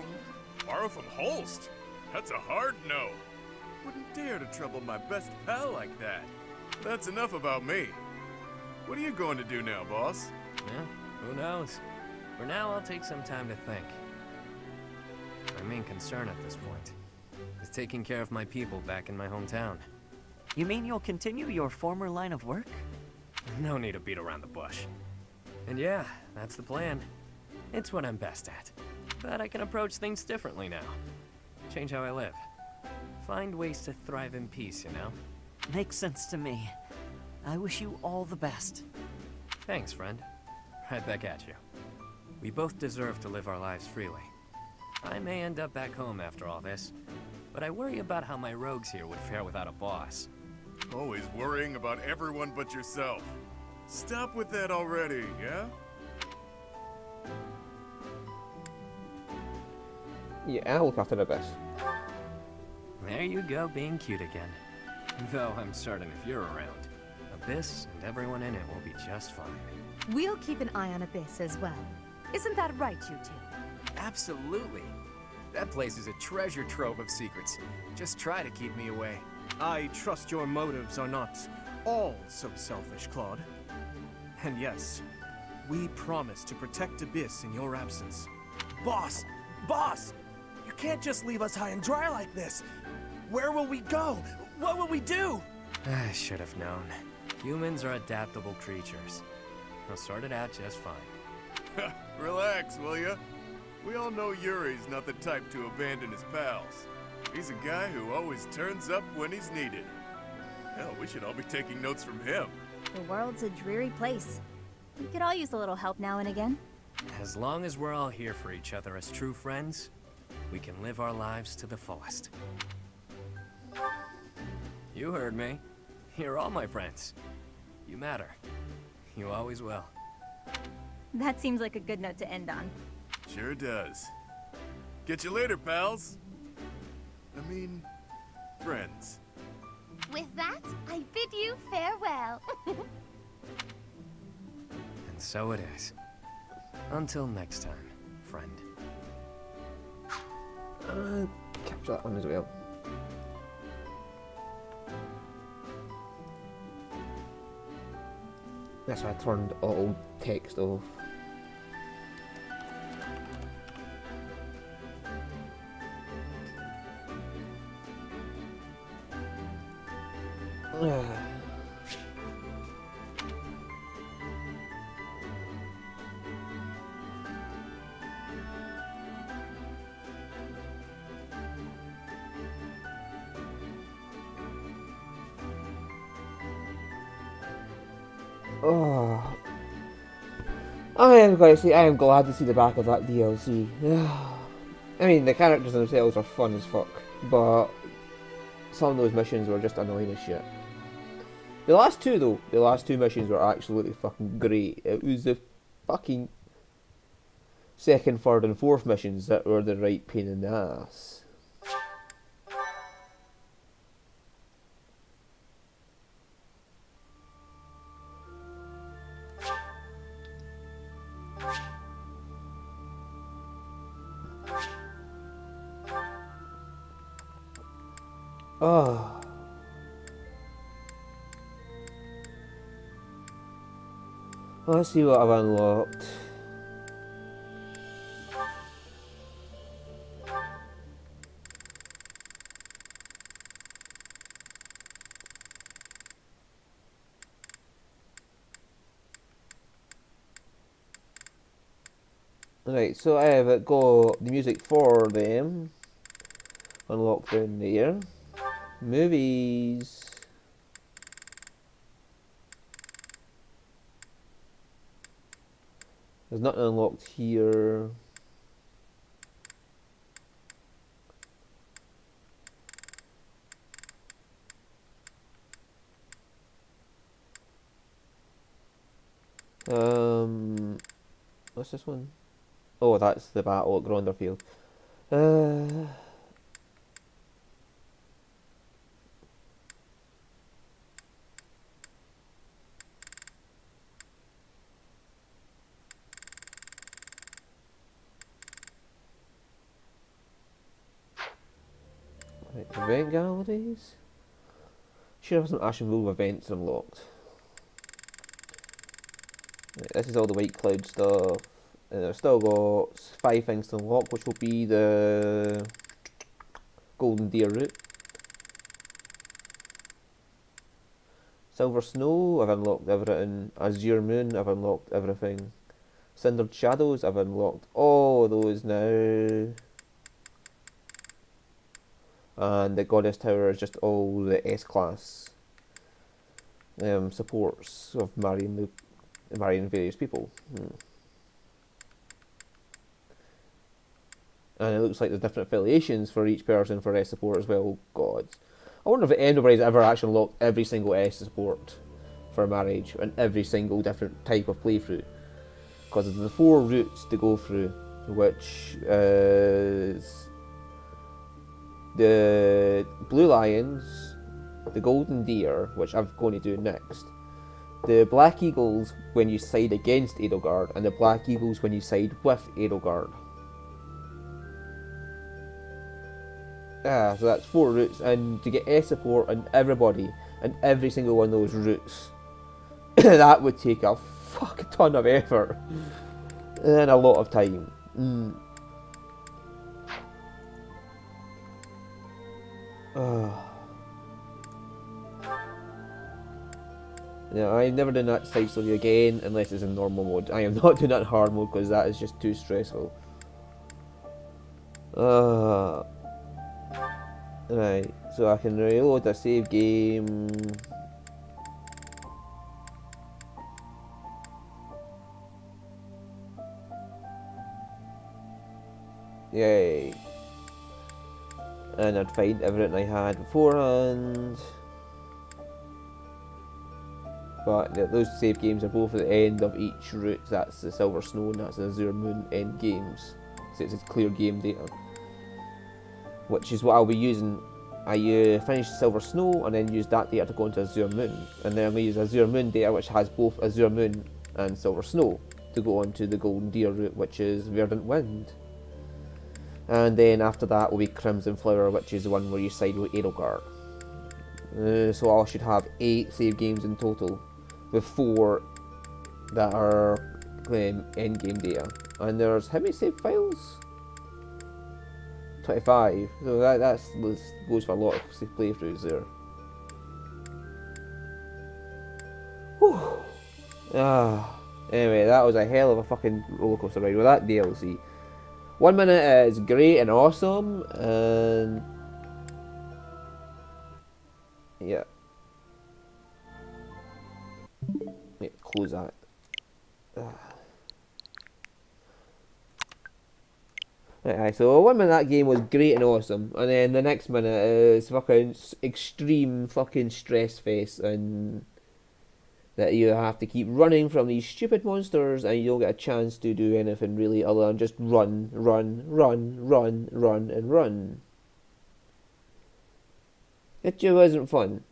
Borrow from Holst? That's a hard no. Wouldn't dare to trouble my best pal like that. That's enough about me. What are you going to do now, boss? Yeah, who knows? For now, I'll take some time to think. My main concern at this point is taking care of my people back in my hometown. You mean you'll continue your former line of work? No need to beat around the bush. And yeah, that's the plan. It's what I'm best at. But I can approach things differently now. Change how I live. Find ways to thrive in peace, you know? Makes sense to me. I wish you all the best. Thanks, friend. Right back at you. We both deserve to live our lives freely. I may end up back home after all this, but I worry about how my rogues here would fare without a boss. Always worrying about everyone but yourself. Stop with that already, yeah? Yeah, I'll look after Abyss. There you go, being cute again. Though I'm certain if you're around, Abyss and everyone in it will be just fine. We'll keep an eye on Abyss as well. Isn't that right, you two? Absolutely. That place is a treasure trove of secrets. Just try to keep me away. I trust your motives are not all so selfish, Claude. And yes, we promise to protect Abyss in your absence. Boss! Boss! You can't just leave us high and dry like this! Where will we go? What will we do? I should have known. Humans are adaptable creatures. They'll sort it out just fine. Relax, will ya? We all know Yuri's not the type to abandon his pals. He's a guy who always turns up when he's needed. Hell, we should all be taking notes from him. The world's a dreary place. We could all use a little help now and again. As long as we're all here for each other as true friends, we can live our lives to the fullest. You heard me. You're all my friends. You matter. You always will. That seems like a good note to end on. Sure does. Get you later, pals. I mean, friends. With that, I bid you farewell. And so it is. Until next time, friend. Capture that one as well. That's why I turned all text off. Oh, I am going to say I am glad to see the back of that DLC. I mean, the characters themselves are fun as fuck, but some of those missions were just annoying as shit. The last two though, the last two missions were absolutely fucking great. It was the fucking second, third and fourth missions that were the right pain in the ass. Oh. Let's see what I've unlocked. Right, so I have got the music for them unlocked down there. Movies. There's nothing unlocked here. What's this one? Oh, that's the battle at Gronderfield. Right, event galleries. Should have some Ashen Wolf events unlocked. Right, this is all the White Cloud stuff. And I've still got 5 things to unlock, which will be the Golden Deer route. Silver Snow, I've unlocked everything. Azure Moon, I've unlocked everything. Cindered Shadows, I've unlocked all those now. And the Goddess Tower is just all the S-class supports of marrying various people. And it looks like there's different affiliations for each person for S support as well. God, I wonder if anybody's ever actually unlocked every single S support for marriage and every single different type of playthrough. Because there's the 4 routes to go through, which is the Blue Lions, the Golden Deer, which I'm going to do next, the Black Eagles when you side against Edelgard, and the Black Eagles when you side with Edelgard. So that's 4 routes, and to get S support on everybody and every single one of those routes, that would take a fuck ton of effort and a lot of time. Yeah, I'm never doing that side story again unless it's in normal mode. I am not doing that in hard mode because that is just too stressful. Right, so I can reload the save game. Yay. And I'd find everything I had beforehand. But those save games are both at the end of each route. That's the Silver Snow and that's the Azure Moon end games. So it's clear game data. Which is what I'll be using. I finish Silver Snow and then use that data to go into Azure Moon. And then I'm going to use Azure Moon data, which has both Azure Moon and Silver Snow, to go on to the Golden Deer route, which is Verdant Wind. And then after that will be Crimson Flower, which is the one where you side with Edelgard. So I should have 8 save games in total, with 4 that are end game data. And there's how many save files? 25. So that goes for a lot of playthroughs there. Whew. Anyway, that was a hell of a fucking rollercoaster ride with that DLC. 1 minute is great and awesome, and yeah. Close that. Right, so 1 minute that game was great and awesome, and then the next minute is fucking extreme fucking stress face, and that you have to keep running from these stupid monsters, and you don't get a chance to do anything really other than just run, and run. It just wasn't fun.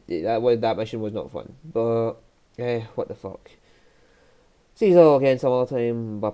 That mission was not fun, but what the fuck. See you all again some other time. Bye bye.